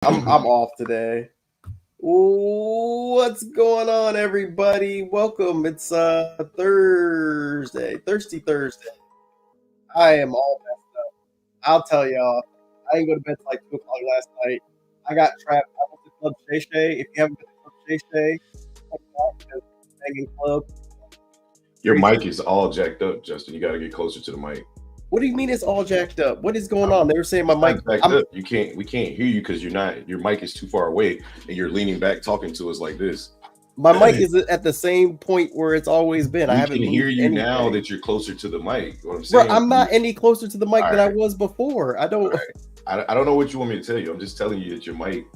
I'm off today. What's going on, everybody? Welcome. It's Thirsty Thursday. I am all messed up. I'll tell y'all. I didn't go to bed till like 2 o'clock last night. I got trapped. I went to Club Shay Shay. If you haven't been to Club Shay Shay, check it out, because it's a banging club. Your mic is all jacked up, Justin. You got to get closer to the mic. What do you mean it's all jacked up? What is going on? They were saying my mic. Jacked up. We can't hear you because your mic is too far away and you're leaning back talking to us like this. My mic is at the same point where it's always been. I haven't can hear you anything. Now that you're closer to the mic. What I'm saying, bro, I'm not any closer to the mic than I was before. I don't. Right. I don't know what you want me to tell you. I'm just telling you that your mic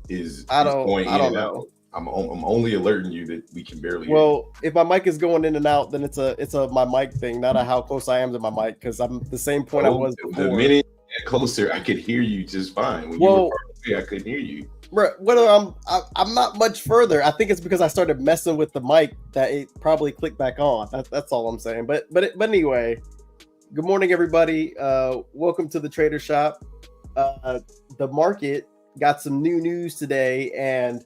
is going in and out. I'm only alerting you that we can barely. Well, if my mic is going in and out, then it's a my mic thing, not how close I am to my mic, because I'm the same point I was before. The minute you get closer, I could hear you just fine. When you were far away, I couldn't hear you. Bro, whether I'm not much further. I think it's because I started messing with the mic that it probably clicked back on. That's all I'm saying. But anyway, good morning, everybody. Welcome to the Trader Shop. The market got some new news today, and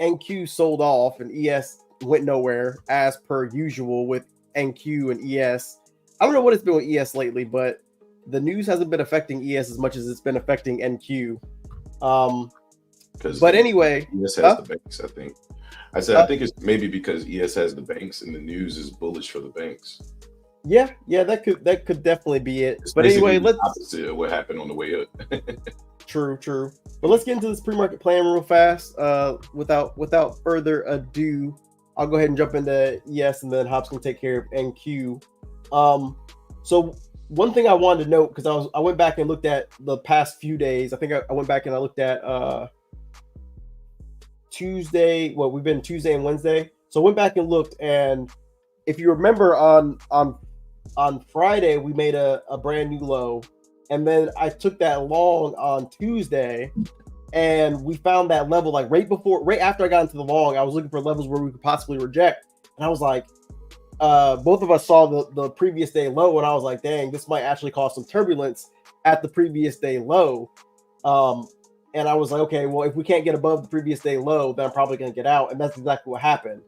NQ sold off and ES went nowhere as per usual with NQ and ES. I don't know what it's been with ES lately, but the news hasn't been affecting ES as much as it's been affecting NQ. But anyway, ES has the banks, I think. I think it's maybe because ES has the banks and the news is bullish for the banks. Yeah, that could definitely be it. But anyway, let's opposite of what happened on the way up. True. But let's get into this pre-market plan real fast. Without further ado, I'll go ahead and jump into ES, and then Hops can take care of NQ. So one thing I wanted to note, because I went back and looked at the past few days. I think I went back and I looked at Tuesday. Well, we've been Tuesday and Wednesday. So I went back and looked, and if you remember on Friday, we made a brand new low. And then I took that long on Tuesday, and we found that level like right after I got into the long. I was looking for levels where we could possibly reject, and I was like, both of us saw the previous day low, and I was like, dang, this might actually cause some turbulence at the previous day low. And I was like, okay, well, if we can't get above the previous day low, then I'm probably going to get out, and that's exactly what happened.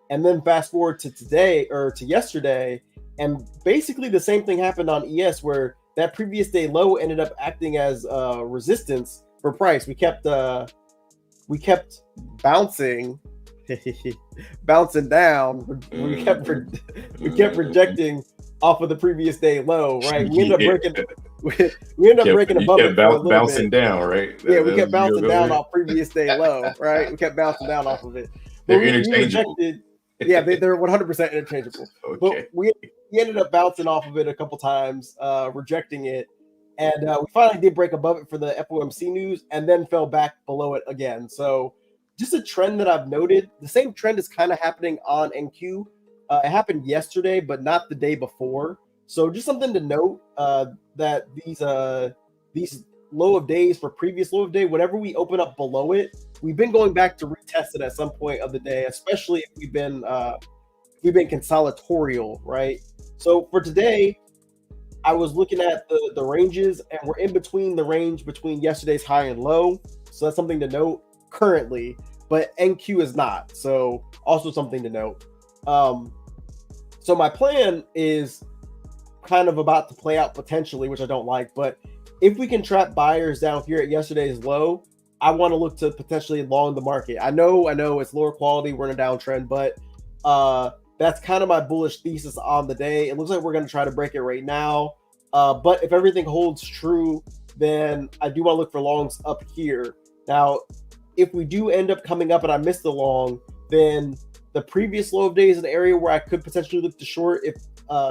And then fast forward to today or to yesterday, and basically the same thing happened on ES, where that previous day low ended up acting as resistance for price. We kept bouncing, bouncing down. We kept rejecting off of the previous day low, right? We ended up breaking. We ended up breaking above it for a little bouncing bit. down, right? We kept bouncing down off previous day low, right? We kept bouncing down off of it. They're interchangeable. Yeah, they're 100% interchangeable. Okay. But we ended up bouncing off of it a couple times, rejecting it, and we finally did break above it for the FOMC news, and then fell back below it again. So just a trend that I've noted. The same trend is kind of happening on NQ. It happened yesterday, but not the day before. So just something to note, that these low of days for previous low of day, whenever we open up below it, we've been going back to retest it at some point of the day, especially if we've been consolidatorial, right? So for today, I was looking at the ranges, and we're in between the range between yesterday's high and low. So that's something to note currently, but NQ is not. So also something to note. So my plan is kind of about to play out potentially, which I don't like, but if we can trap buyers down here at yesterday's low, I want to look to potentially long the market. I know it's lower quality, we're in a downtrend, but that's kind of my bullish thesis on the day. It looks like we're going to try to break it right now. But if everything holds true, then I do want to look for longs up here. Now, if we do end up coming up and I miss the long, then the previous low of day is an area where I could potentially look to short if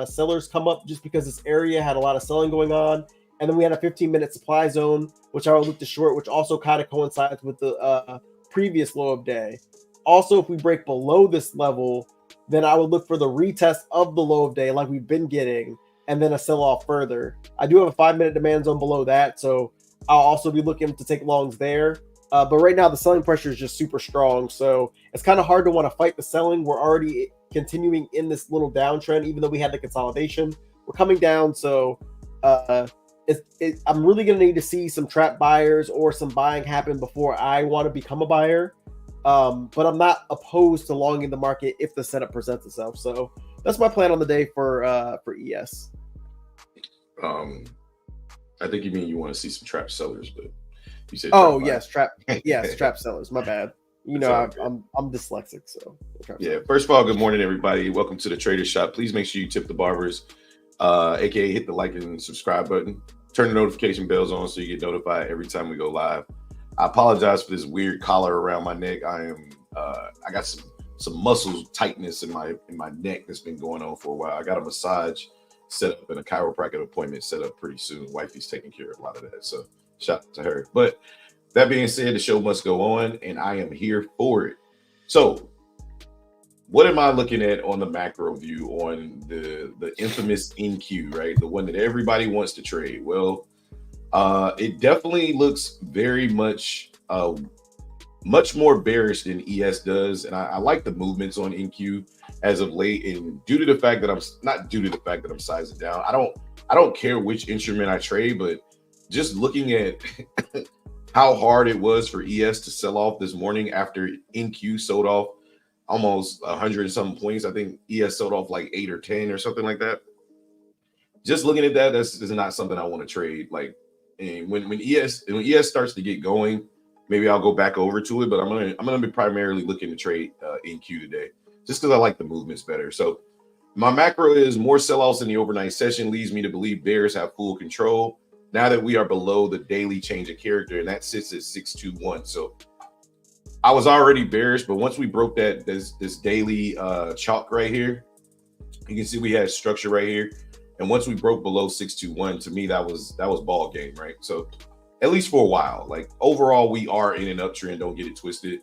sellers come up, just because this area had a lot of selling going on. And then we had a 15-minute supply zone, which I would look to short, which also kind of coincides with the previous low of day. Also, if we break below this level, then I would look for the retest of the low of day like we've been getting, and then a sell-off further. I do have a 5-minute demand zone below that, so I'll also be looking to take longs there. But right now, the selling pressure is just super strong, so it's kind of hard to want to fight the selling. We're already continuing in this little downtrend, even though we had the consolidation. We're coming down, so I'm really going to need to see some trap buyers or some buying happen before I want to become a buyer. But I'm not opposed to longing the market if the setup presents itself. So that's my plan on the day for ES. I think you mean you want to see some trap sellers, but you said trap sellers. My bad. You know, I'm dyslexic, so yeah. First of all, good morning, everybody. Welcome to the Trader Shop. Please make sure you tip the barbers, aka hit the like and subscribe button. Turn the notification bells on so you get notified every time we go live. I apologize for this weird collar around my neck. I got some muscle tightness in my neck that's been going on for a while. I got a massage set up and a chiropractic appointment set up pretty soon. Wifey's taking care of a lot of that, so shout out to her. But that being said, the show must go on, and I am here for it. So, what am I looking at on the macro view on the infamous NQ, right? The one that everybody wants to trade. Well, it definitely looks very much more bearish than ES does, and I like the movements on NQ as of late. And due to the fact that I'm sizing down, I don't care which instrument I trade, but just looking at how hard it was for ES to sell off this morning after NQ sold off almost 100 and something points. I think ES sold off like 8 or 10 or something like that. Just looking at that, that's not something I want to trade. Like, and when ES starts to get going, maybe I'll go back over to it. But I'm gonna be primarily looking to trade NQ today, just because I like the movements better. So my macro is more sellouts in the overnight session leads me to believe bears have full control. Now that we are below the daily change of character, and that sits at 621. So I was already bearish, but once we broke this daily chalk right here, you can see we had structure right here. And once we broke below 621, to me, that was ball game, right? So at least for a while, like overall, we are in an uptrend. Don't get it twisted.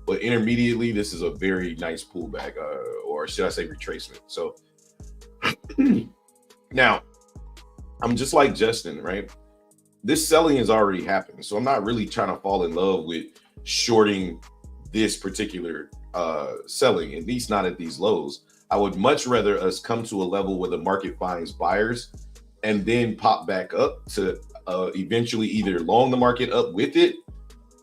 But intermediately, this is a very nice pullback, or should I say retracement. So now, I'm just like Justin, right? This selling has already happened. So I'm not really trying to fall in love with shorting this particular selling, at least not at these lows. I would much rather us come to a level where the market finds buyers and then pop back up to eventually either long the market up with it,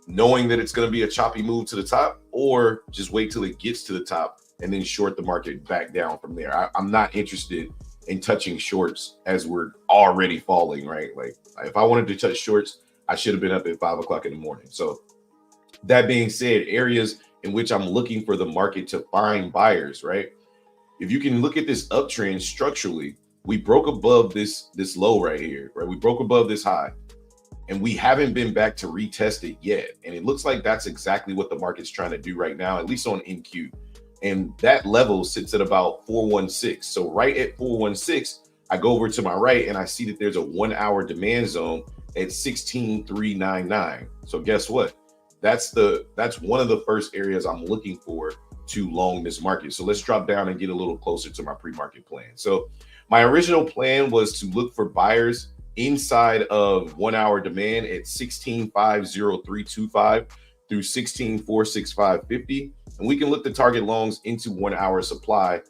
knowing that it's going to be a choppy move to the top, or just wait till it gets to the top and then short the market back down from there. I'm not interested in touching shorts as we're already falling, right? Like if I wanted to touch shorts, I should have been up at 5 o'clock in the morning. So that being said, areas in which I'm looking for the market to find buyers, right? If you can look at this uptrend structurally, we broke above this low right here, right? We broke above this high, and we haven't been back to retest it yet. And it looks like that's exactly what the market's trying to do right now, at least on NQ. And that level sits at about 416. So right at 416, I go over to my right and I see that there's a 1 hour demand zone at 16,399. So guess what? That's one of the first areas I'm looking for to long this market. So let's drop down and get a little closer to my pre-market plan. So my original plan was to look for buyers inside of 1 hour demand at 16,50325 through 16,46550. And we can look to target longs into 1 hour supply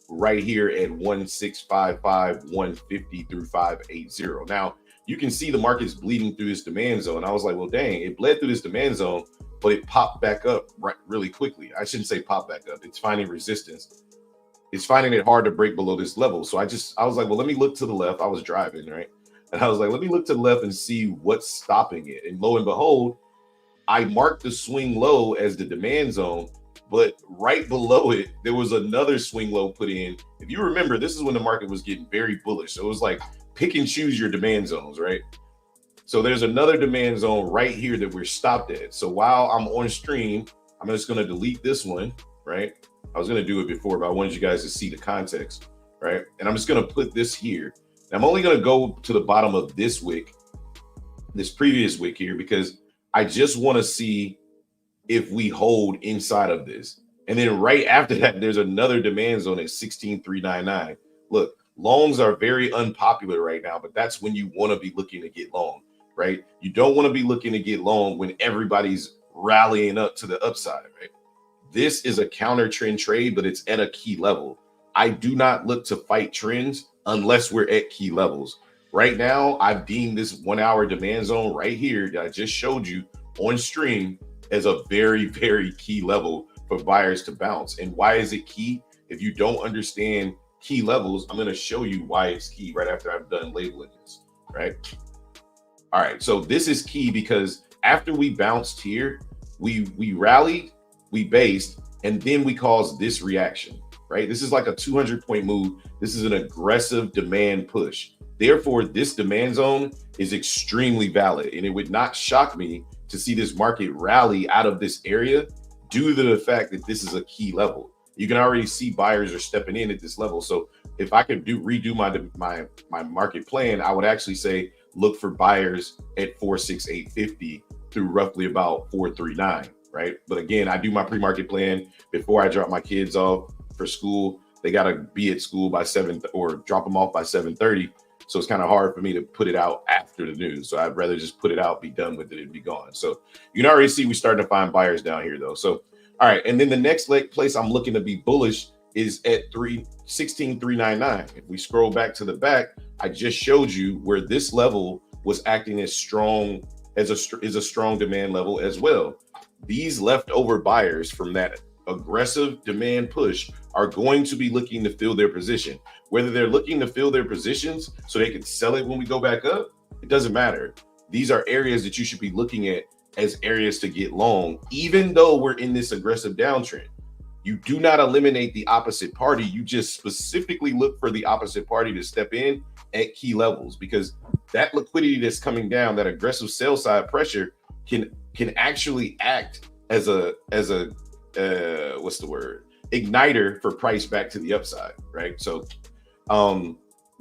right here at 1655, 150 through 580. Now, you can see the market's bleeding through this demand zone. I was like, well, dang, it bled through this demand zone, but it popped back up really quickly. I shouldn't say pop back up. It's finding resistance. It's finding it hard to break below this level. So I was like, well, let me look to the left. I was driving, right? And I was like, let me look to the left and see what's stopping it. And lo and behold, I marked the swing low as the demand zone, but right below it, there was another swing low put in. If you remember, this is when the market was getting very bullish. So it was like pick and choose your demand zones, right? So there's another demand zone right here that we're stopped at. So while I'm on stream, I'm just going to delete this one, right? I was going to do it before, but I wanted you guys to see the context, right? And I'm just going to put this here. I'm only going to go to the bottom of this wick, this previous wick here, because I just want to see if we hold inside of this. And then right after that, there's another demand zone at 16,399. Look, longs are very unpopular right now, but that's when you want to be looking to get long, right? You don't want to be looking to get long when everybody's rallying up to the upside, right? This is a counter trend trade, but it's at a key level. I do not look to fight trends unless we're at key levels. Right now, I've deemed this 1 hour demand zone right here that I just showed you on stream as a very, very key level for buyers to bounce. And why is it key? If you don't understand key levels, I'm going to show you why it's key right after I've done labeling this, right? All right, so this is key because after we bounced here, we rallied, we based, and then we caused this reaction, right? This is like a 200-point move. This is an aggressive demand push. Therefore, this demand zone is extremely valid, and it would not shock me to see this market rally out of this area due to the fact that this is a key level. You can already see buyers are stepping in at this level. So if I could redo my market plan, I would actually say look for buyers at 46850 through roughly about 439, right? But again, I do my pre-market plan before I drop my kids off for school. They got to be at school by 7 or drop them off by 7:30. So it's kind of hard for me to put it out after the news. So I'd rather just put it out, be done with it, and be gone. So you can already see we're starting to find buyers down here though. So, all right. And then the next place I'm looking to be bullish is at 16,399. If we scroll back to the back, I just showed you where this level was acting as strong as a strong demand level as well. These leftover buyers from that aggressive demand push are going to be looking to fill their position. Whether they're looking to fill their positions so they can sell it when we go back up, it doesn't matter. These are areas that you should be looking at as areas to get long, even though we're in this aggressive downtrend. You do not eliminate the opposite party. You just specifically look for the opposite party to step in at key levels, because that liquidity that's coming down, that aggressive sell side pressure can actually act as a what's the word? Igniter for price back to the upside, right? So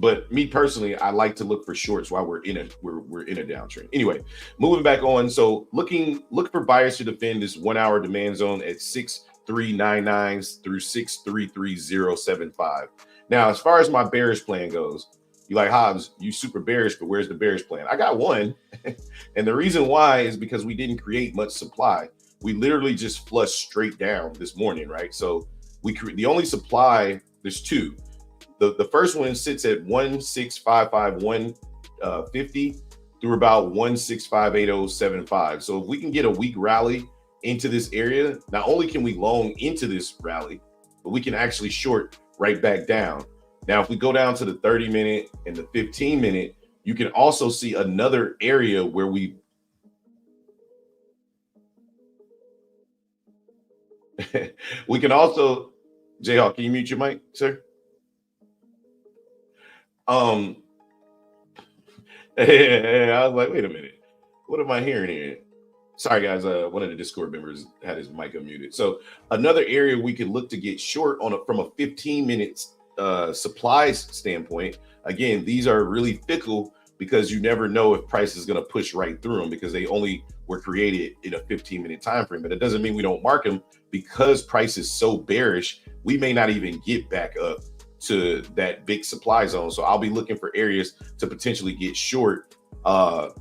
but me personally, I like to look for shorts while we're in a downtrend. Anyway, moving back on. So look for buyers to defend this 1 hour demand zone at 6399 through 633075. Now, as far as my bearish plan goes, you like, Hobbs, you super bearish, but where's the bearish plan? I got one. And the reason why is because we didn't create much supply. We literally just flushed straight down this morning, right? So the only supply, there's two. The first one sits at 1655150 through about 1658075. So if we can get a weak rally into this area, not only can we long into this rally, but we can actually short right back down. Now, if we go down to the 30-minute and the 15-minute, you can also see another area where we can also, Jayhawk, can you mute your mic, sir? I was like, wait a minute, what am I hearing here? Sorry, guys. One of the Discord members had his mic unmuted. So another area we could look to get short from a 15-minute supplies standpoint. Again, these are really fickle because you never know if price is going to push right through them because they only were created in a 15-minute time frame. But it doesn't mean we don't mark them because price is so bearish. We may not even get back up to that big supply zone. So I'll be looking for areas to potentially get short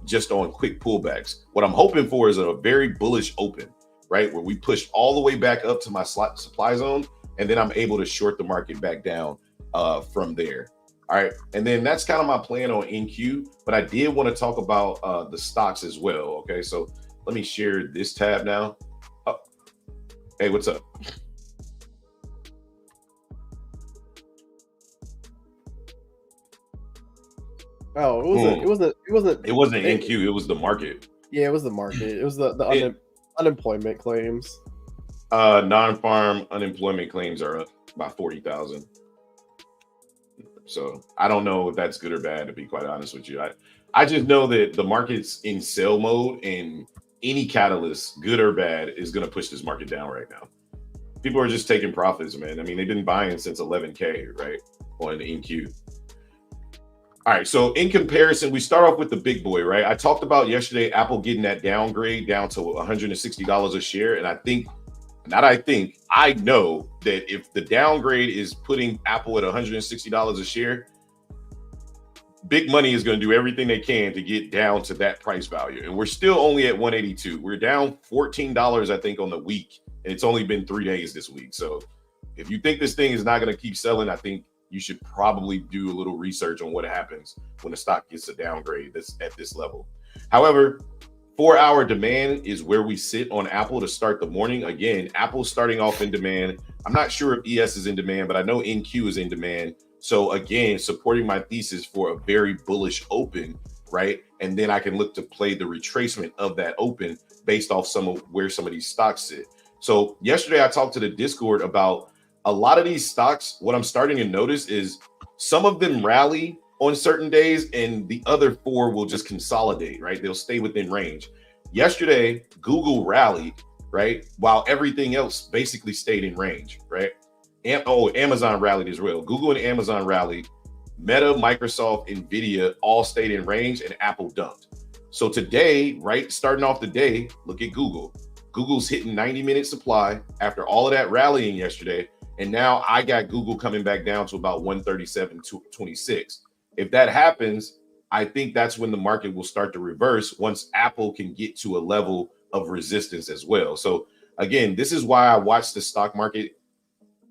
just on quick pullbacks. What I'm hoping for is a very bullish open, right? Where we push all the way back up to my supply zone, and then I'm able to short the market back down from there. All right. And then that's kind of my plan on NQ, but I did want to talk about the stocks as well. Okay. So let me share this tab now. Oh, hey, what's up? Oh, it wasn't NQ. It was the market. Yeah, it was the market. It was the unemployment claims. Non-farm unemployment claims are up by 40,000. So I don't know if that's good or bad, to be quite honest with you. I just know that the market's in sell mode, and any catalyst, good or bad, is going to push this market down right now. People are just taking profits, man. I mean, they've been buying since 11K, right, on NQ. All right, so in comparison, we start off with the big boy, right? I talked about yesterday Apple getting that downgrade down to $160 a share, and I know that if the downgrade is putting Apple at $160 a share, big money is going to do everything they can to get down to that price value. And we're still only at 182. We're down $14, I think, on the week, and it's only been 3 days this week. So if you think this thing is not going to keep selling, I think you should probably do a little research on what happens when the stock gets a downgrade that's at this level. However, 4-hour demand is where we sit on Apple to start the morning. Again, Apple's starting off in demand. I'm not sure if ES is in demand, but I know NQ is in demand. So again, supporting my thesis for a very bullish open, right? And then I can look to play the retracement of that open based off some of where some of these stocks sit. So yesterday I talked to the Discord about a lot of these stocks. What I'm starting to notice is some of them rally on certain days and the other 4 will just consolidate, right? They'll stay within range. Yesterday, Google rallied, right? While everything else basically stayed in range, right? And Amazon rallied as well. Google and Amazon rallied. Meta, Microsoft, Nvidia all stayed in range and Apple dumped. So today, right, starting off the day, look at Google. Google's hitting 90-minute supply after all of that rallying yesterday. And now I got Google coming back down to about 137.26. If that happens, I think that's when the market will start to reverse once Apple can get to a level of resistance as well. So again, this is why I watch the stock market,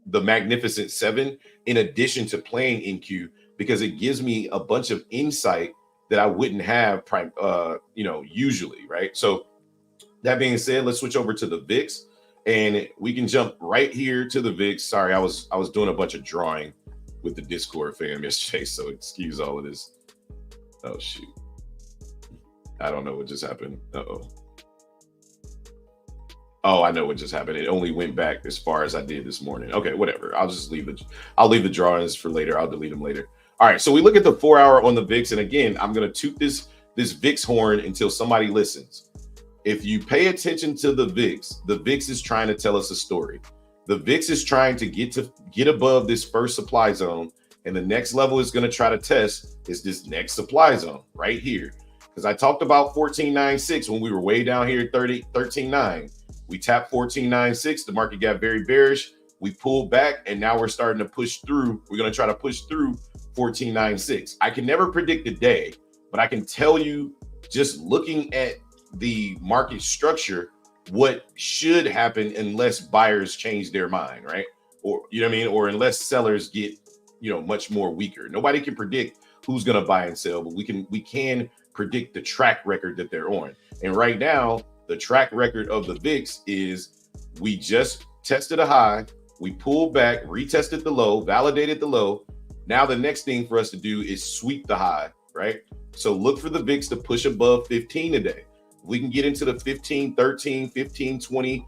the Magnificent Seven, in addition to playing NQ, because it gives me a bunch of insight that I wouldn't have, usually, right? So that being said, let's switch over to the VIX, and we can jump right here to the VIX. Sorry, I was doing a bunch of drawing with the Discord fam yesterday, so excuse all of this. Oh shoot, I don't know what just happened. Oh, I know what just happened. It only went back as far as I did this morning. Okay, whatever. I'll leave the drawings for later. I'll delete them later. All right, so we look at the 4-hour on the VIX, and again, I'm gonna toot this VIX horn until somebody listens. If you pay attention to the VIX is trying to tell us a story. The VIX is trying to get above this first supply zone, and the next level is going to try to test is this next supply zone right here. Because I talked about 14.96 when we were way down here at 13.9. We tapped 14.96. The market got very bearish. We pulled back, and now we're starting to push through. We're going to try to push through 14.96. I can never predict the day, but I can tell you just looking at the market structure what should happen unless buyers change their mind, right? Or you know what I mean, or unless sellers get much more weaker. Nobody can predict who's going to buy and sell, but we can predict the track record that they're on. And right now, the track record of the VIX is we just tested a high, we pulled back, retested the low, validated the low. Now the next thing for us to do is sweep the high, right? So look for the VIX to push above 15 today. We can get into the 1513, 1520,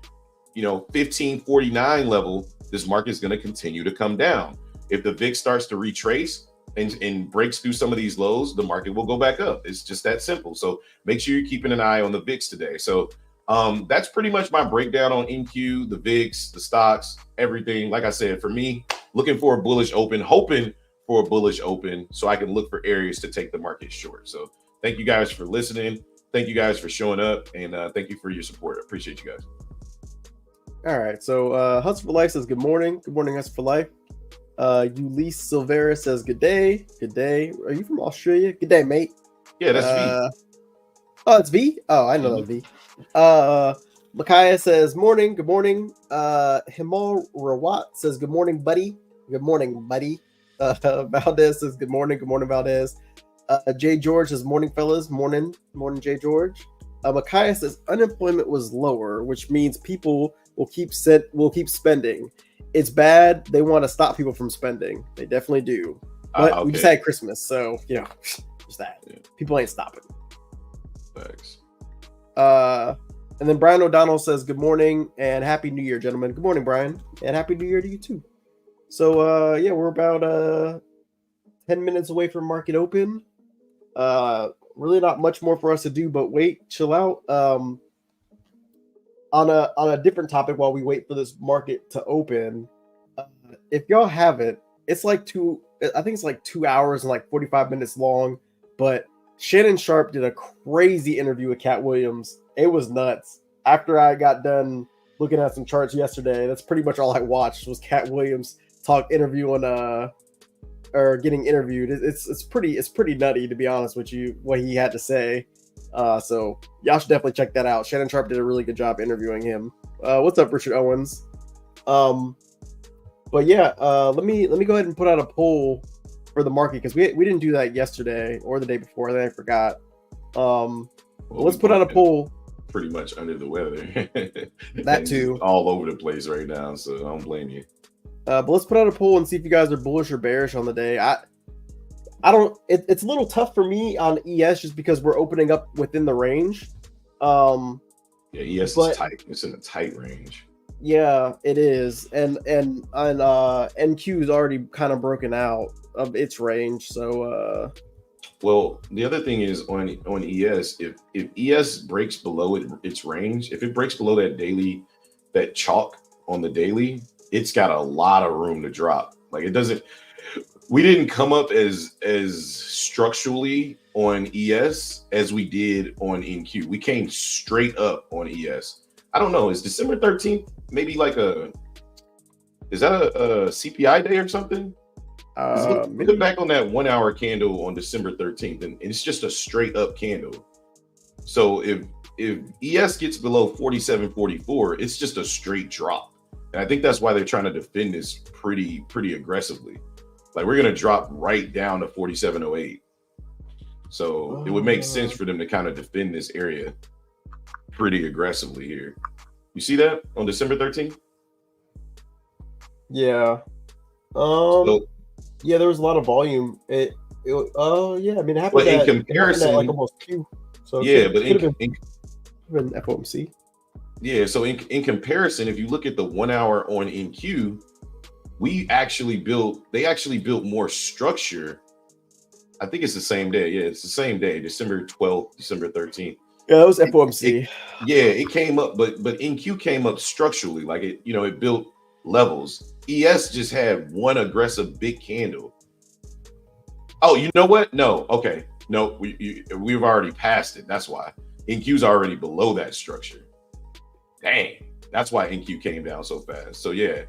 1549 level. This market is going to continue to come down. If the VIX starts to retrace and breaks through some of these lows, the market will go back up. It's just that simple. So make sure you're keeping an eye on the VIX today. So that's pretty much my breakdown on NQ, the VIX, the stocks, everything. Like I said, for me, looking for a bullish open, hoping for a bullish open so I can look for areas to take the market short. So thank you guys for listening. Thank you guys for showing up, and thank you for your support. I appreciate you guys. All right. So Hustle for Life says good morning. Good morning, Hustle for Life. Ulysses Silvera says good day. Good day. Are you from Australia? Good day, mate. Yeah, that's V. Oh, it's V? Oh, I know that V. Micaiah says morning. Good morning. Himal Rawat says good morning, buddy. Good morning, buddy. Valdez says good morning. Good morning, Valdez. Jay George says morning, fellas. Morning, Jay George. Micaiah says unemployment was lower, which means people will keep spending. It's bad. They want to stop people from spending. They definitely do. But okay. We just had Christmas, so just that. Yeah. People ain't stopping. Thanks. And then Brian O'Donnell says good morning and happy New Year, gentlemen. Good morning, Brian, and happy New Year to you too. So we're about 10 minutes away from market open. Really not much more for us to do, but wait, chill out. On a different topic while we wait for this market to open. If y'all haven't, it's like 2 hours and like 45 minutes long, but Shannon Sharp did a crazy interview with Cat Williams. It was nuts. After I got done looking at some charts yesterday, that's pretty much all I watched was Cat Williams interviewing or getting interviewed. It's pretty nutty, to be honest with you, what he had to say. So y'all should definitely check that out. Shannon Sharp did a really good job interviewing him. What's up, Richard Owens? But yeah, let me go ahead and put out a poll for the market because we didn't do that yesterday or the day before. Then I forgot. But let's put out a poll. Pretty much under the weather. That too. All over the place right now, so I don't blame you. But let's put out a poll and see if you guys are bullish or bearish on the day. I don't. It's a little tough for me on ES just because we're opening up within the range. Yeah, ES is tight. It's in a tight range. Yeah, it is, and NQ is already kind of broken out of its range. So, well, the other thing is on ES, if ES breaks below its range, if it breaks below that chalk on the daily, it's got a lot of room to drop. Like it doesn't. We didn't come up as structurally on ES as we did on NQ. We came straight up on ES. I don't know. Is December 13th maybe like is that a CPI day or something? Look back on that 1 hour candle on December 13th, and it's just a straight up candle. So if ES gets below 47.44, it's just a straight drop. And I think that's why they're trying to defend this pretty aggressively. Like we're gonna drop right down to 47.08. So it would make sense for them to kind of defend this area pretty aggressively here. You see that on December 13th? Yeah. Yeah, there was a lot of volume. Yeah, I mean, it happened. But in comparison, like almost Q. So yeah, but in FOMC. Yeah, so in comparison, if you look at the 1 hour on NQ, they actually built more structure. I think it's the same day. Yeah, it's the same day, December 12th, December 13th. Yeah, that was FOMC. It came up, but NQ came up structurally, like it built levels. ES just had one aggressive big candle. Oh, you know what? No, okay, no, we've already passed it. That's why NQ's already below that structure. Dang, that's why NQ came down so fast. So yeah,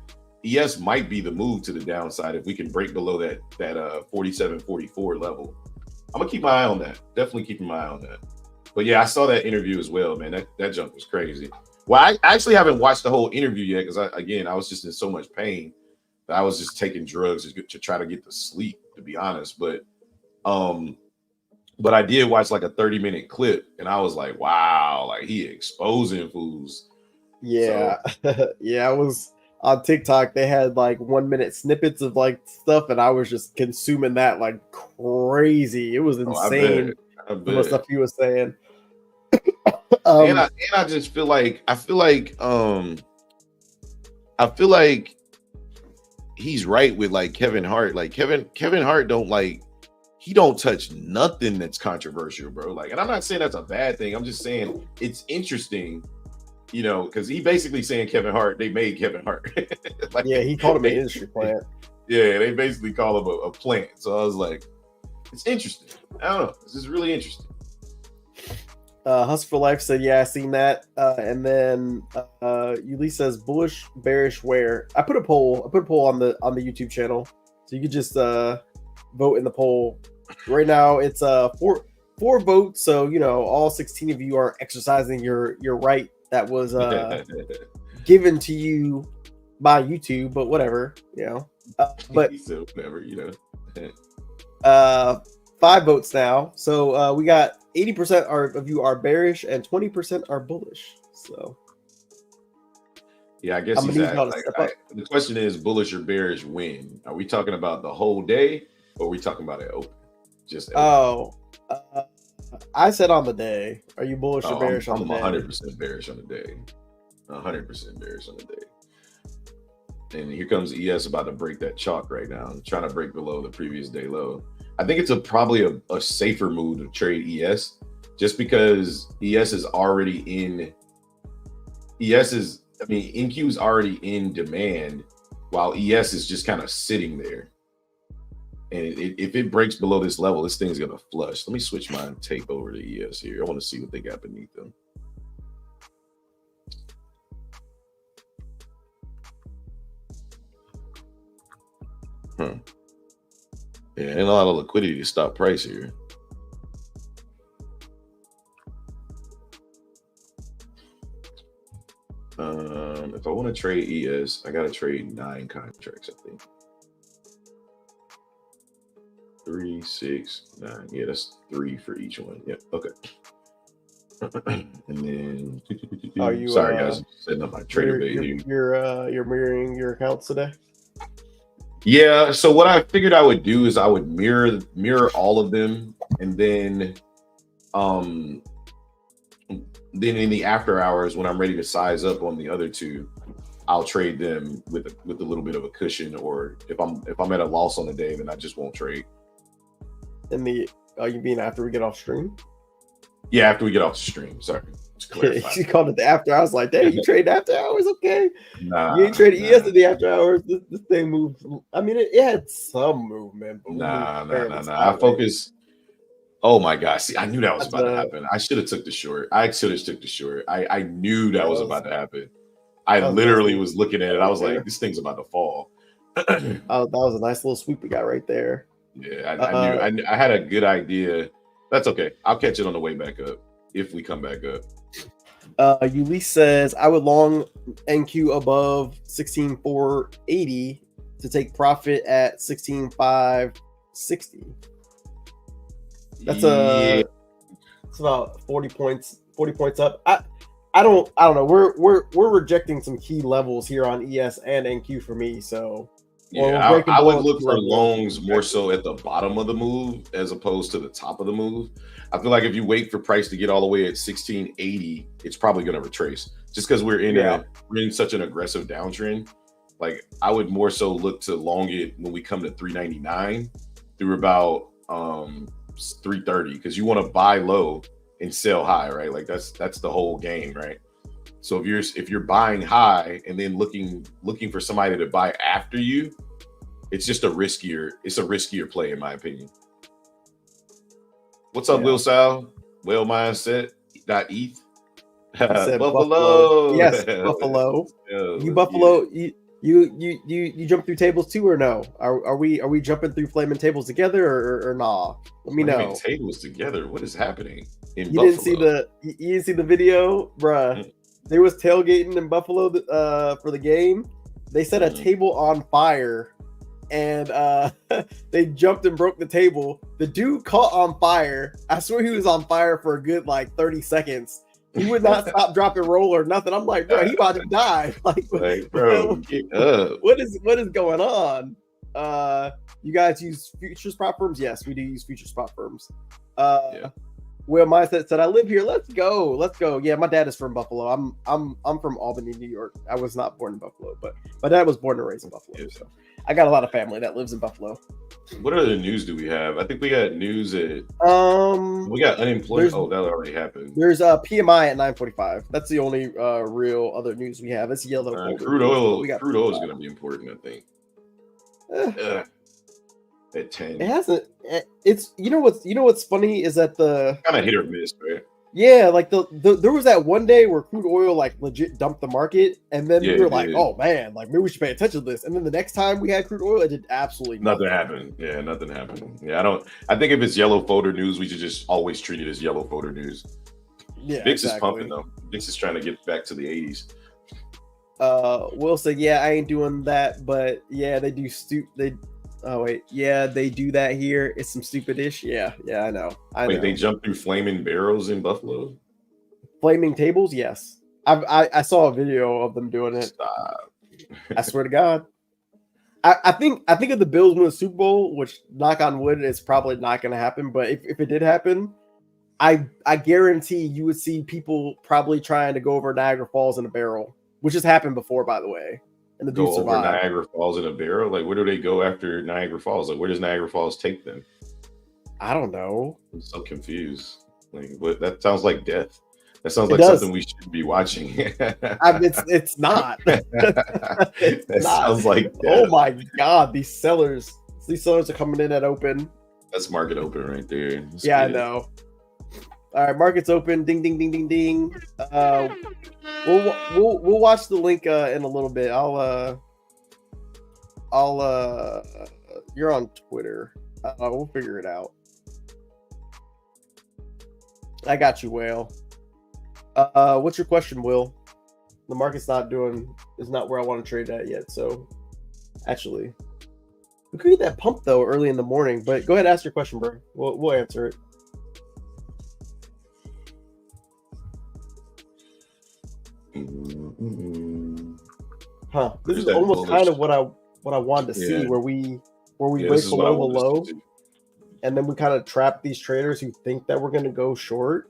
ES might be the move to the downside if we can break below that 47.44 level. I'm gonna keep my eye on that. Definitely keeping my eye on that. But yeah, I saw that interview as well, man. That jump was crazy. Well, I actually haven't watched the whole interview yet because I was just in so much pain that I was just taking drugs to try to get to sleep, to be honest. But I did watch like a 30-minute clip, and I was like, wow, like he exposing fools. Yeah, so. Yeah, I was on TikTok. They had like 1 minute snippets of like stuff, and I was just consuming that like crazy. It was insane. I bet. The stuff he was saying. And I just feel like he's right with like Kevin Hart. Like Kevin Hart don't touch nothing that's controversial, bro. Like, and I'm not saying that's a bad thing. I'm just saying it's interesting, because he basically saying Kevin Hart, they made Kevin Hart. Like, yeah, he called him an industry plant. Yeah, they basically call him a plant. So I was like, it's interesting. I don't know. This is really interesting. Hustle for Life said, yeah, I seen that. And then Yuli says, bullish, bearish, where? I put a poll on the YouTube channel. So you could just vote in the poll. Right now it's four votes. So all 16 of you are exercising your right that was given to you by YouTube, but whatever, but so whatever, 5 votes now. So we got 80% of you are bearish and 20% are bullish. So yeah, I guess the question is, bullish or bearish when? Are we talking about the whole day, or are we talking about it open? Just open? I said on the day. Are you bullish or bearish on the day? I'm 100% bearish on the day. 100% bearish on the day. And here comes ES about to break that chalk right now, trying to break below the previous day low. I think it's probably a safer move to trade ES, just because ES is already in. NQ is already in demand, while ES is just kind of sitting there. And if it breaks below this level, this thing's gonna flush. Let me switch my tape over to ES here. I want to see what they got beneath them. Yeah, ain't a lot of liquidity to stop price here. If I want to trade ES, I gotta trade 9 contracts, I think. 3, 6, 9. Yeah, that's 3 for each one. Yep. Okay. And then Are you sorry guys, setting up my trader bait here. You're mirroring your accounts today? Yeah, so what I figured I would do is I would mirror all of them, and then in the after hours when I'm ready to size up on the other 2, I'll trade them with a little bit of a cushion, or if I'm at a loss on the day, then I just won't trade. You mean after we get off stream? Yeah, after we get off the stream. Sorry. She called it the after. I was like, "Dang, you trade after hours? Okay, Nah, you ain't traded ES in the after hours. This thing moves. I mean, it had some movement. But nah. I focus. Oh my gosh! See, I knew that was about to happen. I should have took the short. I knew that was about to happen. I literally was looking at it. I was like, this thing's about to fall. That was a nice little sweep we got right there. Yeah, I knew. I had a good idea. That's okay. I'll catch it on the way back up if we come back up. Ulysses says I would long NQ above 16,480 to take profit at 16,560. That's it's about 40 points up. I don't know. We're rejecting some key levels here on ES and NQ for me. So yeah, I would look for longs more so at the bottom of the move as opposed to the top of the move. I feel like if you wait for price to get all the way at 1680, it's probably going to retrace just because we're in such an aggressive downtrend. Like I would more so look to long it when we come to 399 through about 330, because you want to buy low and sell high, right? Like that's the whole game, right? So if you're buying high and then looking for somebody to buy after you, it's just a riskier play in my opinion. What's up, Will Sal? Whale mindset. .eth. Buffalo. Yes, Buffalo. You Buffalo. You jump through tables too, or no? Are we jumping through flaming tables together, or nah? Let me know. Tables together. What is happening in Buffalo? You didn't see the video, bruh. They was tailgating in Buffalo for the game. They set a table on fire, and they jumped and broke the table. The dude caught on fire. I swear he was on fire for a good 30 seconds. He would not stop, drop, and roll or nothing. I'm like, bro, he about to die. Bro, get up. What is going on? You guys use futures prop firms? Yes, we do use futures prop firms. Will Mindset said, I live here. Let's go. Yeah, my dad is from Buffalo. I'm from Albany, New York. I was not born in Buffalo, but my dad was born and raised in Buffalo. So I got a lot of family that lives in Buffalo. What other news do we have? I think we got news at we got unemployment. Oh, that already happened. There's a PMI at 945. That's the only real other news we have. It's yellow. Crude oil is going to be important, I think. At 10. It hasn't. It's what's funny is that the kind of hit or miss, right? Yeah, there was that one day where crude oil legit dumped the market, and then we were like, oh man, maybe we should pay attention to this. And then the next time we had crude oil, it did absolutely nothing happened. Yeah, nothing happened. Yeah, I think if it's yellow folder news, we should just always treat it as yellow folder news. Yeah, VIX is pumping though. VIX is trying to get back to the 80s. Will said, yeah, I ain't doing that, but yeah, they do they do that here. It's some stupid-ish. Yeah, I know. They jump through flaming barrels in Buffalo? Flaming tables? Yes. I saw a video of them doing it. Stop. I swear to God. I think if the Bills win the Super Bowl, which knock on wood, it's probably not going to happen. But if it did happen, I guarantee you would see people probably trying to go over Niagara Falls in a barrel, which has happened before, by the way. And the dudes survive. Over Niagara Falls in a barrel? Where do they go after Niagara Falls? Where does Niagara Falls take them? I don't know. I'm so confused. That sounds like death. That sounds like something we should be watching. It's not. Sounds like death. Oh my God, these sellers are coming in at open. That's market open right there. I know. All right, market's open. Ding, ding, ding, ding, ding. We'll watch the link in a little bit. You're on Twitter. We'll figure it out. I got you, Whale. What's your question, Will? The market's not where I want to trade at yet. So actually, we could get that pump though early in the morning. But go ahead, ask your question, bro. We'll answer it. Huh? This is almost kind of what I wanted to see, where we break below the low, and then we kind of trap these traders who think that we're going to go short,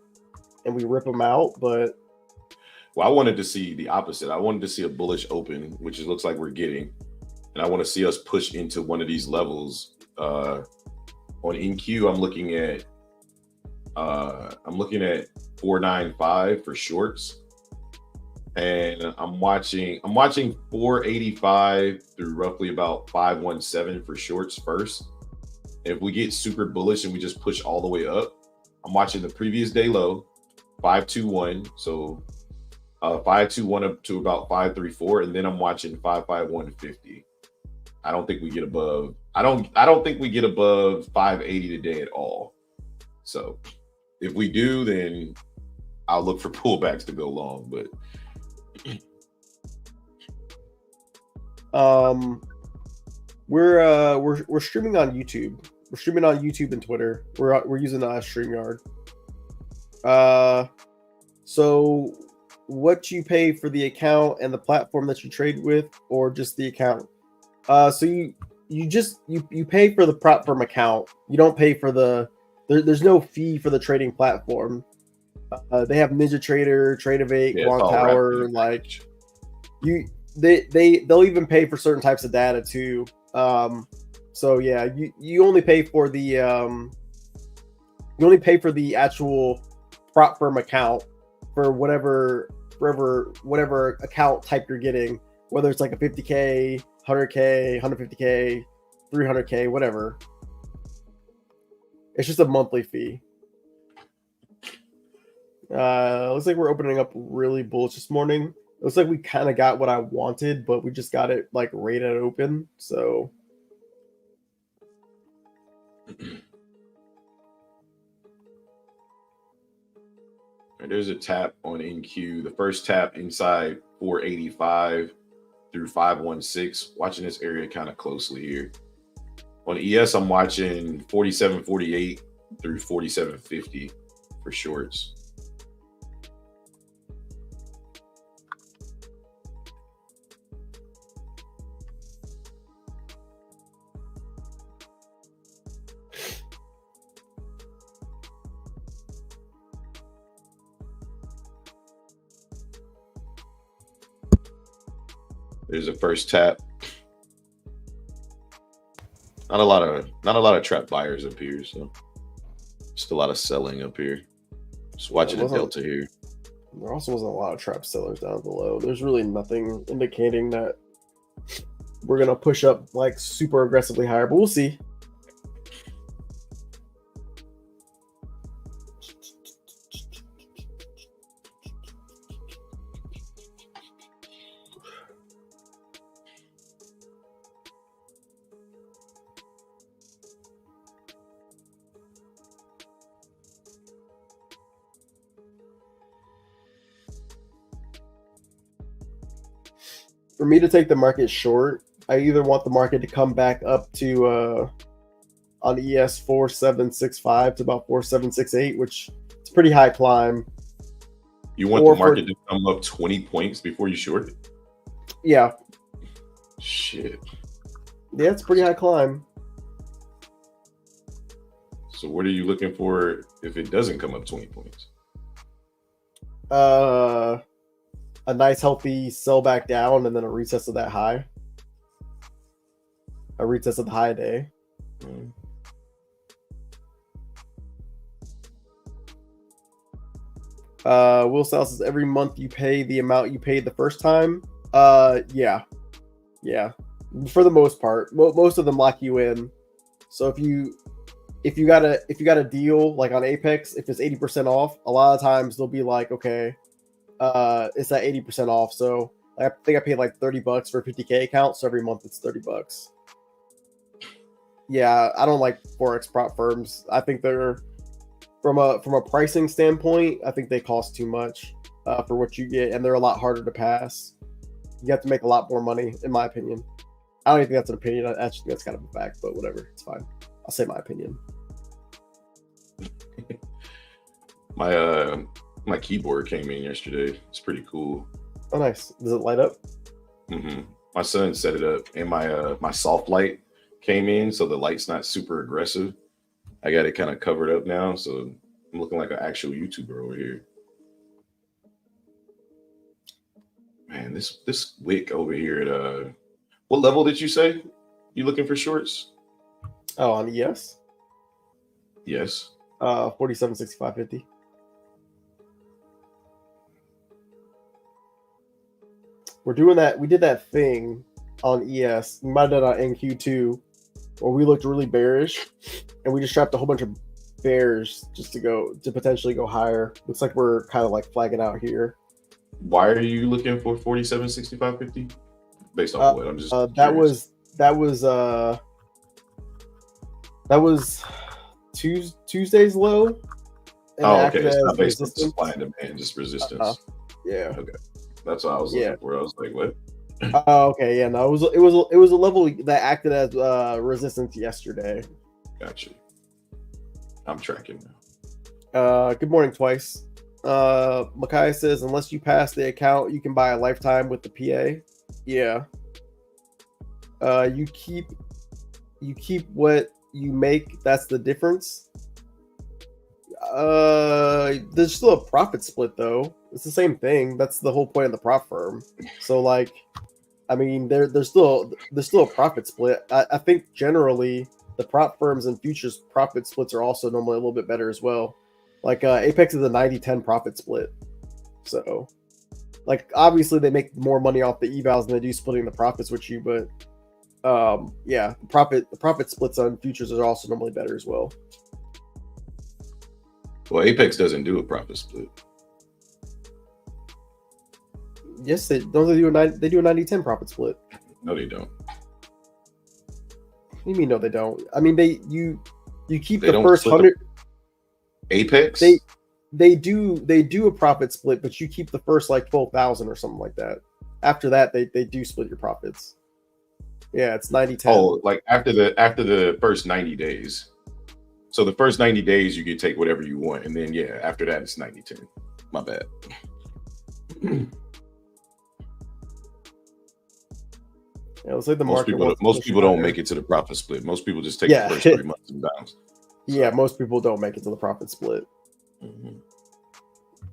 and we rip them out. But I wanted to see the opposite. I wanted to see a bullish open, which it looks like we're getting, and I want to see us push into one of these levels. On NQ, I'm looking at 495 for shorts. And I'm watching 485 through roughly about 517 for shorts first. If we get super bullish and we just push all the way up, I'm watching the previous day low, 521. So 521 up to about 534, and then I'm watching 551.50. I don't think we get above. I don't think we get above 580 today at all. So if we do, then I'll look for pullbacks to go long, but. We're streaming on YouTube. We're streaming on YouTube and Twitter. We're using StreamYard. So what you pay for the account and the platform that you trade with, or just the account? So you pay for the prop firm account. You don't pay for there's no fee for the trading platform. They have Ninja Trader, Trade-Evate, Quant Tower, like they'll even pay for certain types of data too. So yeah, you only pay for the actual prop firm account for whatever account type you're getting, whether it's like a 50K, 100K, 150K, 300K, whatever. It's just a monthly fee. Looks like we're opening up really bullish this morning. Looks like we kind of got what I wanted, but we just got it like right at open. So there's a tap on NQ. The first tap inside 485 through 516. Watching this area kind of closely here. On ES, I'm watching 47.48 through 47.50 for shorts. There's a first tap. Not a lot of trap buyers up here, so just a lot of selling up here. Just watching the delta here. There also wasn't a lot of trap sellers down below. There's really nothing indicating that we're gonna push up like super aggressively higher, but we'll see. For me to take the market short, I either want the market to come back up to on ES 4765 to about 4768, which is a pretty high climb. You want the market to come up 20 points before you short it? Yeah. Shit. Yeah, it's a pretty high climb. So what are you looking for if it doesn't come up 20 points? A nice healthy sell back down and then a retest of that high. A retest of the high day. Will Sal says every month you pay the amount you paid the first time. Yeah. For the most part, most of them lock you in. So if you got a deal like on Apex, if it's 80% off, a lot of times they'll be like, okay, it's at 80% off. So I think I paid like $30 for a 50K account. So every month it's $30. Yeah, I don't like Forex prop firms. I think they're from a pricing standpoint, I think they cost too much. for what you get, and they're a lot harder to pass. You have to make a lot more money, in my opinion. I don't even think that's an opinion. I actually think that's kind of a fact, but whatever, it's fine. I'll say my opinion. My keyboard came in yesterday. It's pretty cool. Oh, nice. Does it light up? My son set it up, and my soft light came in, so the light's not super aggressive. I got it kind of covered up now, so I'm looking like an actual YouTuber over here. Man, this wick over here at what level did you say you looking for shorts? Oh, on ES? Yes. 47.65.50. We're doing that. We did that thing on ES. We might have done it on NQ too, where we looked really bearish, and we just trapped a whole bunch of bears just to potentially go higher. Looks like we're kind of like flagging out here. Why are you looking for 47.65.50? Based on what? I'm just that was Tuesday's low. And okay. It's not based on supply and demand, just resistance. Yeah. Okay. That's what I was looking for. I was like, what? Okay. Yeah. No, it was a level that acted as resistance yesterday. Gotcha. I'm tracking now. Good morning, Twice. Makai says, unless you pass the account, you can buy a lifetime with the PA. Yeah. You keep what you make. That's the difference. There's still a profit split though. It's the same thing. That's the whole point of the prop firm. So like, I mean, there's still a profit split. I think generally the prop firms and futures profit splits are also normally a little bit better as well. Like Apex is a 90-10 profit split. So like obviously they make more money off the evals than they do splitting the profits with you, but yeah, the profit splits on futures are also normally better as well. Well, Apex doesn't do a profit split. Yes, they do a 90-10 profit split. No, they don't. What do you mean no they don't? I mean you keep They the first 100 Apex? They do a profit split, but you keep the first like 12,000 or something like that. After that, they do split your profits. Yeah, it's 90-10. Oh, like after the first 90 days. So the first 90 days you can take whatever you want, and then yeah, after that it's 90-10. My bad. Yeah, let's say the most people don't make it to the profit split. Most people just take the first 3 months and bounce. Yeah, most people don't make it to the profit split.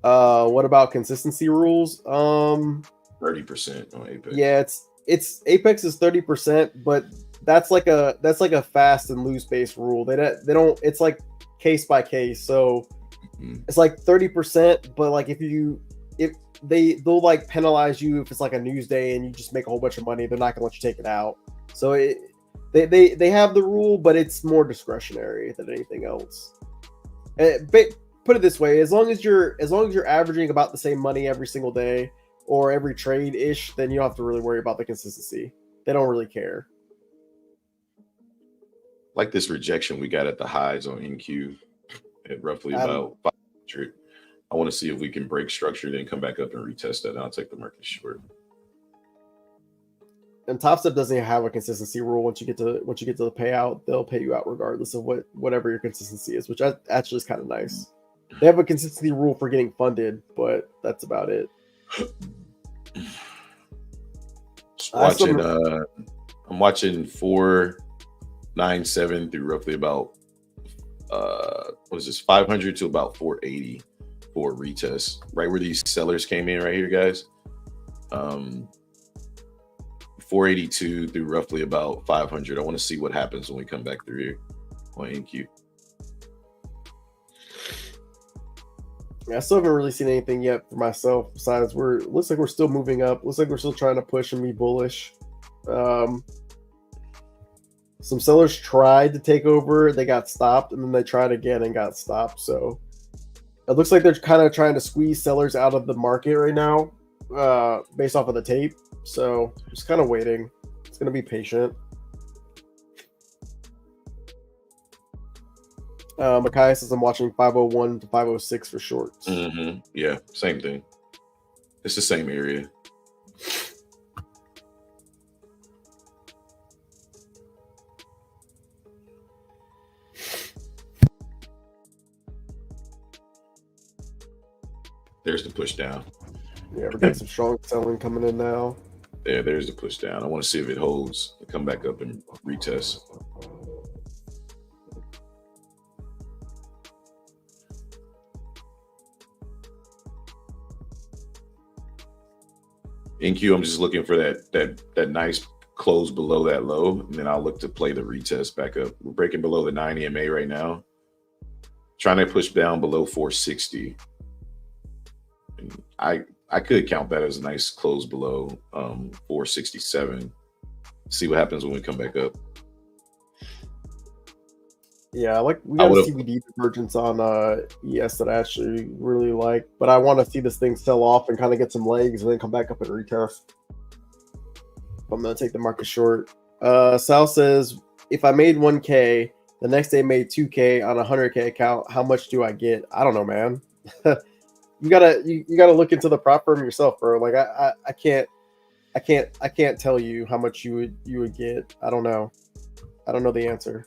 What about consistency rules? 30% on Apex. Yeah, it's Apex is 30%, but that's like a fast and loose based rule. They don't. It's like case by case. So it's like 30%, but like if they'll like penalize you if it's like a news day and you just make a whole bunch of money, they're not gonna let you take it out. So they have the rule, but it's more discretionary than anything else. But put it this way: as long as you're averaging about the same money every single day or every trade ish, then you don't have to really worry about the consistency. They don't really care. Like this rejection we got at the highs on NQ at roughly about 500. I want to see if we can break structure, then come back up and retest that. And I'll take the market short. And Topstep doesn't have a consistency rule. Once you get to the payout, they'll pay you out regardless of whatever your consistency is, which actually is kind of nice. They have a consistency rule for getting funded, but that's about it. I'm watching 497 through roughly about 500 to about 480 for a retest, right where these sellers came in right here, guys. 482 through roughly about 500. I want to see what happens when we come back through here on NQ. Yeah, I still haven't really seen anything yet for myself. Besides, looks like we're still moving up. Looks like we're still trying to push and be bullish. Some sellers tried to take over, they got stopped, and then they tried again and got stopped. So it looks like they're kind of trying to squeeze sellers out of the market right now, based off of the tape. So just kind of waiting. It's gonna be patient. Makai says I'm watching 501 to 506 for shorts. Yeah, same thing. It's the same area. There's the push down. Yeah, we're getting some strong selling coming in now. There's the push down. I want to see if it holds and come back up and retest. NQ, I'm just looking for that nice close below that low, and then I'll look to play the retest back up. We're breaking below the 9 EMA right now. Trying to push down below 460. And I could count that as a nice close below 467. See what happens when we come back up. Yeah, we got a CBD divergence on ES that I actually really like, but I want to see this thing sell off and kind of get some legs and then come back up and retest. I'm going to take the market short. Sal says, if I made 1K, the next day made 2K on a 100K account, how much do I get? I don't know, man. You gotta look into the prop firm yourself, bro. Like I can't tell you how much you would get. I don't know. I don't know the answer.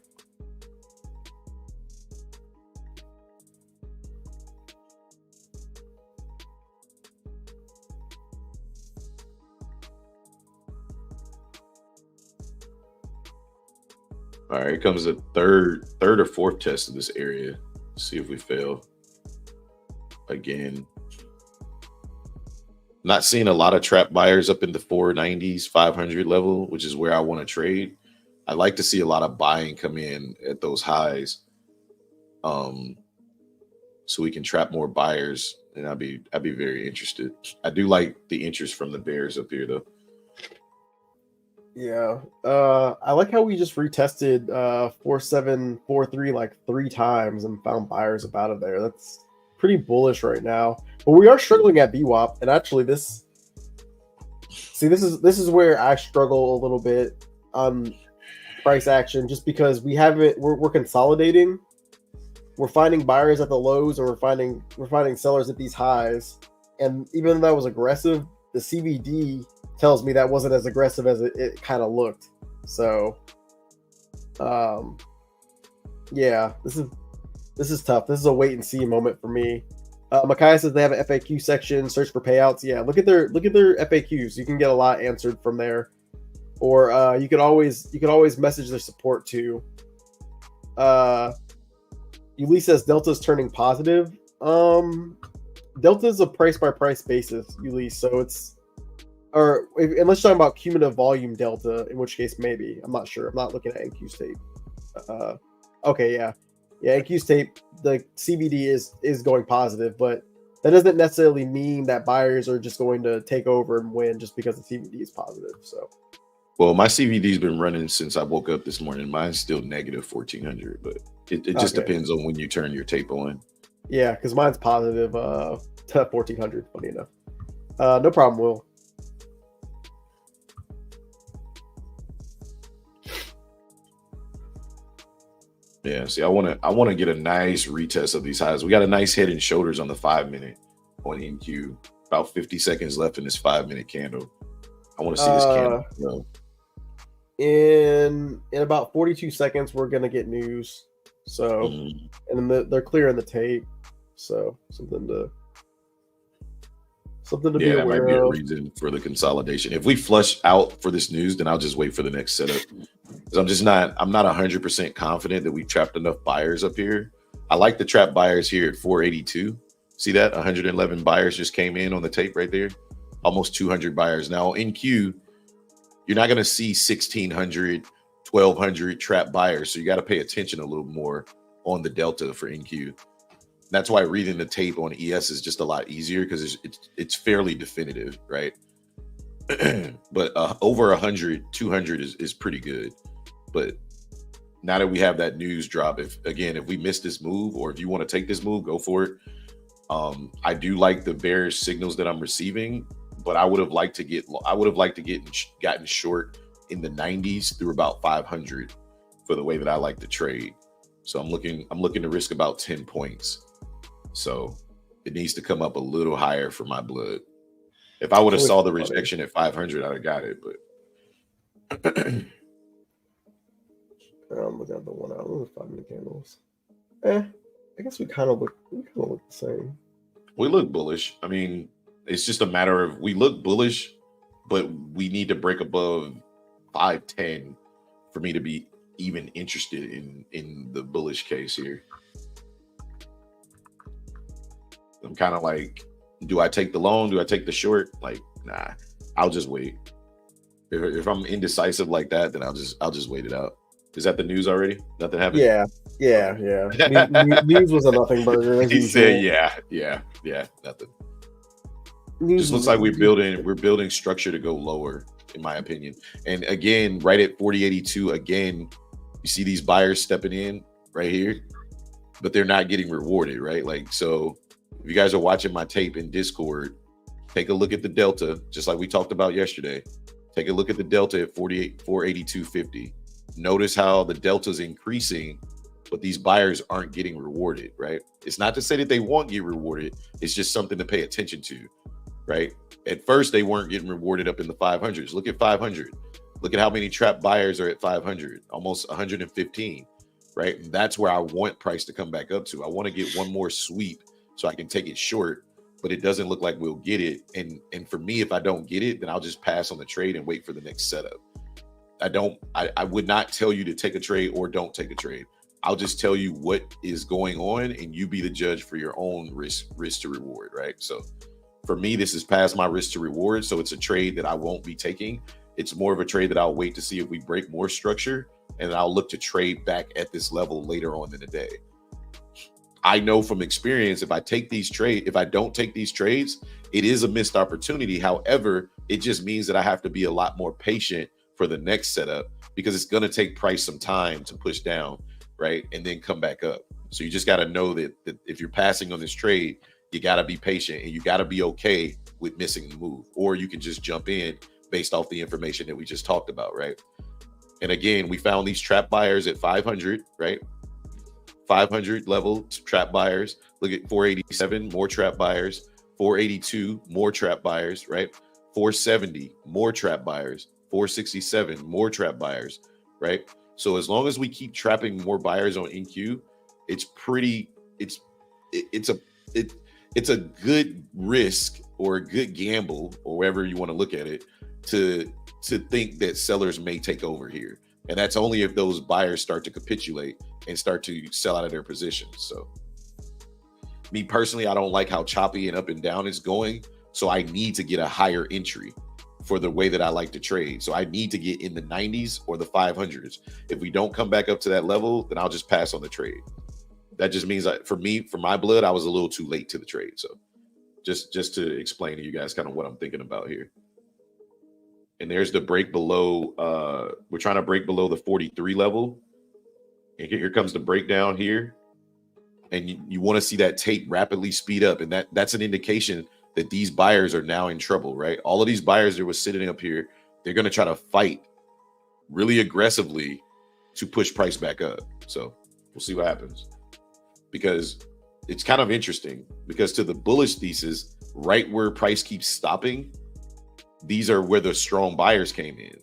All right, here comes the third or fourth test of this area. Let's see if we fail. Again, not seeing a lot of trap buyers up in the 490s, 500 level, which is where I want to trade. I like to see a lot of buying come in at those highs, so we can trap more buyers, and I'd be very interested. I do like the interest from the bears up here, though. Yeah, I like how we just retested 4743 like 3 times and found buyers up out of there. That's pretty bullish right now, but we are struggling at VWAP, and actually this is where I struggle a little bit on price action, just because we're consolidating, we're finding buyers at the lows, and we're finding sellers at these highs, and even though that was aggressive, the CVD tells me that wasn't as aggressive as it kind of looked. So yeah, this is tough. This is a wait and see moment for me. Makai says they have an FAQ section, search for payouts. Yeah, look at their FAQs. You can get a lot answered from there. Or you could always message their support too. Yuli says Delta's turning positive. Delta's a price by price basis, Yuli, so it's unless you're talking about cumulative volume delta, in which case maybe. I'm not sure. I'm not looking at NQ's tape. Okay, yeah. NQ's tape, the CBD is going positive, but that doesn't necessarily mean that buyers are just going to take over and win just because the CBD is positive. So, well, my CVD's been running since I woke up this morning. Mine's still negative 1400, but it just depends on when you turn your tape on. Yeah, because mine's positive 1400. Funny enough. No problem, Will. Yeah, see, I want to get a nice retest of these highs. We got a nice head and shoulders on the 5-minute on NQ. About 50 seconds left in this 5-minute candle. I want to see this candle go. In about 42 seconds, we're gonna get news. So, and then they're clearing the tape. So something to be aware of. That might be a reason for the consolidation. If we flush out for this news, then I'll just wait for the next setup. Because I'm not 100% confident that we've trapped enough buyers up here. I like the trap buyers here at 482. See that? 111 buyers just came in on the tape right there. Almost 200 buyers. Now in Q, you're not going to see 1,600, 1,200 trap buyers. So you got to pay attention a little more on the delta for NQ. That's why reading the tape on ES is just a lot easier because it's fairly definitive, right? But over 100, 200 is pretty good. But now that we have that news drop, if we miss this move, or if you want to take this move, go for it. I do like the bearish signals that I'm receiving, but I would have liked to get gotten short in the 90s through about 500 for the way that I like to trade. So I'm looking to risk about 10 points. So it needs to come up a little higher for my blood. If I would have It's saw the always funny. rejection at 500, I'd have got it. But I'm looking at the 1 hour, 5 minute candles. I guess we kind of look the same. We look bullish. I mean, it's just a matter of we look bullish, but we need to break above 510 for me to be even interested in the bullish case here. I'm kind of like, do I take the long? Do I take the short? Like, nah, I'll just wait. If I'm indecisive like that, then I'll just wait it out. Is that the news already? Nothing happened? Yeah. News was a nothing burger. He said, yeah, nothing. Just looks like we're building structure to go lower, in my opinion. And again, right at 4082, again, you see these buyers stepping in right here, but they're not getting rewarded, right? Like, so if you guys are watching my tape in Discord, take a look at the delta, just like we talked about yesterday. Take a look at the delta at 482.50. Notice how the delta is increasing, but these buyers aren't getting rewarded, right? It's not to say that they won't get rewarded. It's just something to pay attention to, right? At first, they weren't getting rewarded up in the 500s. Look at 500. Look at how many trap buyers are at 500, almost 115, right? And that's where I want price to come back up to. I want to get one more sweep so I can take it short, but it doesn't look like we'll get it. And for me, if I don't get it, then I'll just pass on the trade and wait for the next setup. I would not tell you to take a trade or don't take a trade. I'll just tell you what is going on and you be the judge for your own risk to reward, right? So for me, this is past my risk to reward. So it's a trade that I won't be taking. It's more of a trade that I'll wait to see if we break more structure, and I'll look to trade back at this level later on in the day. I know from experience, if I don't take these trades, it is a missed opportunity. However, it just means that I have to be a lot more patient for the next setup, because it's going to take price some time to push down, right? And then come back up. So you just got to know that if you're passing on this trade, you got to be patient and you got to be okay with missing the move, or you can just jump in based off the information that we just talked about, right? And again, we found these trap buyers at 500, right? 500 level trap buyers. Look at 487, more trap buyers. 482, more trap buyers, right? 470, more trap buyers. 467, more trap buyers, right? So as long as we keep trapping more buyers on NQ, it's a good risk or a good gamble, or wherever you want to look at it, to think that sellers may take over here. And that's only if those buyers start to capitulate and start to sell out of their positions. So me personally, I don't like how choppy and up and down it's going. So I need to get a higher entry for the way that I like to trade. So I need to get in the 90s or the 500s. If we don't come back up to that level, then I'll just pass on the trade. That just means that for my blood, I was a little too late to the trade. So just to explain to you guys kind of what I'm thinking about here. And there's the break below. We're trying to break below the 43 level. And here comes the breakdown here. And you want to see that tape rapidly speed up. And that's an indication that these buyers are now in trouble, right? All of these buyers that were sitting up here, they're going to try to fight really aggressively to push price back up. So we'll see what happens, because it's kind of interesting, because to the bullish thesis, right where price keeps stopping, these are where the strong buyers came in.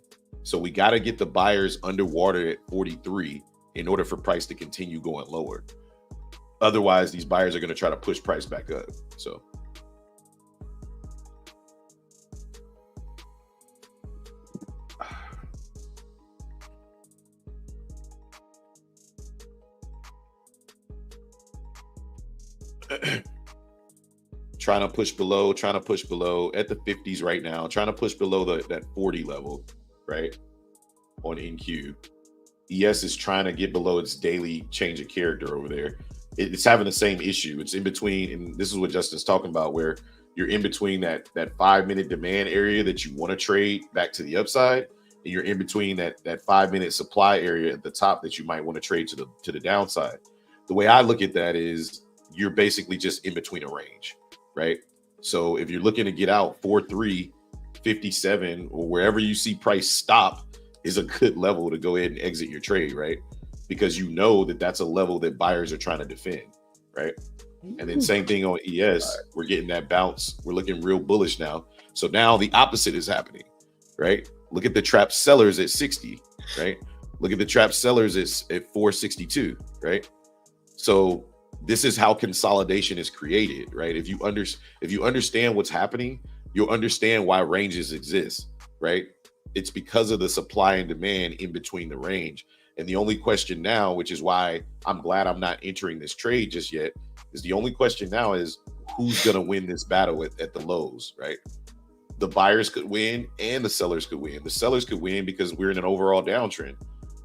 So we got to get the buyers underwater at 43 in order for price to continue going lower. Otherwise, these buyers are going to try to push price back up. So trying to push below at the 50s right now, trying to push below that 40 level, right? On NQ. ES is trying to get below its daily change of character over there. It's having the same issue. It's in between, and this is what Justin's talking about, where you're in between that 5-minute demand area that you want to trade back to the upside, and you're in between that 5-minute supply area at the top that you might want to trade to the downside. The way I look at that is you're basically just in between a range, right? So if you're looking to get out 4.3, 57, or wherever you see price stop is a good level to go ahead and exit your trade, right? Because you know that that's a level that buyers are trying to defend, right? And then same thing on ES, we're getting that bounce. We're looking real bullish now. So now the opposite is happening, right? Look at the trap sellers at 60, right? Look at the trap sellers at 462, right? So this is how consolidation is created, right? If you understand what's happening, you'll understand why ranges exist, right? It's because of the supply and demand in between the range. And the only question now, which is why I'm glad I'm not entering this trade just yet, is the only question now is who's going to win this battle at the lows, right? The buyers could win and the sellers could win. The sellers could win because we're in an overall downtrend.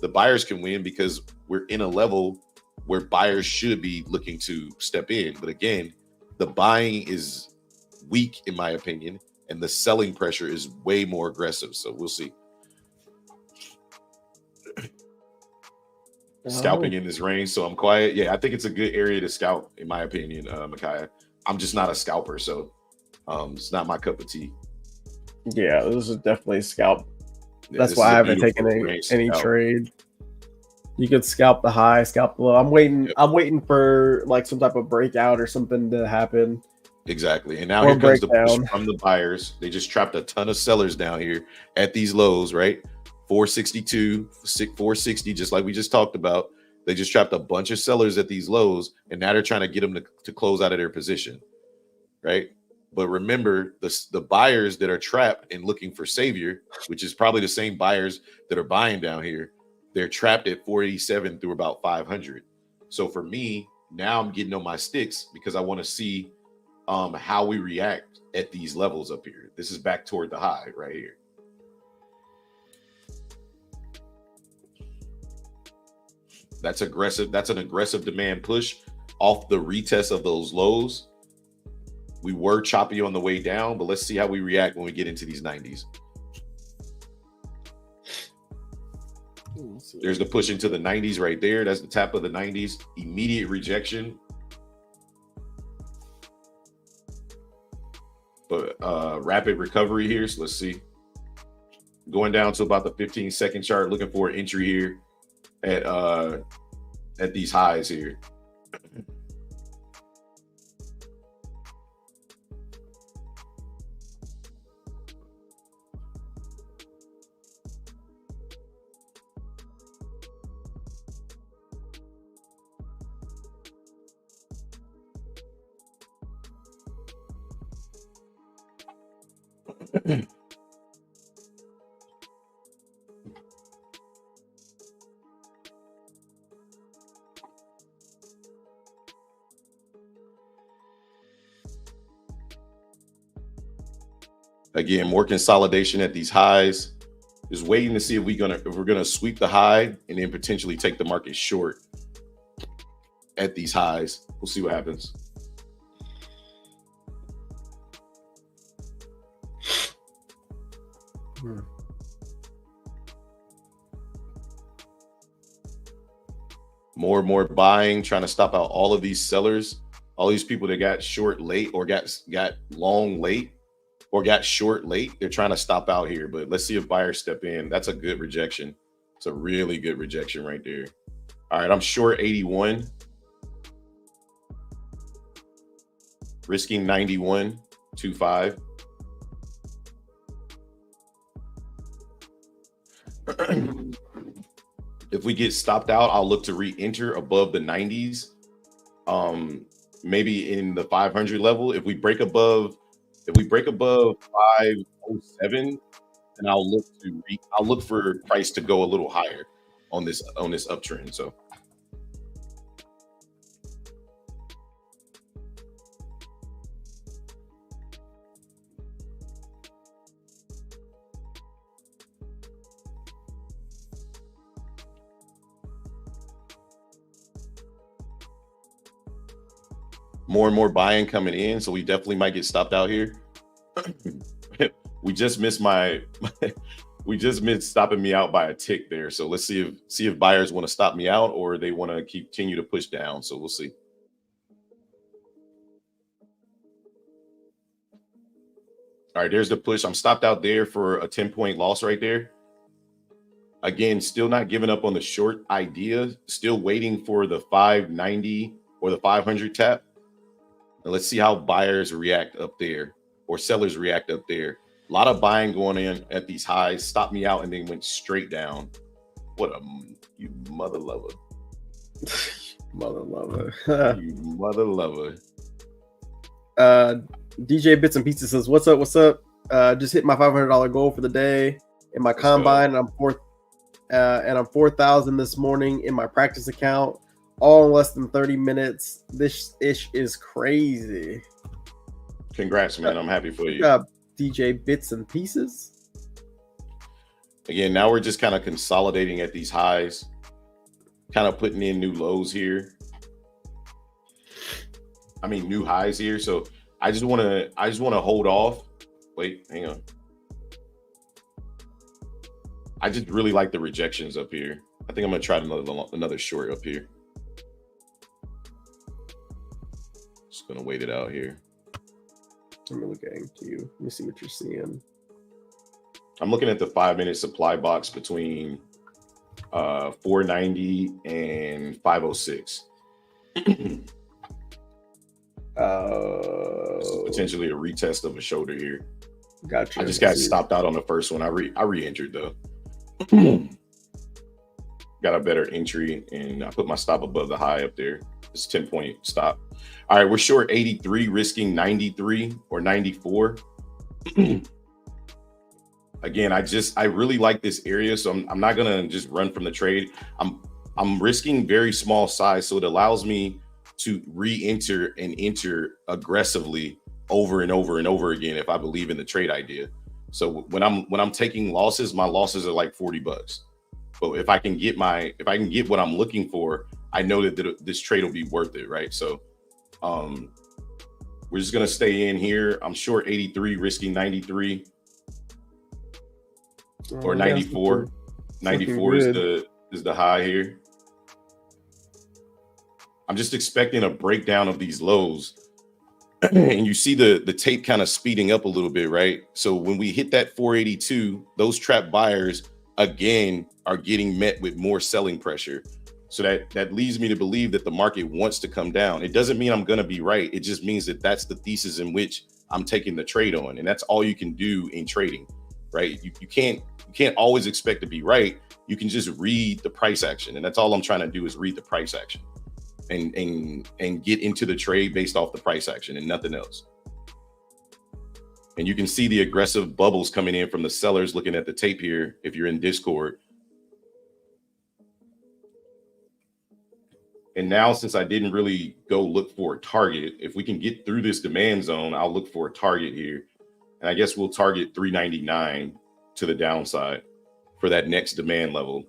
The buyers can win because we're in a level where buyers should be looking to step in. But again, the buying is weak, in my opinion, and the selling pressure is way more aggressive. So we'll see. Scalping in this range, so I'm quiet. Yeah, I think it's a good area to scalp, in my opinion, Micaiah. I'm just not a scalper, so it's not my cup of tea. Yeah, this is definitely a scalp. That's why I haven't taken any trade. You could scalp the high, scalp the low. I'm waiting. Yep. I'm waiting for like some type of breakout or something to happen. Exactly. And now here comes the push from the buyers. They just trapped a ton of sellers down here at these lows, right? 462, 460, just like we just talked about. They just trapped a bunch of sellers at these lows, and now they're trying to get them to close out of their position, right? But remember, the buyers that are trapped and looking for savior, which is probably the same buyers that are buying down here, they're trapped at 487 through about 500. So for me, now I'm getting on my sticks because I want to see how we react at these levels up here. This is back toward the high right here. That's aggressive. That's an aggressive demand push off the retest of those lows. We were choppy on the way down, but let's see how we react when we get into these 90s. There's the push into the 90s right there. That's the tap of the 90s. Immediate rejection. But rapid recovery here. So let's see. Going down to about the 15-second chart, looking for an entry here at these highs here. Again, more consolidation at these highs. Just waiting to see if we're gonna sweep the high and then potentially take the market short at these highs. We'll see what happens. More and more buying, trying to stop out all of these sellers, all these people that got short late or got long late or got short late. They're trying to stop out here, but let's see if buyers step in. That's a good rejection. It's a really good rejection right there. All right, I'm short 81, risking 91.25. If we get stopped out, I'll look to re-enter above the 90s, maybe in the 500 level. If we break above 507, then I'll look for price to go a little higher on this uptrend. So more and more buying coming in, so we definitely might get stopped out here. we just missed stopping me out by a tick there. So let's see if buyers want to stop me out or they want to continue to push down. So we'll see. All right, there's the push. I'm stopped out there for a 10-point loss right there. Again, still not giving up on the short idea. Still waiting for the 590 or the 500 tap. And let's see how buyers react up there or sellers react up there. A lot of buying going in at these highs, stopped me out, and then went straight down. What a you mother lover. Mother lover. You mother lover. DJ Bits and Pieces says, "What's up? What's up? Just hit my $500 goal for the day in my combine, and I'm 4,000 this morning in my practice account, all in less than 30 minutes. This ish is crazy." Congrats, man! I'm happy for you. DJ Bits and Pieces. Again, now we're just kind of consolidating at these highs, kind of putting in new lows here. I mean, new highs here. So I just want to hold off. Wait, hang on. I just really like the rejections up here. I think I'm gonna try another short up here. Just gonna wait it out here. Let me look at you. Let me see what you're seeing. I'm looking at the 5-minute supply box between 490 and 506. Potentially a retest of a shoulder here. Gotcha. I just got stopped out on the first one. I re-entered though. Got a better entry, and I put my stop above the high up there. It's 10-point stop. All right, we're short 83, risking 93 or 94. Again, I really like this area, so I'm not gonna just run from the trade. I'm risking very small size, so it allows me to re-enter and enter aggressively over and over and over again if I believe in the trade idea. So when I'm taking losses, my losses are like $40. But if I can get what I'm looking for, I know that this trade will be worth it, right? So we're just gonna stay in here. I'm short 83, risking 93 or 94. 94 is the high here. I'm just expecting a breakdown of these lows. And you see the tape kind of speeding up a little bit, right? So when we hit that 482, those trap buyers again are getting met with more selling pressure. So that leads me to believe that the market wants to come down. It doesn't mean I'm going to be right. It just means that that's the thesis in which I'm taking the trade on. And that's all you can do in trading, right? You can't always expect to be right. You can just read the price action. And that's all I'm trying to do is read the price action and get into the trade based off the price action and nothing else. And you can see the aggressive bubbles coming in from the sellers looking at the tape here if you're in Discord. And now, since I didn't really go look for a target, if we can get through this demand zone, I'll look for a target here. And I guess we'll target 399 to the downside for that next demand level.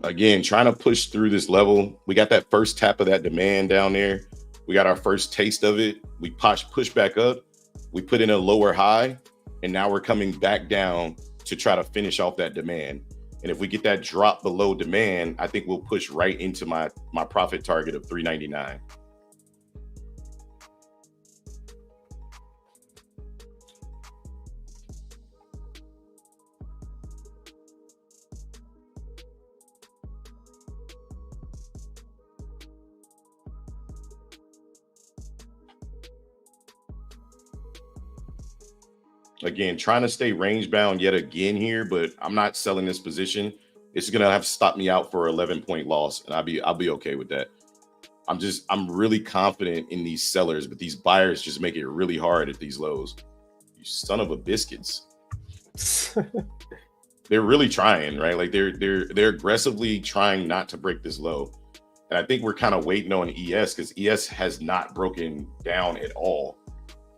Again, trying to push through this level. We got that first tap of that demand down there. We got our first taste of it. We push back up. We put in a lower high, and now we're coming back down to try to finish off that demand. And if we get that drop below demand, I think we'll push right into my profit target of 399. Again, trying to stay range bound yet again here, but I'm not selling this position. It's gonna have to stop me out for 11-point loss, and I'll be okay with that. I'm really confident in these sellers, but these buyers just make it really hard at these lows. You son of a biscuits. They're really trying, right? Like they're aggressively trying not to break this low. And I think we're kind of waiting on ES because ES has not broken down at all.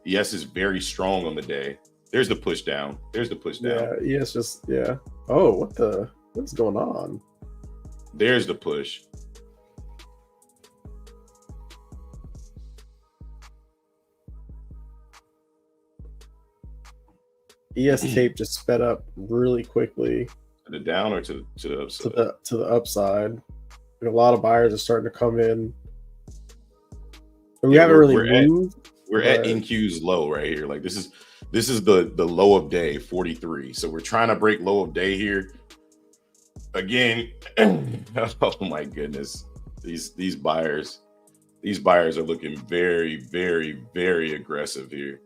ES is very strong on the day. There's the push down. There's the push down. Yeah, ES just, yeah. Oh, what's going on? There's the push. ES tape just sped up really quickly. To the down or to the upside? To the upside. A lot of buyers are starting to come in. And we Yeah, haven't really moved. We're at NQ's low right here. Like this is the low of day 43. So we're trying to break low of day here. Again, oh my goodness. These buyers are looking very, very, very aggressive here.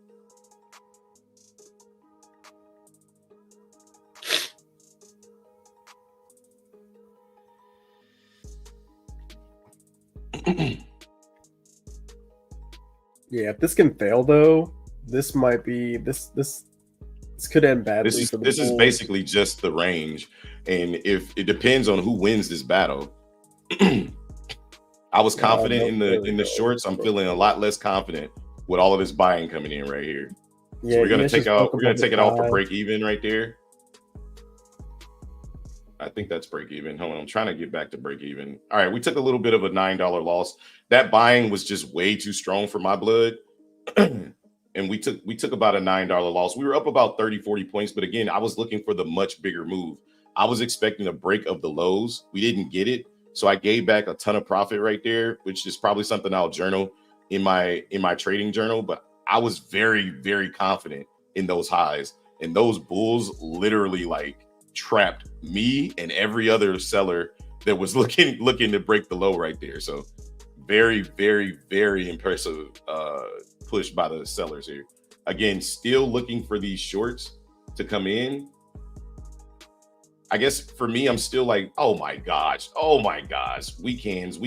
Yeah, if this can fail though, this might be this could end badly. This is basically just the range, and if it depends on who wins this battle. I was confident in the shorts. I'm feeling a lot less confident with all of this buying coming in right here. Yeah, so we're gonna take it out for break even right there. I think that's break even. Hold on, I'm trying to get back to break even. All right, we took a little bit of a $9 loss. That buying was just way too strong for my blood. And we took about a $9 loss. We were up about 30-40 points, but again, I was looking for the much bigger move. I was expecting a break of the lows. We didn't get it. So I gave back a ton of profit right there, which is probably something I'll journal in my trading journal. But I was very, very confident in those highs, and those bulls literally like trapped me and every other seller that was looking to break the low right there. So very, very, very impressive push by the sellers here. Again, still looking for these shorts to come in. I guess for me, I'm still like, oh my gosh, weekends.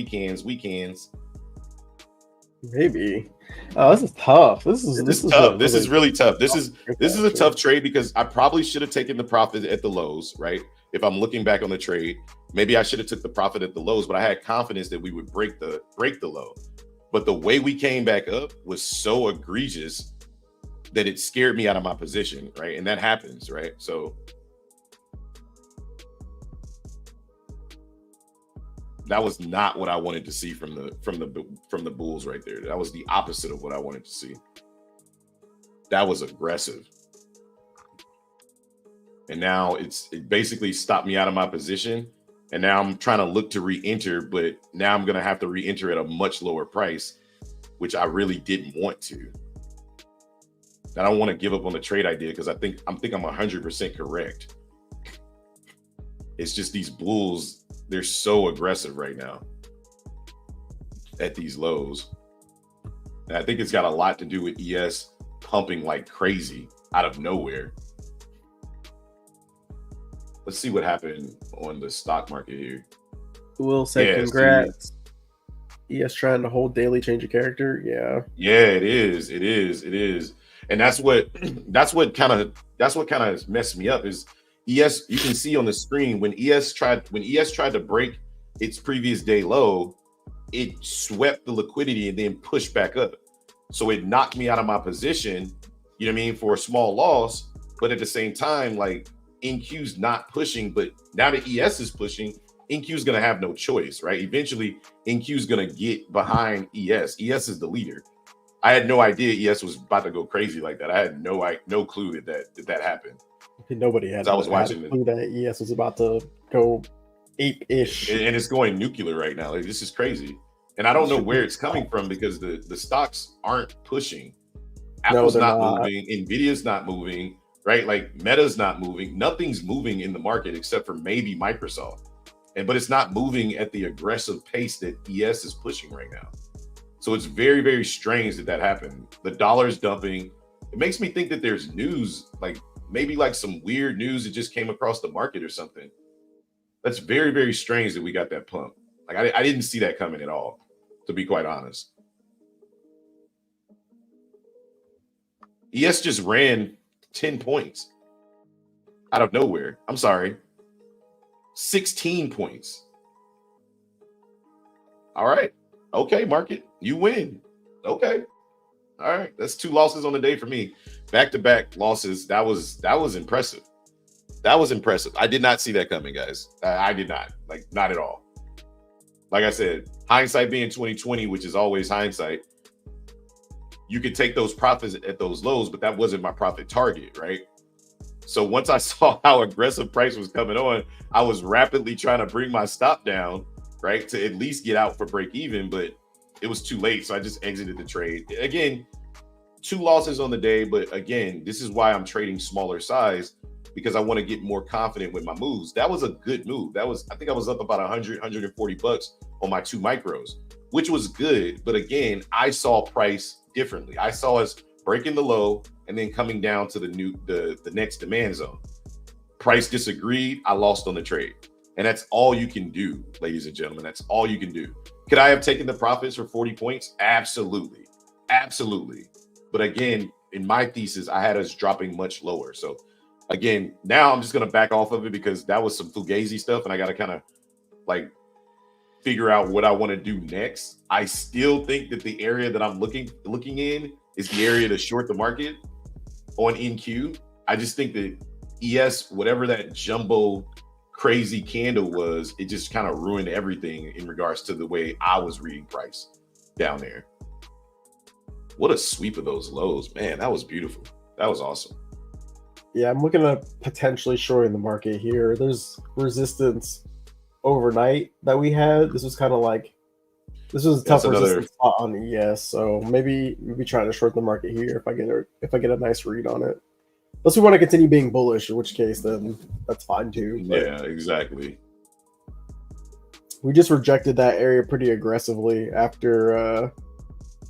Maybe. Oh, this is tough. This is tough. This is really tough. This is a tough trade because I probably should have taken the profit at the lows, right? If I'm looking back on the trade, maybe I should have took the profit at the lows, but I had confidence that we would break the low. But the way we came back up was so egregious that it scared me out of my position, right? And that happens, right? So that was not what I wanted to see from the bulls right there. That was the opposite of what I wanted to see. That was aggressive. And now it basically stopped me out of my position. And now I'm trying to look to re-enter, but now I'm going to have to re-enter at a much lower price, which I really didn't want to. I don't want to give up on the trade idea because I think I'm 100% correct. It's just these bulls, they're so aggressive right now at these lows. And I think it's got a lot to do with ES pumping like crazy out of nowhere. Let's see what happened on the stock market here. Will say congrats. ES trying to hold daily change of character. Yeah. Yeah, it is. And that's what kind of messed me up is ES. You can see on the screen when ES tried to break its previous day low, it swept the liquidity and then pushed back up. So it knocked me out of my position, you know what I mean, for a small loss. But at the same time, like NQ's not pushing, but now that ES is pushing, NQ's going to have no choice, right? Eventually, NQ's going to get behind ES. ES is the leader. I had no idea ES was about to go crazy like that. I had no clue that happened. Nobody had. I was watching a clue that ES was about to go ape-ish, and it's going nuclear right now. Like, this is crazy, and I don't know where it's coming from because the stocks aren't pushing. Apple's not moving. Nvidia's not moving. Right? Like Meta's not moving. Nothing's moving in the market except for maybe Microsoft. But it's not moving at the aggressive pace that ES is pushing right now. So it's very, very strange that happened. The dollar's dumping. It makes me think that there's news, like maybe like some weird news that just came across the market or something. That's very, very strange that we got that pump. Like I didn't see that coming at all, to be quite honest. ES just ran 10 points out of nowhere. I'm sorry. 16 points. All right. Okay, market. You win. Okay. All right. That's 2 losses on the day for me. Back-to-back losses. That was impressive. That was impressive. I did not see that coming, guys. I did not. Like, not at all. Like I said, hindsight being 2020, which is always hindsight. You could take those profits at those lows, but that wasn't my profit target, right? So once I saw how aggressive price was coming on, I was rapidly trying to bring my stop down, right? To at least get out for break even, but it was too late. So I just exited the trade. Again, 2 losses on the day. But again, this is why I'm trading smaller size, because I want to get more confident with my moves. That was a good move. That was, I think I was up about 100, 140 bucks on my 2 micros, which was good. But again, I saw price differently. I saw us breaking the low and then coming down to the next demand zone. Price disagreed. I lost on the trade. And that's all you can do, ladies and gentlemen. That's all you can do. Could I have taken the profits for 40 points? Absolutely. Absolutely. But again, in my thesis, I had us dropping much lower. So again, now I'm just going to back off of it because that was some fugazi stuff. And I got to kind of like figure out what I want to do next. I still think that the area that I'm looking in is the area to short the market on NQ. I just think that ES, whatever that jumbo crazy candle was, it just kind of ruined everything in regards to the way I was reading price down there. What a sweep of those lows, man. That was beautiful. That was awesome. Yeah, I'm looking at potentially shorting the market here. There's resistance overnight that we had. This was kind of like, this was a tough resistance spot on ES. So maybe trying to short the market here if I get a nice read on it. Unless we want to continue being bullish, in which case then that's fine too. But yeah, exactly. We just rejected that area pretty aggressively after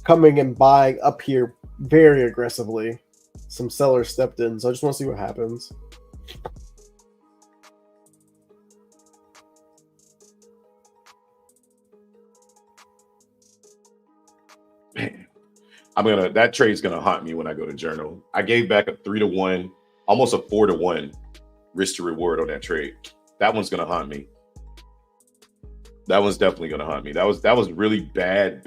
coming and buying up here very aggressively. Some sellers stepped in, so I just want to see what happens. Man, that trade's gonna haunt me when I go to journal. I gave back a 3-to-1, almost a 4-to-1 risk to reward on that trade. That one's gonna haunt me. That one's definitely gonna haunt me. That was really bad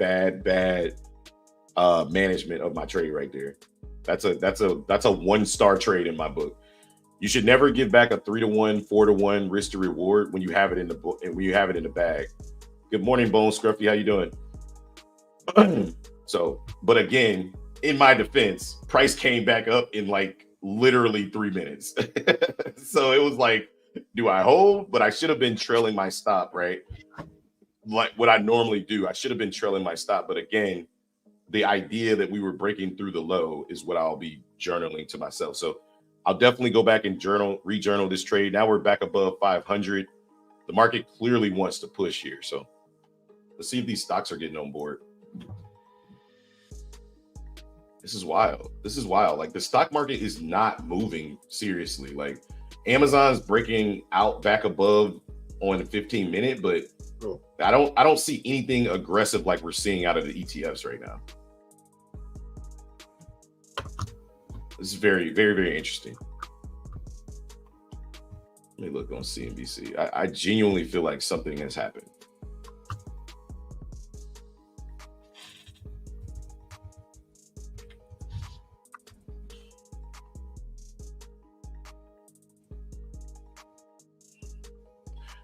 management of my trade right there. That's a 1-star trade in my book. You should never give back a 3-to-1, 4-to-1 risk to reward when you have it in the book and when you have it in the bag. Good morning, Bone Scruffy. How you doing? So, but again, in my defense, price came back up in like literally 3 minutes. So it was like, do I hold? But I should have been trailing my stop, right? Like what I normally do. I should have been trailing my stop. But again, the idea that we were breaking through the low is what I'll be journaling to myself. So I'll definitely go back and re-journal this trade. Now we're back above 500. The market clearly wants to push here. So let's see if these stocks are getting on board. This is wild. This is wild. Like the stock market is not moving seriously. Like Amazon's breaking out back above on the 15-minute, but I don't see anything aggressive like we're seeing out of the ETFs right now. This is very, very, very interesting. Let me look on CNBC. I genuinely feel like something has happened.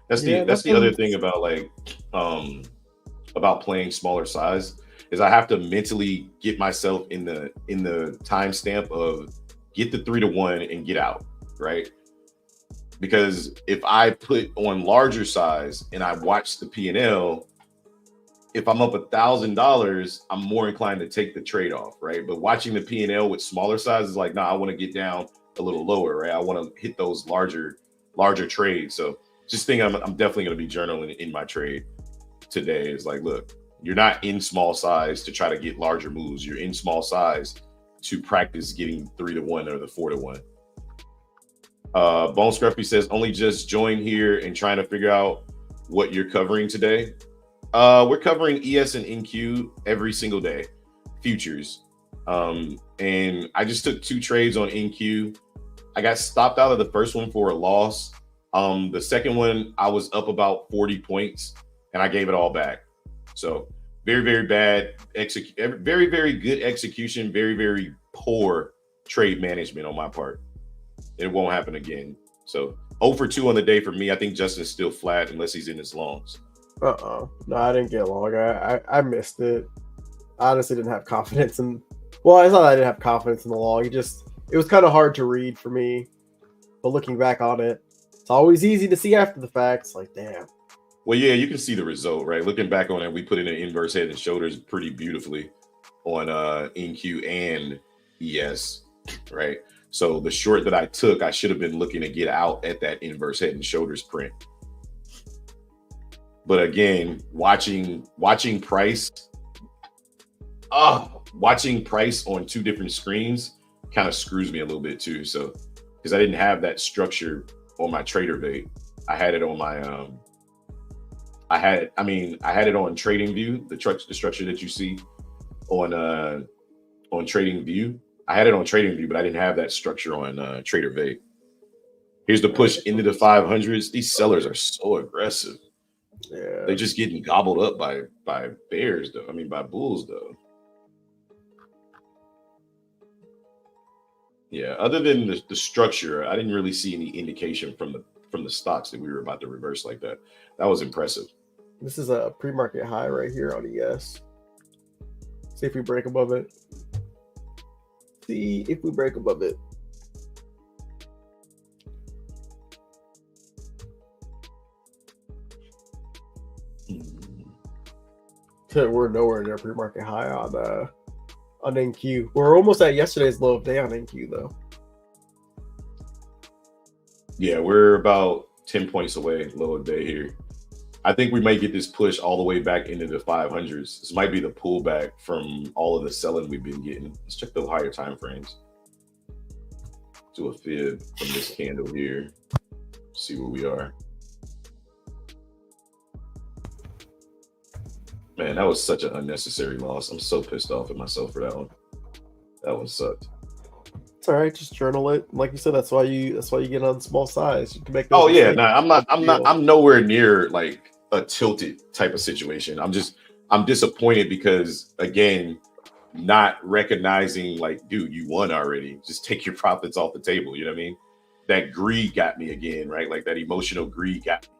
That's the other thing about like about playing smaller size is I have to mentally get myself in the timestamp of get the 3-to-1 and get out, right? Because if I put on larger size and I watch the P&L, if I'm up $1,000, I'm more inclined to take the trade off, right? But watching the P&L with smaller size is like, nah, I want to get down a little lower, right? I want to hit those larger trades. So just think I'm definitely going to be journaling in my trade today. Is like, look, you're not in small size to try to get larger moves. You're in small size to practice getting 3-to-1 or the 4-to-1. Bone Scruffy says, only just joined here and trying to figure out what you're covering today. We're covering ES and NQ every single day, futures. And I just took 2 trades on NQ. I got stopped out of the first one for a loss. The second one, I was up about 40 points and I gave it all back. So very, very bad very, very good execution, very, very poor trade management on my part. It won't happen again. So 0 for 2 on the day for me. I think Justin's still flat unless he's in his longs. No, I didn't get long. I missed it. I honestly didn't have confidence in. Well, it's not that I didn't have confidence in the long. It was kind of hard to read for me. But looking back on it, it's always easy to see after the fact. It's like, damn, Well, yeah, you can see the result, right? Looking back on it, we put in an inverse head and shoulders pretty beautifully on NQ and ES, right? So the short that I took, I should have been looking to get out at that inverse head and shoulders print. But again, watching price on two different screens kind of screws me a little bit too. So because I didn't have that structure on my trader bait, I had it on my I had it on Trading View, the structure that you see on Trading View. I had it on Trading View, but I didn't have that structure on Trader Bait. Here's the push into the 500s. These sellers are so aggressive. Yeah, They're just getting gobbled up by bears, though. I mean, by bulls, though. Yeah. Other than the structure, I didn't really see any indication from the stocks that we were about to reverse like that. That was impressive. this is a pre-market high right here on ES. See if we break above it. See if we break above it. We're nowhere near pre-market high on NQ. We're almost at yesterday's low of day on NQ though. Yeah, we're about 10 points away, low of day here. I think we might get this push all the way back into the 500s. This might be the pullback from all of the selling we've been getting. Let's check the higher time frames. Do a fib from this candle here. See where we are. Man, that was such an unnecessary loss. I'm so pissed off at myself for that one. That one sucked. It's all right, just journal it. Like you said, that's why you get on small size. You can make. Oh yeah, I'm nowhere near like a tilted type of situation. I'm disappointed because again, not recognizing like, dude, you won already. Just take your profits off the table. You know what I mean? That greed got me again, right? Like that emotional greed got me.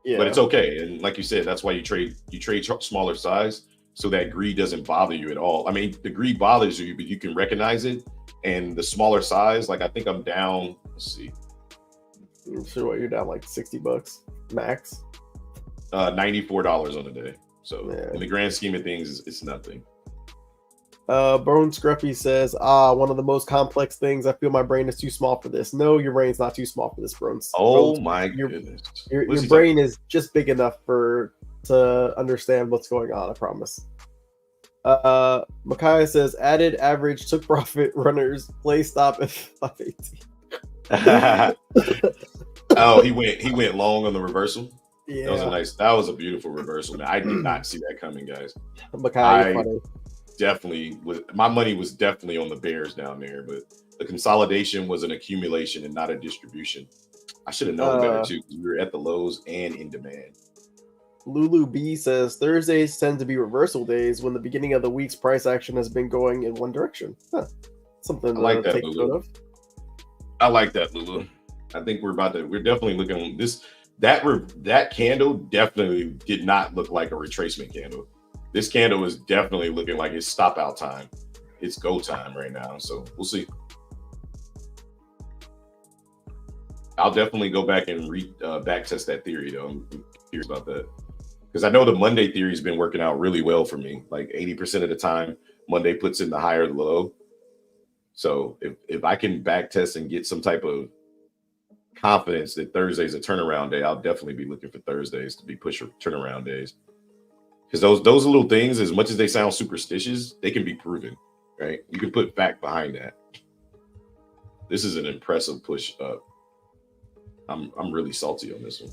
Yeah. But it's okay. And like you said, that's why you trade smaller size so that greed doesn't bother you at all. I mean, the greed bothers you, but you can recognize it. And the smaller size, like I think I'm down, let's see. I'm sure what you're down like $60 max. $94 on the day. So in the grand scheme of things, it's nothing. Bone Scruffy says, one of the most complex things. I feel my brain is too small for this. No, your brain's not too small for this, Bones. Oh my goodness. Your brain is just big enough to understand what's going on, I promise. Micaiah says, added average took profit runners, play stop at 518. Oh, he went long on the reversal. Yeah. That was a beautiful reversal. Man, I did not see that coming, guys. Micaiah, funny. My money was definitely on the bears down there, but the consolidation was an accumulation and not a distribution. I should have known better too, because we were at the lows and in demand. Lulu B says Thursdays tend to be reversal days when the beginning of the week's price action has been going in one direction. Something I like that, take Lulu. note of. I like that, Lulu. I think we're definitely looking this. That candle definitely did not look like a retracement candle. This candle is definitely looking like it's stop out time. It's go time right now. So we'll see. I'll definitely go back and back test that theory though. I'm curious about that. Because I know the Monday theory has been working out really well for me. Like 80% of the time, Monday puts in the higher low. So if I can back test and get some type of confidence that Thursday's a turnaround day, I'll definitely be looking for Thursdays to be push turnaround days. Because those little things, as much as they sound superstitious, they can be proven, right? You can put fact behind that. This is an impressive push up. I'm really salty on this one.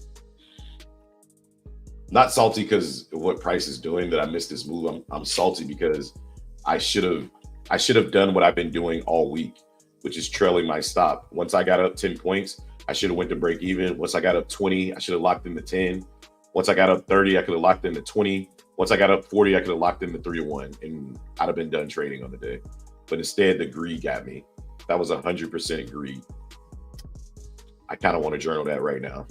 Not salty because of what price is doing that I missed this move. I'm salty because I should have done what I've been doing all week, which is trailing my stop. Once I got up 10 points, I should have went to break even. Once I got up 20, I should have locked into 10. Once I got up 30, I could have locked into 20. Once I got up 40, I could have locked into 3-1 and I'd have been done trading on the day. But instead, the greed got me. That was 100% greed. I kind of want to journal that right now.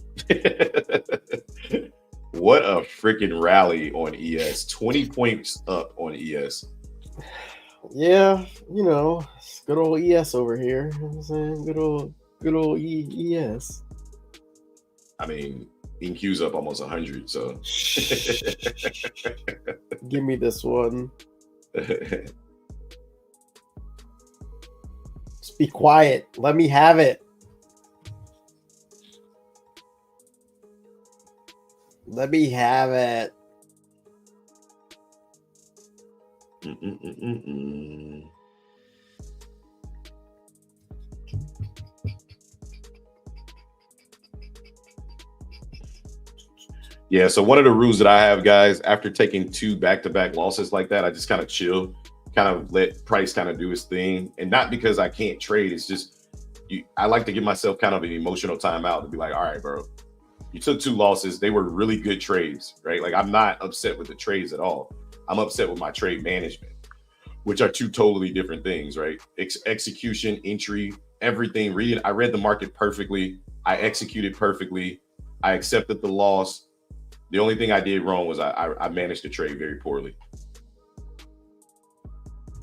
What a freaking rally on ES. 20 points up on ES. Yeah, good old ES over here. You know what I'm saying? Good old ES. I mean, NQ's up almost 100. So give me this one. Just be quiet. Let me have it. Let me have it. Yeah, so one of the rules that I have, guys, after taking 2 back-to-back losses like that, I just kind of chill, kind of let price kind of do its thing. And not because I can't trade, it's just I like to give myself kind of an emotional timeout to be like, all right, bro, you took 2 losses. They were really good trades, right? Like, I'm not upset with the trades at all. I'm upset with my trade management, which are 2 totally different things, right? Execution, entry, everything. I read the market perfectly. I executed perfectly. I accepted the loss. The only thing I did wrong was I managed the trade very poorly.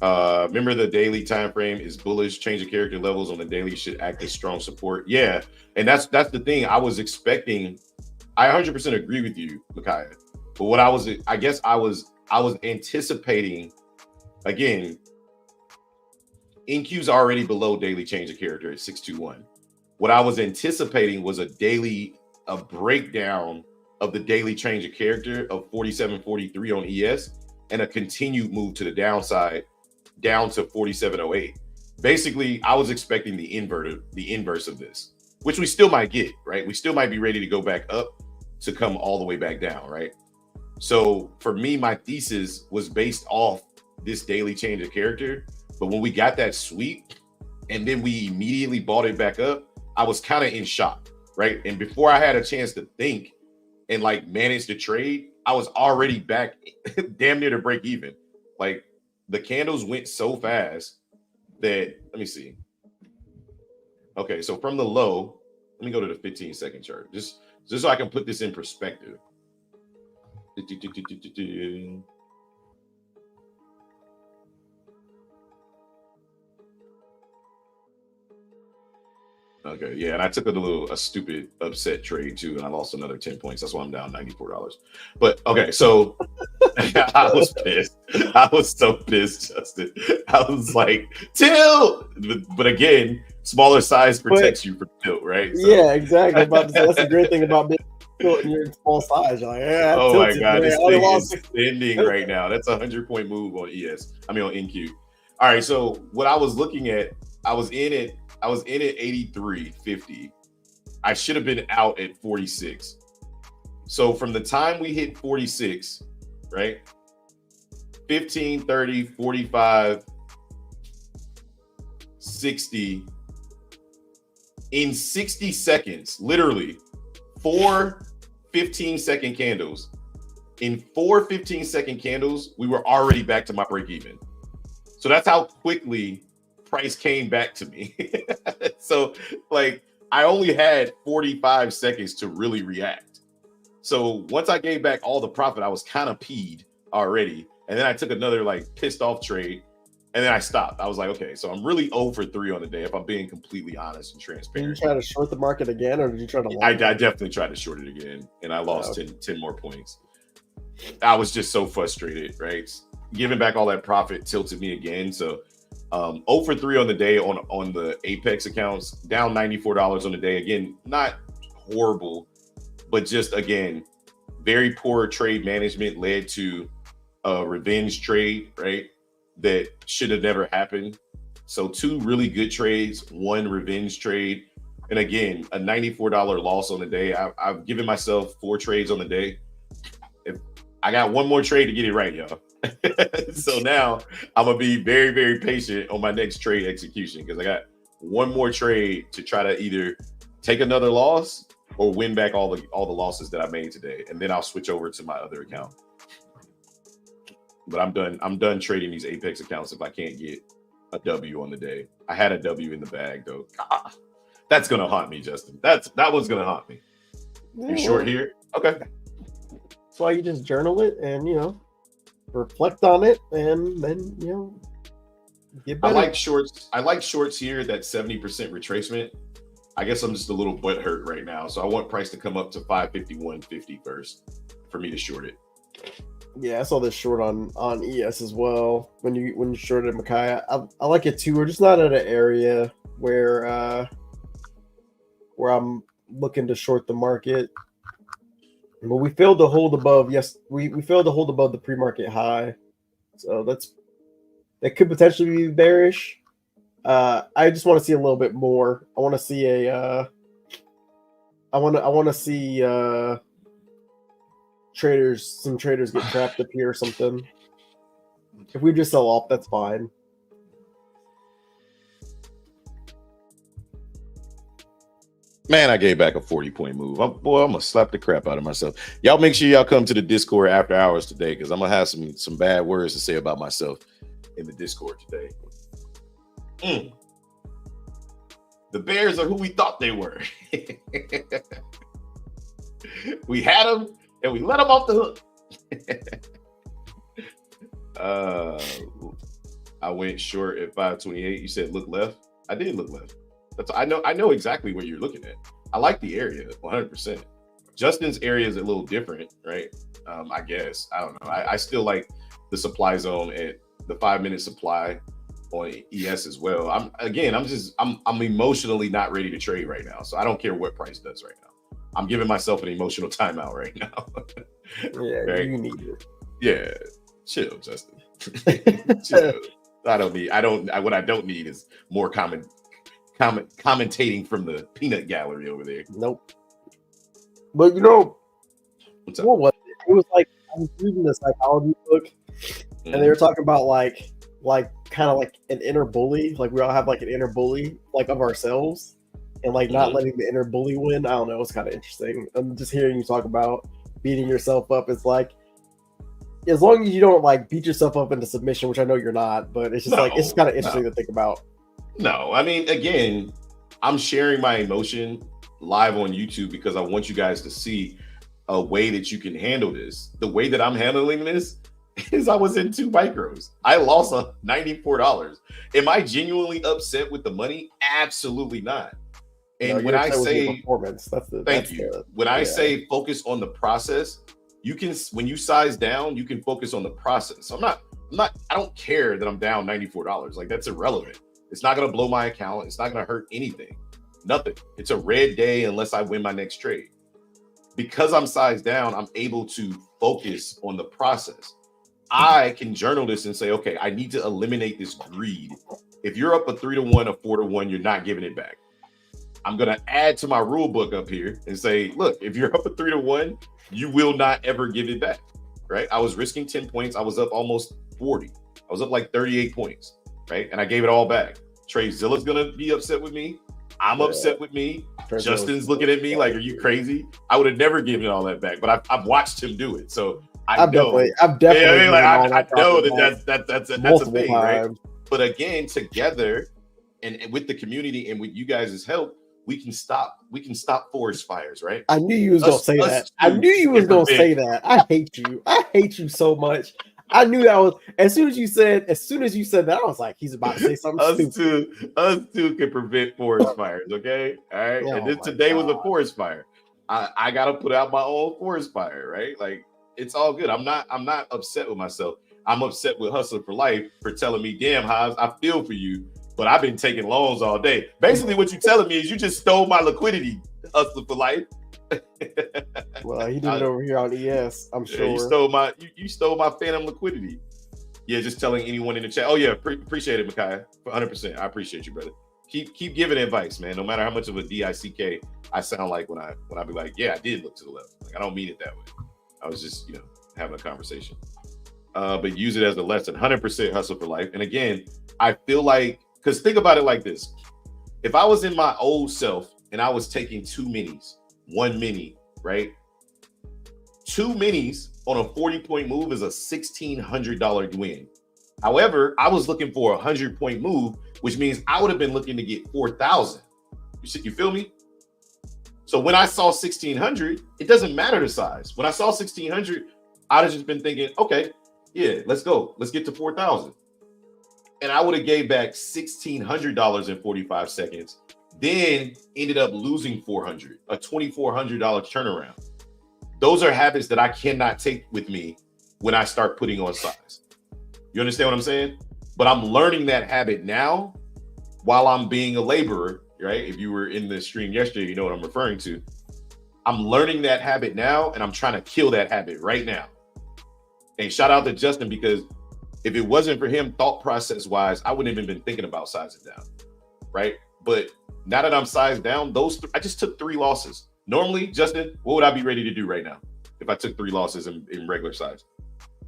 Remember the daily time frame is bullish. Change of character levels on the daily should act as strong support. Yeah, and that's the thing. I was expecting. I 100% agree with you, Micaiah. But what I was anticipating. Again, NQ's already below daily change of character at 621. What I was anticipating was a breakdown of the daily change of character of 47.43 on ES and a continued move to the downside down to 47.08. Basically, I was expecting the inverse of this, which we still might get, right? We still might be ready to go back up to come all the way back down, right? So for me, my thesis was based off this daily change of character. But when we got that sweep and then we immediately bought it back up, I was kind of in shock, right? And before I had a chance to think and like manage the trade, I was already back damn near to break even. Like the candles went so fast that, let me see. Okay, so from the low, let me go to the 15-second chart, just so I can put this in perspective. Okay, yeah, and I took a stupid upset trade too, and I lost another 10 points. That's why I'm down $94. But okay, so I was pissed. I was so pissed, Justin. I was like, tilt! But again, smaller size protects you from tilt, right? So. Yeah, exactly. I'm about to say that's the great thing about being tilt in your small size. You're like, yeah, oh tilted, my god, man. this thing is spending right now. That's a 100-point move on ES. I mean on NQ. All right, so what I was looking at, I was in at 83.50. I should have been out at 46. So from the time we hit 46, right? 15, 30, 45, 60. In 60 seconds, literally 4 15-second candles. In 4 15-second candles, we were already back to my break even. So that's how quickly price came back to me. So like I only had 45 seconds to really react. So once I gave back all the profit, I was kind of peed already. And then I took another like pissed off trade and then I stopped. I was like, okay, so I'm really 0 for 3 on the day if I'm being completely honest and transparent. Did you try to short the market again or did you try to I definitely tried to short it again and I lost 10 more points. I was just so frustrated, right? Giving back all that profit tilted me again. So 0 for 3 on the day on the Apex accounts, down $94 on the day. Again, not horrible, but just again, very poor trade management led to a revenge trade, right? That should have never happened. So 2 really good trades, 1 revenge trade. And again, a $94 loss on the day. I've given myself 4 trades on the day. If I got 1 more trade to get it right, y'all. So now I'm gonna be very, very patient on my next trade execution because I got 1 more trade to try to either take another loss or win back all the losses that I made today, and then I'll switch over to my other account. But I'm done trading these Apex accounts if I can't get a W on the day. I had a W in the bag though. That's gonna haunt me, Justin. That was gonna haunt me. You short here? Okay. That's why you just journal it and reflect on it and then get better. I like shorts here, that 70% retracement. I guess I'm just a little butthurt right now. So I want price to come up to 551.50 first for me to short it. Yeah, I saw this short on ES as well. When you shorted Makai, I like it too. We're just not at an area where I'm looking to short the market. But we failed to hold above. Yes, we failed to hold above the pre-market high. So that could potentially be bearish. I just want to see a little bit more. I want to see a. I want to see some traders get trapped up here or something. If we just sell off, that's fine. Man, I gave back a 40-point move. I'm gonna slap the crap out of myself. Y'all make sure y'all come to the Discord after hours today, because I'm gonna have some bad words to say about myself in the Discord today. The Bears are who we thought they were. We had them and we let them off the hook. I went short at 528. You said look left. I did look left. I know exactly what you're looking at. I like the area 100%. Justin's area is a little different, right? I guess. I don't know. I still like the supply zone at the 5-minute supply on ES as well. I'm emotionally not ready to trade right now. So I don't care what price does right now. I'm giving myself an emotional timeout right now. Yeah, right? You need it. Yeah. Chill, Justin. Chill. What I don't need is more commentating from the peanut gallery over there. Nope. But you know, what's up? What was it? It was like I was reading the psychology book, and they were talking about like kind of like an inner bully. Like we all have like an inner bully, like of ourselves, and like not letting the inner bully win. I don't know. It's kind of interesting. I'm just hearing you talk about beating yourself up. It's like, as long as you don't like beat yourself up into submission, which I know you're not, but it's just it's kind of interesting to think about. No, I mean, again, I'm sharing my emotion live on YouTube because I want you guys to see a way that you can handle this. The way that I'm handling this is I was in 2 micros. I lost $94. Am I genuinely upset with the money? Absolutely not. And when I say performance, thank you. When I say focus on the process, you can, when you size down, you can focus on the process. I don't care that I'm down $94. Like, that's irrelevant. It's not going to blow my account. It's not going to hurt anything. Nothing. It's a red day unless I win my next trade. Because I'm sized down, I'm able to focus on the process. I can journal this and say, okay, I need to eliminate this greed. If you're up a 3-1, a 4-1, you're not giving it back. I'm going to add to my rule book up here and say, look, if you're up a 3-1, you will not ever give it back, right? I was risking 10 points. I was up almost 40. I was up like 38 points, right? And I gave it all back. TradeZilla's going to be upset with me. I'm upset with me. Justin's looking at me like, are you crazy? I would have never given all that back, but I've watched him do it. So I've definitely I know that's a thing, right? But again, together and with the community and with you guys' help, we can stop forest fires, right? I knew you was gonna say that. I knew you was gonna say that. I hate you. I hate you so much. I knew that was as soon as you said that, I was like, he's about to say something stupid. Us two can prevent forest fires, okay? All right. And then today was a forest fire. I gotta put out my own forest fire, right? Like, it's all good. I'm not upset with myself. I'm upset with Hustler for Life for telling me, damn, Hobbs, I feel for you, but I've been taking loans all day. Basically, what you're telling me is you just stole my liquidity, Hustler for Life. Well, he did it over here on ES, I'm sure. You stole my phantom liquidity. Yeah, just telling anyone in the chat. Oh yeah, appreciate it, Micaiah, for 100%. I appreciate you, brother. Keep giving advice, man. No matter how much of a DICK I sound like when I be like, yeah, I did look to the left. Like, I don't mean it that way. I was just, having a conversation. But use it as a lesson. 100% Hustle for Life. And again, I feel like, because think about it like this. If I was in my old self and I was taking 2 minis, 1 mini, right? 2 minis on a 40-point move is a $1,600 win. However, I was looking for a 100-point move, which means I would have been looking to get 4,000. You feel me? So when I saw 1,600, it doesn't matter the size. When I saw 1,600, I'd have just been thinking, okay, yeah, let's go. Let's get to 4,000. And I would have gave back $1,600 in 45 seconds then ended up losing 400, a $2,400 turnaround. Those are habits that I cannot take with me when I start putting on size. You understand what I'm saying? But I'm learning that habit now while I'm being a laborer, right? If you were in the stream yesterday, you know what I'm referring to. I'm learning that habit now, and I'm trying to kill that habit right now. And shout out to Justin, because if it wasn't for him thought process wise, I wouldn't even been thinking about sizing down, right? But now that I'm sized down, I just took 3 losses. Normally, Justin, what would I be ready to do right now if I took 3 losses in regular size?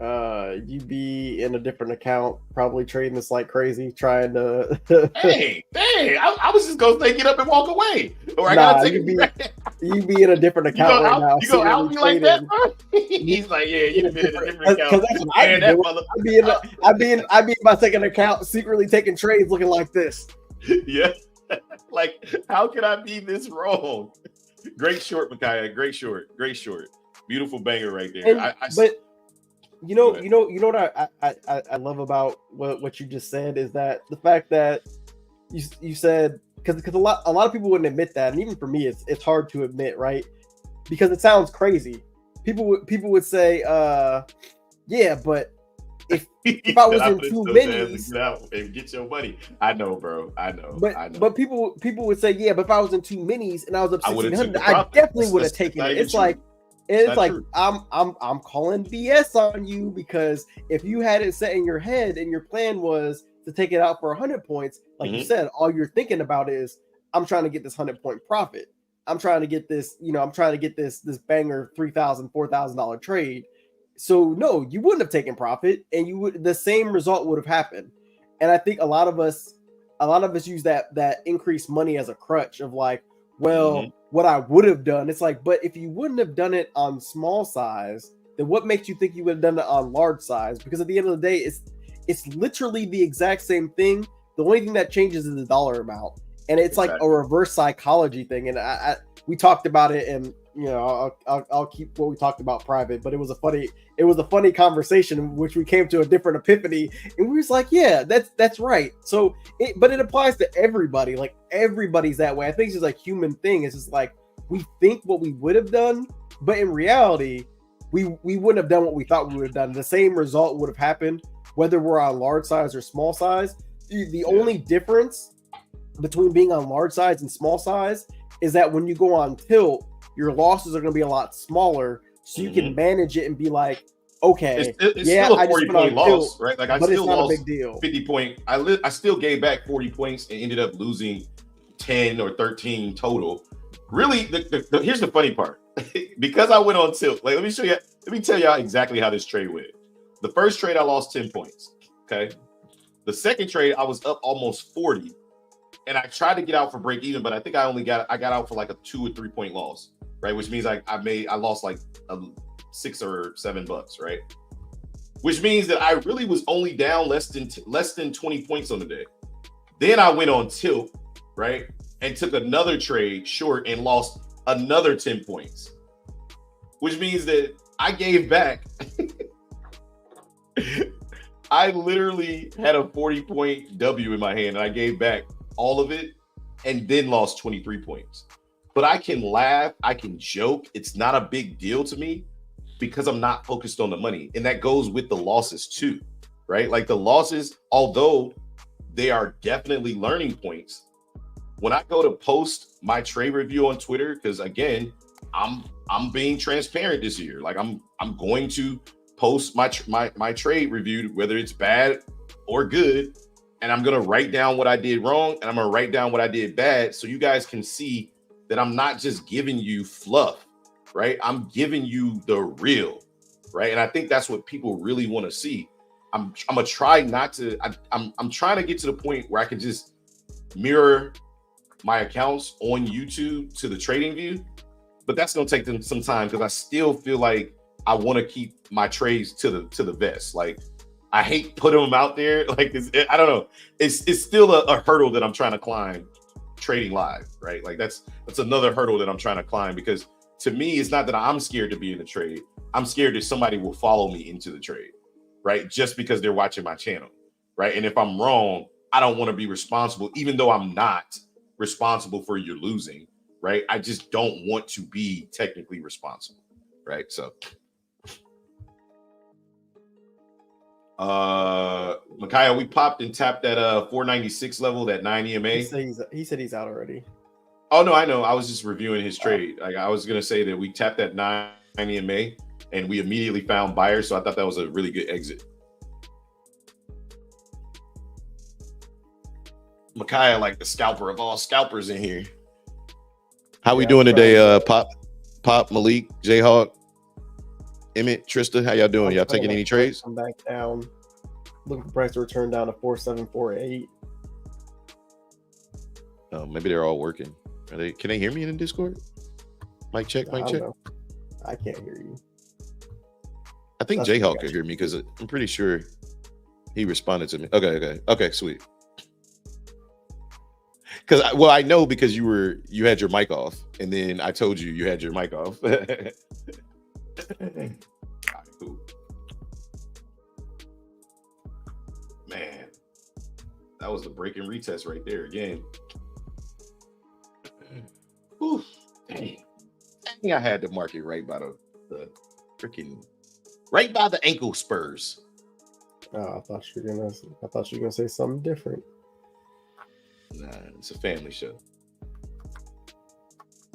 You'd be in a different account, probably trading this like crazy, trying to. Hey, I was just gonna say get up and walk away, or I gotta take you'd be in a different account right now. You gonna out me like that, bro? He's like, yeah, you've been in a different account. That's what I'd be in my second account, secretly taking trades, looking like this. Yeah, like how can I be this wrong? Great short, Micaiah. Great short. Beautiful banger right there. But you know what I love about what you just said is that the fact that you said, because a lot of people wouldn't admit that, and even for me it's hard to admit, right? Because it sounds crazy. People would say, yeah, but if I was in too minis and get your money. I know, bro. I know. But people would say, yeah, but if I was in 2 minis and I was up 1,600, I definitely would have taken it. It's like, I'm calling BS on you, because if you had it set in your head and your plan was to take it out for 100 points, like you said, all you're thinking about is, I'm trying to get this 100-point profit. I'm trying to get this, this banger $3,000, $4,000 trade. So no, you wouldn't have taken profit, and the same result would have happened. And I think a lot of us use that increased money as a crutch of like, well, what I would have done. It's like, but if you wouldn't have done it on small size, then what makes you think you would have done it on large size? Because at the end of the day, it's literally the exact same thing. The only thing that changes is the dollar amount, and it's like a reverse psychology thing. And we talked about it, and I'll keep what we talked about private. But it was a funny conversation in which we came to a different epiphany, and we was like, yeah, that's right. So but it applies to everybody. Like, everybody's that way. I think it's just like human thing. It's just like, we think what we would have done, but in reality, we wouldn't have done what we thought we would have done. The same result would have happened whether we're on large size or small size. The only difference between being on large size and small size is that when you go on tilt, your losses are going to be a lot smaller, so you can manage it and be like, okay, it's still a 40-point loss, tilt, right? Like, I still lost a big deal. 50 point. I still gave back 40 points and ended up losing 10 or 13 total. Really, here's the funny part. Because I went on tilt, like, let me tell y'all exactly how this trade went. The first trade, I lost 10 points. Okay. The second trade, I was up almost 40. And I tried to get out for break even, but I think I got out for like a 2 or 3 point loss, right? Which means I lost like $6 or $7, right? Which means that I really was only down less than 20 points on the day. Then I went on tilt, right? And took another trade short and lost another 10 points. Which means that I gave back. I literally had a 40-point W in my hand, and I gave back all of it and then lost 23 points. But I can laugh, I can joke. It's not a big deal to me because I'm not focused on the money. And that goes with the losses too, right? Like, the losses, although they are definitely learning points, when I go to post my trade review on Twitter, because again, I'm being transparent this year. Like, I'm going to post my trade review, whether it's bad or good, and I'm gonna write down what I did wrong, and I'm gonna write down what I did bad, so you guys can see that I'm not just giving you fluff, right? I'm giving you the real, right? And I think that's what people really want to see. I'm gonna try not to. I'm trying to get to the point where I can just mirror my accounts on YouTube to the trading view, but that's gonna take them some time because I still feel like I want to keep my trades to the vest. Like, I hate putting them out there. Like, I don't know. It's still a hurdle that I'm trying to climb trading live, right? Like, that's another hurdle that I'm trying to climb, because to me, it's not that I'm scared to be in the trade. I'm scared that somebody will follow me into the trade, right? Just because they're watching my channel, right? And if I'm wrong, I don't want to be responsible, even though I'm not. responsible for your losing, right? I just don't want to be technically responsible, right? So Micaiah, we popped and tapped that 496 level, that 9 EMA. He said he's out already. Oh no, I know. I was just reviewing his trade. Like, I was gonna say that we tapped that 9 EMA and we immediately found buyers. So I thought that was a really good exit. Micaiah, like the scalper of all scalpers in here. How we doing today? Pop, Malik, Jayhawk, Emmett, Trista, how y'all doing? Y'all taking any trades? I'm back down. Looking for price to return down to 4748. Oh, maybe they're all working. Are they? Can they hear me in the Discord? Mic check, mic check. I can't hear you. I think Jayhawk could hear me because I'm pretty sure he responded to me. Okay, sweet. Because I know because you had your mic off, and then I told you had your mic off. Right, cool. Man, that was the break and retest right there again. Oof, dang. I think I had the market right by the freaking right by the ankle spurs. Oh, I thought you were gonna say something different. Nah, it's a family show.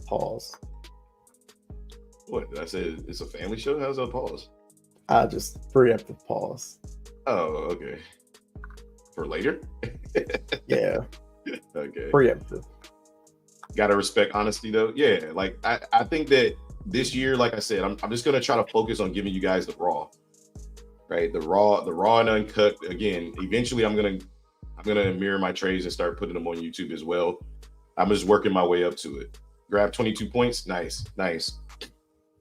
Pause. What did I say? It's a family show? How's that pause? I just preemptive pause. Oh, okay. For later? Yeah. Okay. Preemptive. Gotta respect honesty though. Yeah, like I think that this year, like I said, I'm just gonna try to focus on giving you guys the raw. Right? The raw and uncut. Again, eventually I'm gonna mirror my trades and start putting them on YouTube as well. I'm just working my way up to it. Grab 22 points. Nice.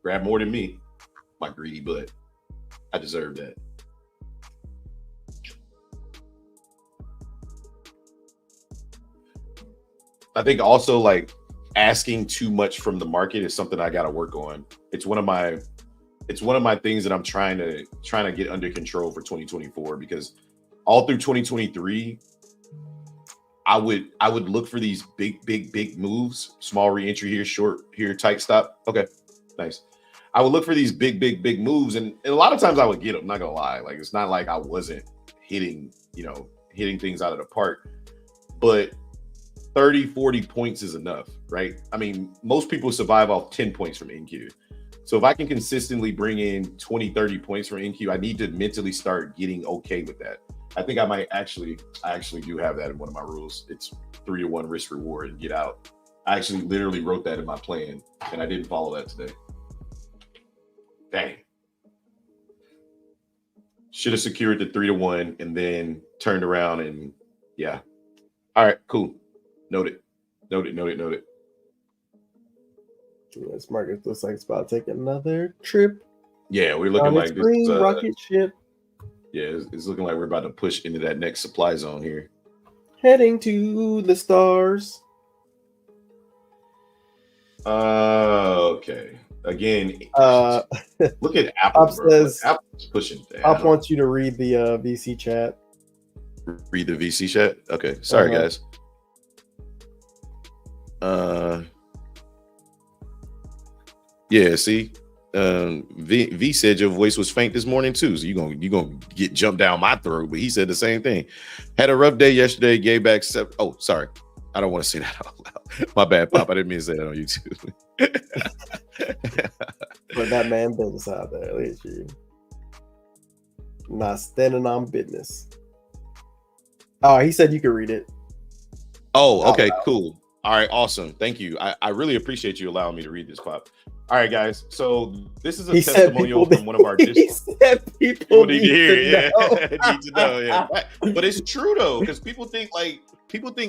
Grab more than me. My greedy butt. I deserve that. I think also like asking too much from the market is something I got to work on. It's one of my things that I'm trying to get under control for 2024, because all through 2023, I would look for these big moves, small re-entry here, short here, tight stop. Okay, nice. I would look for these big moves, and a lot of times I would get them. Not gonna lie, like it's not like I wasn't hitting things out of the park, but 30-40 points is enough, right? I mean, most people survive off 10 points from NQ. So if I can consistently bring in 20-30 points from NQ, I need to mentally start getting okay with that. I think I actually do have that in one of my rules. It's 3-to-1 risk reward and get out. I actually literally wrote that in my plan, and I didn't follow that today. Dang. Should have secured the 3-to-1 and then turned around and yeah. All right, cool. Noted. This market looks like it's about to take another trip. Yeah, we're looking like this rocket ship. Yeah, it's looking like we're about to push into that next supply zone here. Heading to the stars. Okay. Again, look at Apple. Apple's pushing down. Apple wants you to read the VC chat. Read the VC chat? Okay. Sorry, guys. Yeah, see, V said your voice was faint this morning too, so you gonna get jumped down my throat. But he said the same thing. Had a rough day yesterday. Gave back 7. Oh, sorry, I don't want to say that out loud. My bad, Pop. I didn't mean to say that on YouTube. But that man business out there, look at you, not standing on business. Oh, he said you could read it. Oh, okay, cool. All right, awesome. Thank you. I really appreciate you allowing me to read this, Pop. All right, guys. So this is a testimonial from one of our Discord. He said people need to hear, know. Need to know, yeah. But it's true though, because people think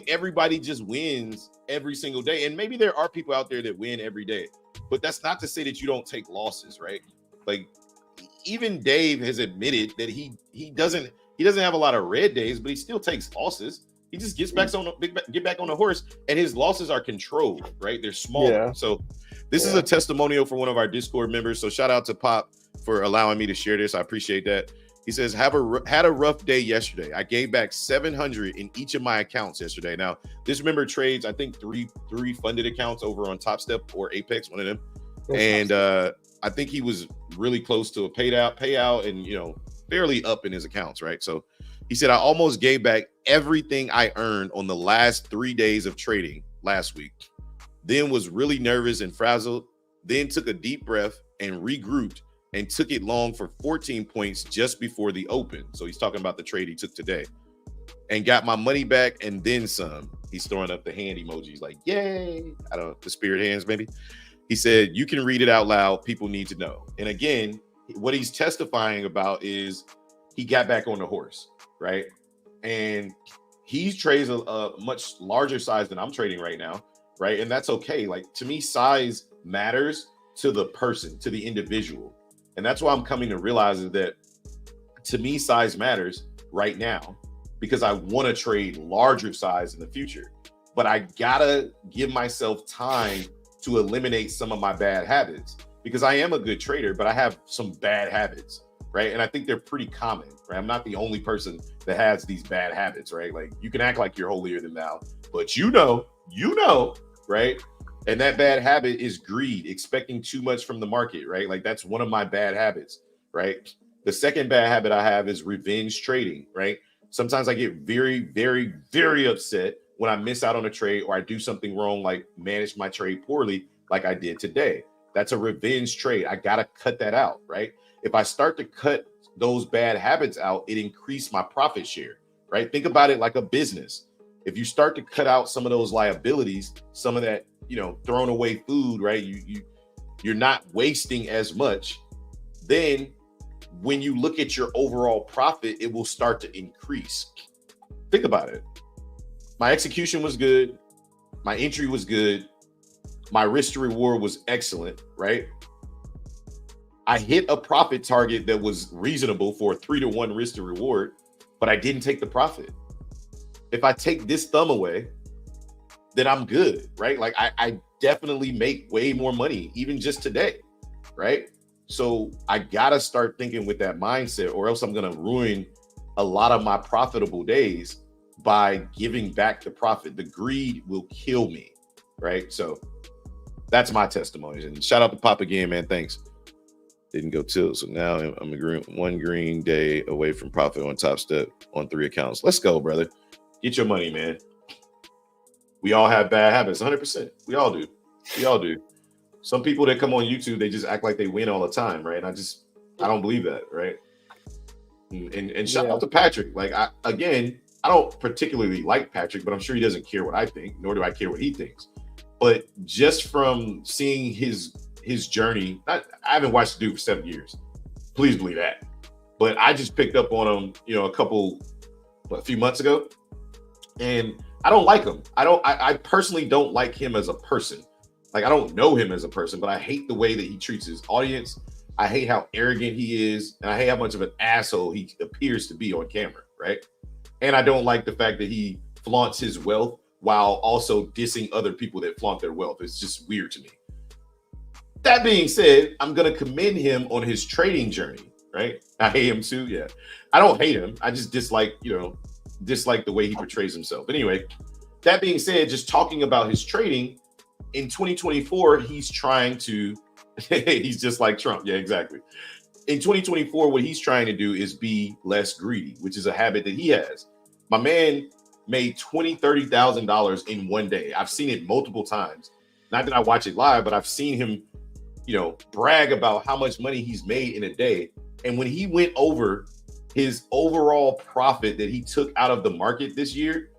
everybody just wins every single day, and maybe there are people out there that win every day, but that's not to say that you don't take losses, right? Like even Dave has admitted that he doesn't have a lot of red days, but he still takes losses. He just get back on the horse, and his losses are controlled, right? They're small. Yeah. So this is a testimonial for one of our Discord members. So shout out to Pop for allowing me to share this. I appreciate that. He says, had a rough day yesterday. I gave back 700 in each of my accounts yesterday. Now, this member trades, I think, three funded accounts over on Topstep or Apex, one of them. And I think he was really close to a payout and, you know, fairly up in his accounts, right? So he said, I almost gave back everything I earned on the last 3 days of trading last week. Then was really nervous and frazzled. Then took a deep breath and regrouped and took it long for 14 points just before the open. So he's talking about the trade he took today. And got my money back and then some. He's throwing up the hand emojis like, yay. I don't know, the spirit hands maybe. He said, you can read it out loud. People need to know. And again, what he's testifying about is he got back on the horse, right? And he trades a much larger size than I'm trading right now, right? And that's okay. Like, to me, size matters to the person, to the individual. And that's why I'm coming to realize is that, to me, size matters right now because I want to trade larger size in the future. But I gotta give myself time to eliminate some of my bad habits because I am a good trader, but I have some bad habits, right? And I think they're pretty common, right? I'm not the only person that has these bad habits, right? Like, you can act like you're holier than thou, but you know, right? And that bad habit is greed, expecting too much from the market, right? Like, that's one of my bad habits, right? The second bad habit I have is revenge trading, right? Sometimes I get very, very, very upset when I miss out on a trade or I do something wrong, like manage my trade poorly, like I did today. That's a revenge trade. I got to cut that out, right? If I start to cut those bad habits out, it increases my profit share, right? Think about it like a business. If you start to cut out some of those liabilities, some of that, you know, thrown away food, right? You're not wasting as much. Then when you look at your overall profit, it will start to increase. Think about it. My execution was good. My entry was good. My risk to reward was excellent, right? I hit a profit target that was reasonable for a 3-to-1 risk to reward, but I didn't take the profit. If I take this thumb away, then I'm good, right? Like, I definitely make way more money, even just today, right? So I gotta start thinking with that mindset, or else I'm gonna ruin a lot of my profitable days by giving back the profit. The greed will kill me, right? So that's my testimony. And shout out to Pop again, man. Thanks. Didn't go tilt. So now I'm one green day away from profit on Topstep on 3 accounts. Let's go, brother. Get your money, man. We all have bad habits, 100%. We all do. We all do. Some people that come on YouTube, they just act like they win all the time, right? And I don't believe that, right? And shout out to Patrick. Like, I don't particularly like Patrick, but I'm sure he doesn't care what I think, nor do I care what he thinks. But just from seeing his journey, I haven't watched the dude for 7 years. Please believe that. But I just picked up on him, you know, a few months ago. And I don't like him. I personally don't like him as a person. Like, I don't know him as a person, but I hate the way that he treats his audience. I hate how arrogant he is. And I hate how much of an asshole he appears to be on camera, right? And I don't like the fact that he flaunts his wealth while also dissing other people that flaunt their wealth. It's just weird to me. That being said, I'm going to commend him on his trading journey, right? I hate him too. Yeah. I don't hate him. I just dislike the way he portrays himself. Anyway, that being said, just talking about his trading in 2024, he's trying to, he's just like Trump. Yeah, exactly. In 2024, what he's trying to do is be less greedy, which is a habit that he has. My man made $20,000, $30,000 in one day. I've seen it multiple times. Not that I watch it live, but I've seen him, you know, brag about how much money he's made in a day. And when he went over his overall profit that he took out of the market this year,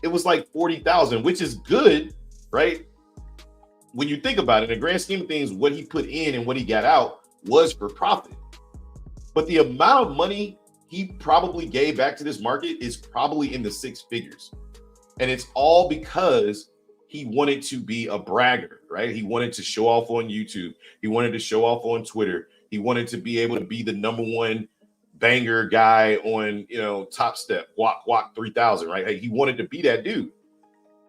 it was like 40,000, which is good, right? When you think about it, in the grand scheme of things, what he put in and what he got out was for profit. But the amount of money he probably gave back to this market is probably in the 6 figures. And it's all because he wanted to be a bragger, right? He wanted to show off on YouTube. He wanted to show off on Twitter. He wanted to be able to be the #1 banger guy on, you know, Topstep, Walk 3000, right? Hey, he wanted to be that dude.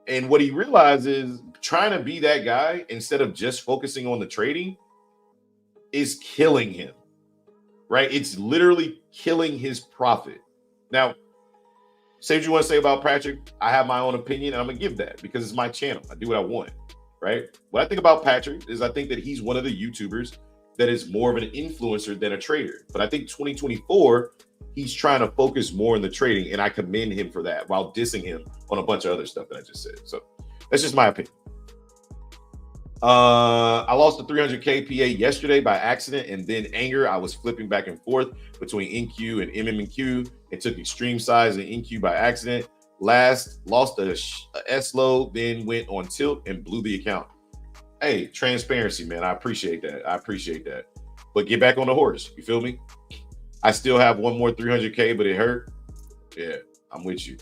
And what he realized is trying to be that guy instead of just focusing on the trading is killing him, right? It's literally killing his profit. Now, say what you want to say about Patrick. I have my own opinion, and I'm gonna give that because it's my channel. I do what I want, right? What I think about Patrick is I think that he's one of the YouTubers that is more of an influencer than a trader. But I think 2024, he's trying to focus more on the trading, and I commend him for that while dissing him on a bunch of other stuff that I just said. So that's just my opinion. I lost the 300K PA yesterday by accident, and then anger. I was flipping back and forth between NQ and MMQ and took extreme size in NQ by accident. Lost a S load, then went on tilt and blew the account. Hey, transparency, man. I appreciate that. But get back on the horse. You feel me? I still have one more 300K, but it hurt. Yeah, I'm with you.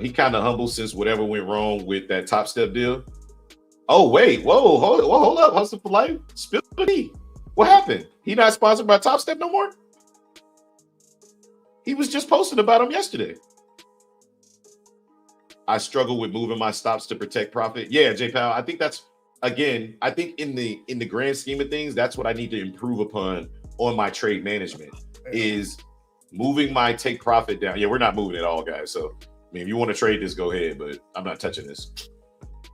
He kind of humble since whatever went wrong with that Topstep deal. Oh, wait. Whoa, hold up. Hustle for life. Spill the tea. What happened? He not sponsored by Topstep no more? He was just posting about him yesterday. I struggle with moving my stops to protect profit. Yeah, J Powell. I think that's, again, I think in the grand scheme of things, that's what I need to improve upon on my trade management is moving my take profit down. Yeah, we're not moving at all, guys. So, I mean, if you want to trade this, go ahead, but I'm not touching this.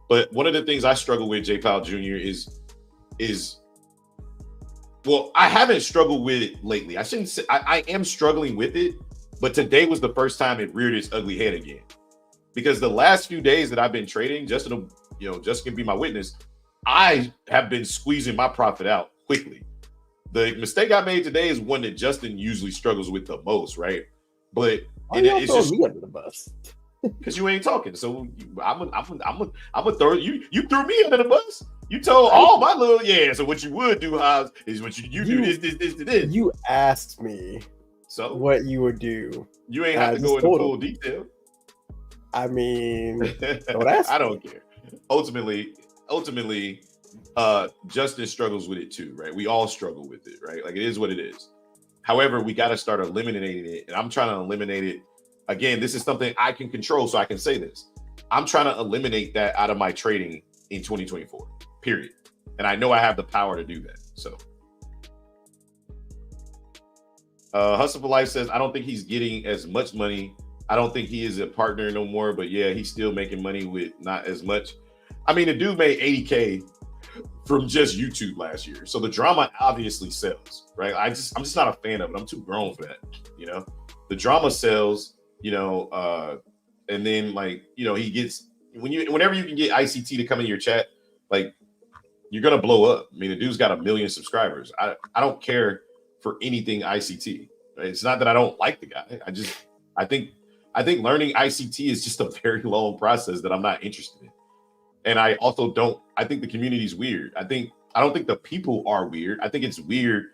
But one of the things I struggle with, J Powell Jr., is well, I haven't struggled with it lately. I shouldn't say I am struggling with it, but today was the first time it reared its ugly head again. Because the last few days that I've been trading, Justin can be my witness, I have been squeezing my profit out quickly. The mistake I made today is one that Justin usually struggles with the most, right? But it's just me under the bus. Because you ain't talking, so I'm gonna throw you. You threw me under the bus. You told all my little So what you would do, Hobbs, is what you do this. You asked me so what you would do. You ain't have to go into full detail. I mean, don't ask I don't care. Ultimately, Justin struggles with it too, right? We all struggle with it, right? Like it is what it is. However, we got to start eliminating it, and I'm trying to eliminate it. Again, this is something I can control, so I can say this. I'm trying to eliminate that out of my trading in 2024, period. And I know I have the power to do that. So, Hustle for Life says, I don't think he's getting as much money. I don't think he is a partner no more, but yeah, he's still making money with not as much. I mean, the dude made 80K from just YouTube last year. So the drama obviously sells, right? I'm just not a fan of it. I'm too grown for that, The drama sells. And then he gets whenever you can get ICT to come in your chat, like you're gonna blow up. I mean, the dude's got 1 million subscribers. I don't care for anything ICT. Right? It's not that I don't like the guy. I think learning ICT is just a very long process that I'm not interested in. And I also I think the community's weird. I don't think the people are weird. I think it's weird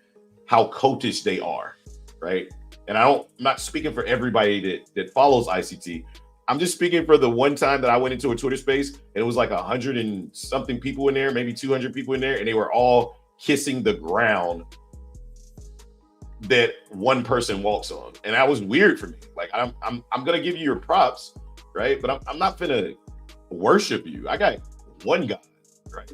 how cultish they are, right? And I'm not speaking for everybody that follows ICT. I'm just speaking for the one time that I went into a Twitter space and it was like 100 and something people in there, maybe 200 people in there, and they were all kissing the ground that one person walks on. And that was weird for me. Like I'm gonna give you your props, right? But I'm not gonna worship you. I got one guy, right?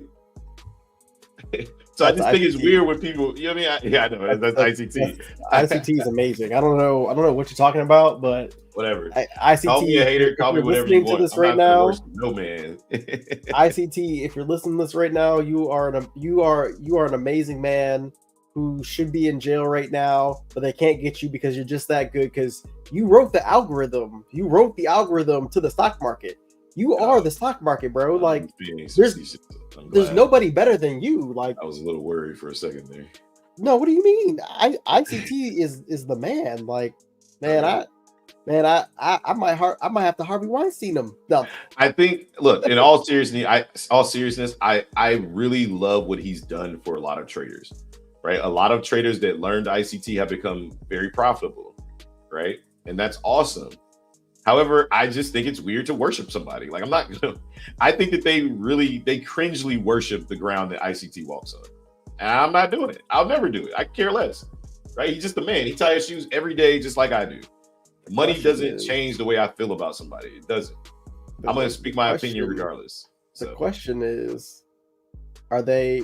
So I just think it's weird when people, you know what I mean? I know that's ICT. ICT is amazing. I don't know what you're talking about, but whatever. ICT. Call me a hater. Call me whatever you want. This right now, no man. ICT. If you're listening to this right now, you are an amazing man who should be in jail right now, but they can't get you because you're just that good. Because you wrote the algorithm. You wrote the algorithm to the stock market. You are the stock market, bro. Like there's nobody better than you. Like I was a little worried for a second there. No, what do you mean? ICT is the man. Like, man, I might have to Harvey Weinstein him. No. I think. Look, in all seriousness, I really love what he's done for a lot of traders. Right, a lot of traders that learned ICT have become very profitable. Right, and that's awesome. However, I just think it's weird to worship somebody. Like I think that they cringely worship the ground that ICT walks on. And I'm not doing it. I'll never do it. I care less. Right? He's just a man. He ties his shoes every day just like I do. Money doesn't change the way I feel about somebody. It doesn't. I'm going to speak my opinion regardless. The question is, are they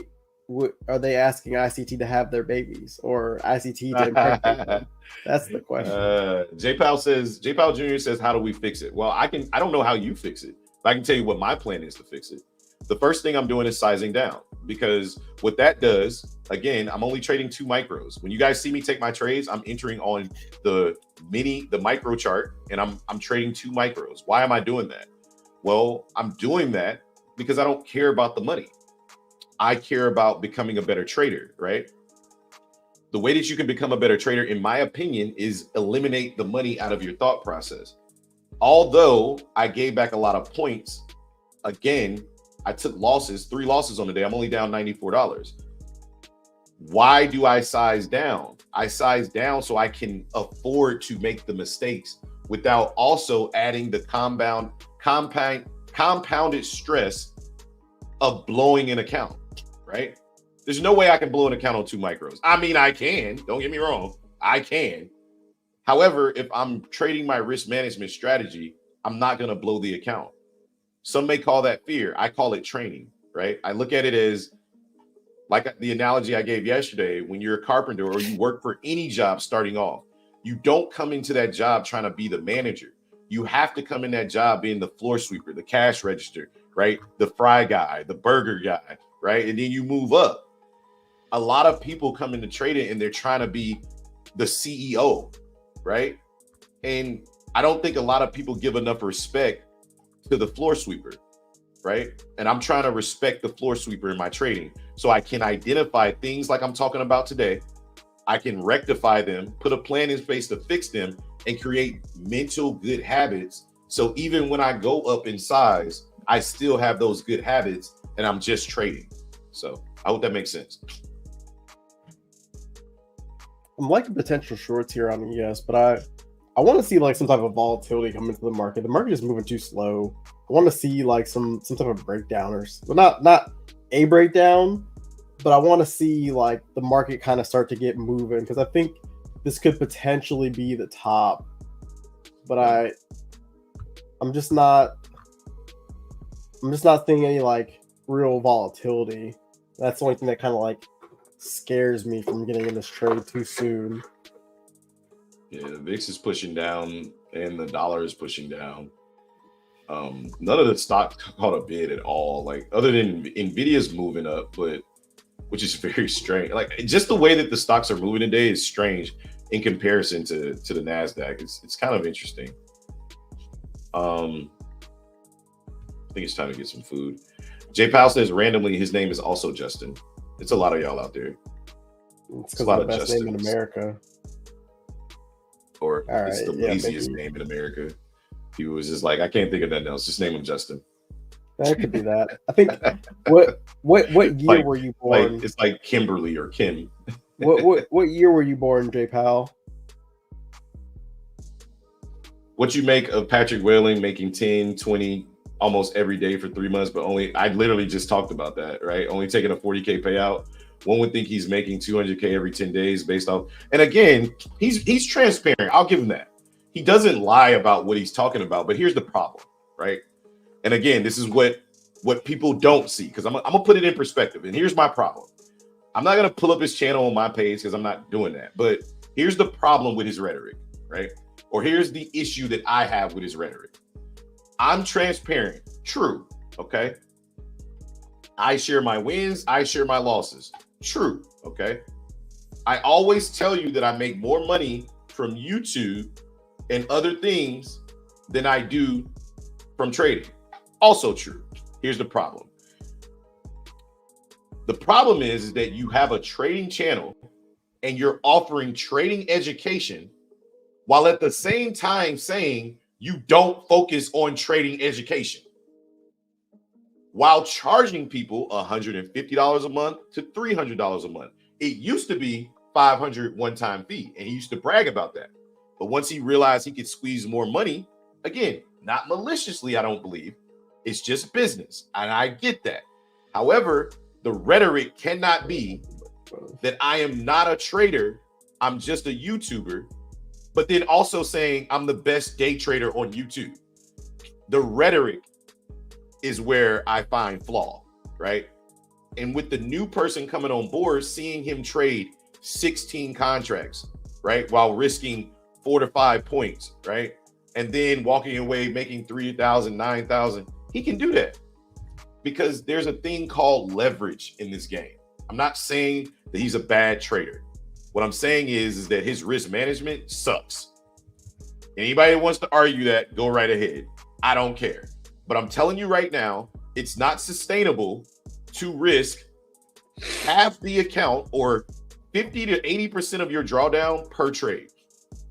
are they asking ICT to have their babies or ICT to impregnate them? That's the question. J Powell Jr. says, how do we fix it? Well, I don't know how you fix it, but I can tell you what my plan is to fix it. The first thing I'm doing is sizing down, because what that does, again, I'm only trading 2 micros. When you guys see me take my trades, I'm entering on the micro chart, and I'm trading 2 micros. Why am I doing that? Well, I'm doing that because I don't care about the money. I care about becoming a better trader, right? The way that you can become a better trader, in my opinion, is eliminate the money out of your thought process. Although I gave back a lot of points, again, I took losses, 3 losses on the day. I'm only down $94. Why do I size down? I size down so I can afford to make the mistakes without also adding the compounded stress of blowing an account, right? There's no way I can blow an account on 2 micros. I mean, I can, don't get me wrong, I can. However, if I'm trading my risk management strategy, I'm not going to blow the account. Some may call that fear. I call it training, right? I look at it as like the analogy I gave yesterday. When you're a carpenter or you work for any job starting off, you don't come into that job trying to be the manager. You have to come in that job being the floor sweeper, the cash register, right? The fry guy, the burger guy, right? And then you move up. A lot of people come into trading and they're trying to be the CEO, right? And I don't think a lot of people give enough respect to the floor sweeper, right? And I'm trying to respect the floor sweeper in my trading so I can identify things like I'm talking about today. I can rectify them, put a plan in place to fix them, and create mental good habits. So even when I go up in size, I still have those good habits and I'm just trading. So I hope that makes sense. I'm liking potential shorts here on ES, but I want to see like some type of volatility come into the market. The market is moving too slow. I want to see like some type of breakdown, or well, not a breakdown, but I want to see like the market kind of start to get moving, because I think this could potentially be the top. But I'm just not seeing any like real volatility. That's the only thing that kind of like scares me from getting in this trade too soon. Yeah, the VIX is pushing down and the dollar is pushing down. None of the stocks caught a bid at all, like other than Nvidia's moving up, but which is very strange. Like just the way that the stocks are moving today is strange in comparison to the NASDAQ. It's kind of interesting. I think it's time to get some food. J Powell says randomly his name is also Justin. It's a lot of y'all out there. It's because of the best name in America. Or it's the laziest name in America. He was just like, I can't think of nothing else. Just name him Justin. That could be that. I think what year were you born? Like, it's like Kimberly or Kim. what year were you born, J Powell? What you make of Patrick Whaling making 10, 20 almost every day for 3 months, but I literally just talked about that, right? Only taking a 40K payout. One would think he's making 200K every 10 days based off. And again, he's transparent. I'll give him that. He doesn't lie about what he's talking about, but here's the problem, right? And again, this is what people don't see, because I'm gonna put it in perspective. And here's my problem. I'm not gonna pull up his channel on my page because I'm not doing that. But here's the problem with his rhetoric, right? Or here's the issue that I have with his rhetoric. I'm transparent, true, okay? I share my wins, I share my losses, true, okay? I always tell you that I make more money from YouTube and other things than I do from trading. Also true. Here's the problem. The problem is that you have a trading channel and you're offering trading education while at the same time saying you don't focus on trading education, while charging people $150 a month to $300 a month. It used to be $500 one-time fee, and he used to brag about that. But once he realized he could squeeze more money, again, not maliciously, I don't believe, it's just business, and I get that. However, the rhetoric cannot be that I am not a trader, I'm just a YouTuber, but then also saying I'm the best day trader on YouTube. The rhetoric is where I find flaw, right? And with the new person coming on board, seeing him trade 16 contracts, right, while risking 4 to 5 points, right, and then walking away making 3,000, 9,000, he can do that because there's a thing called leverage in this game. I'm not saying that he's a bad trader. What I'm saying is that his risk management sucks. Anybody that wants to argue that, go right ahead. I don't care. But I'm telling you right now, it's not sustainable to risk half the account or 50 to 80% of your drawdown per trade.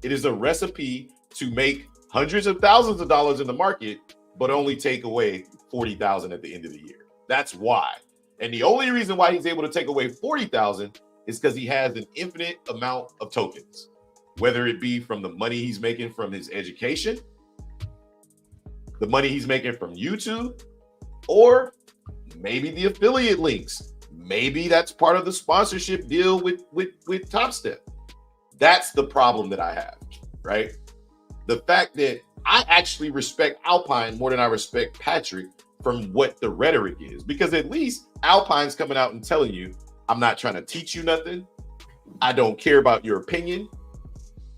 It is a recipe to make hundreds of thousands of dollars in the market, but only take away 40,000 at the end of the year. That's why. And the only reason why he's able to take away 40,000 is because he has an infinite amount of tokens, whether it be from the money he's making from his education, the money he's making from YouTube, or maybe the affiliate links. Maybe that's part of the sponsorship deal with Topstep. That's the problem that I have, right? The fact that I actually respect Alpine more than I respect Patrick from what the rhetoric is, because at least Alpine's coming out and telling you, I'm not trying to teach you nothing. I don't care about your opinion.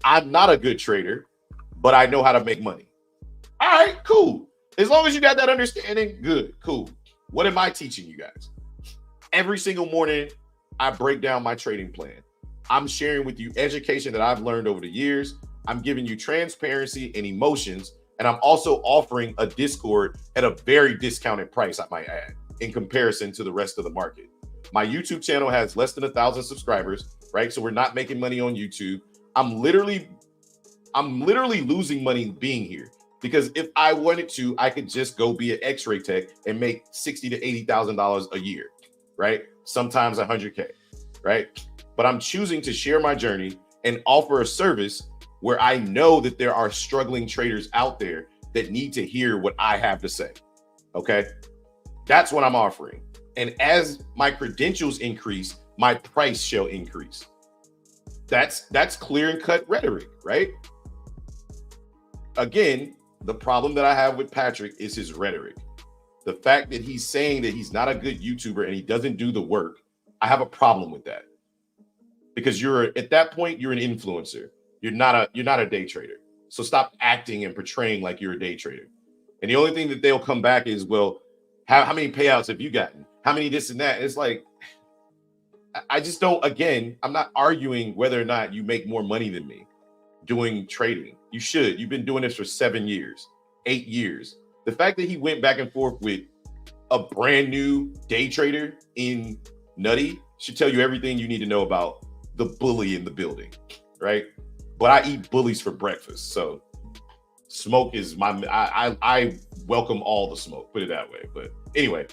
I'm not a good trader, but I know how to make money. All right, cool. As long as you got that understanding, good, cool. What am I teaching you guys? Every single morning, I break down my trading plan. I'm sharing with you education that I've learned over the years. I'm giving you transparency and emotions, and I'm also offering a Discord at a very discounted price, I might add, in comparison to the rest of the market. My YouTube channel has less than 1,000 subscribers, right? So we're not making money on YouTube. I'm literally losing money being here, because if I wanted to, I could just go be an X-ray tech and make $60,000 to $80,000 a year, right? Sometimes 100K, right? But I'm choosing to share my journey and offer a service where I know that there are struggling traders out there that need to hear what I have to say. Okay. That's what I'm offering. And as my credentials increase, my price shall increase. That's clear and cut rhetoric, right? Again, the problem that I have with Patrick is his rhetoric. The fact that he's saying that he's not a good YouTuber and he doesn't do the work, I have a problem with that. Because at that point, you're an influencer. You're not a day trader. So stop acting and portraying like you're a day trader. And the only thing that they'll come back is, well, how many payouts have you gotten? How many this and that? It's like, I just don't, again, I'm not arguing whether or not you make more money than me doing trading. You should. You've been doing this for 7 years, 8 years. The fact that he went back and forth with a brand new day trader in Nutty should tell you everything you need to know about the bully in the building, right? But I eat bullies for breakfast, so smoke is I welcome all the smoke, put it that way. But anyway,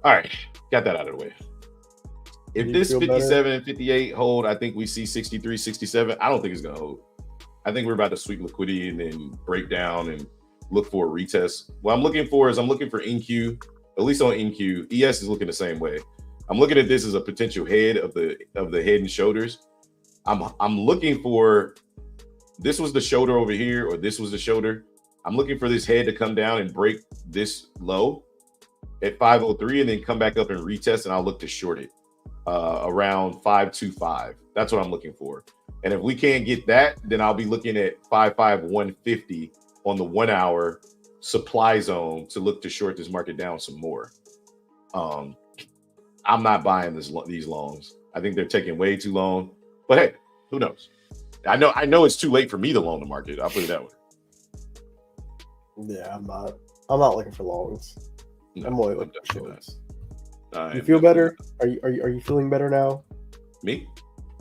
all right, got that out of the way. If this 57 and 58 hold, I think we see 63, 67. I don't think it's gonna hold. I think we're about to sweep liquidity and then break down and look for a retest. What I'm looking for NQ, at least on NQ. ES is looking the same way. I'm looking at this as a potential head of the head and shoulders. I'm looking for, this was the shoulder over here, or this was the shoulder. I'm looking for this head to come down and break this low at 503 and then come back up and retest, and I'll look to short it around 525. That's what I'm looking for. And if we can't get that, then I'll be looking at 55150 on the 1 hour supply zone to look to short this market down some more. I'm not buying these longs. I think they're taking way too long. But hey, who knows? I know it's too late for me to long the market. I'll put it that way. Yeah, I'm not looking for longs. No, I'm only looking for shorts. You feel feel better? Are you feeling better now? Me?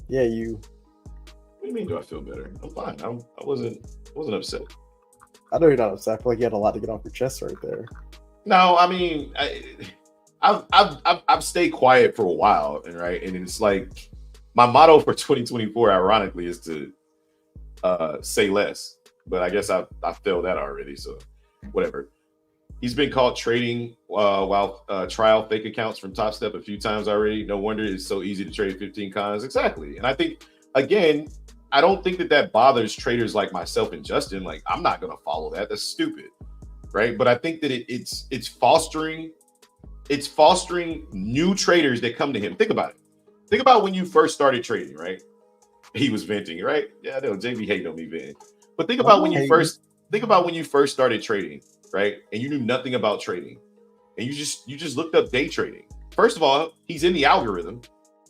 Yeah, you. What do you mean? Do I feel better? I'm fine. I wasn't upset. I know you're not upset. I feel like you had a lot to get off your chest right there. No, I mean, I've stayed quiet for a while, and it's like my motto for 2024, ironically, is to say less. But I guess I failed that already, so whatever. He's been caught trading while trial fake accounts from Topstep a few times already. No wonder it's so easy to trade 15 cons. Exactly. And I think, again, I don't think that bothers traders like myself and Justin. Like, I'm not going to follow that. That's stupid, right? But I think that it's fostering It's fostering new traders that come to him. Think about it. Think about when you first started trading, right? He was venting, right? Yeah, I know JB hating on me venting. But think about when you first started trading, right? And you knew nothing about trading. And you just looked up day trading. First of all, he's in the algorithm.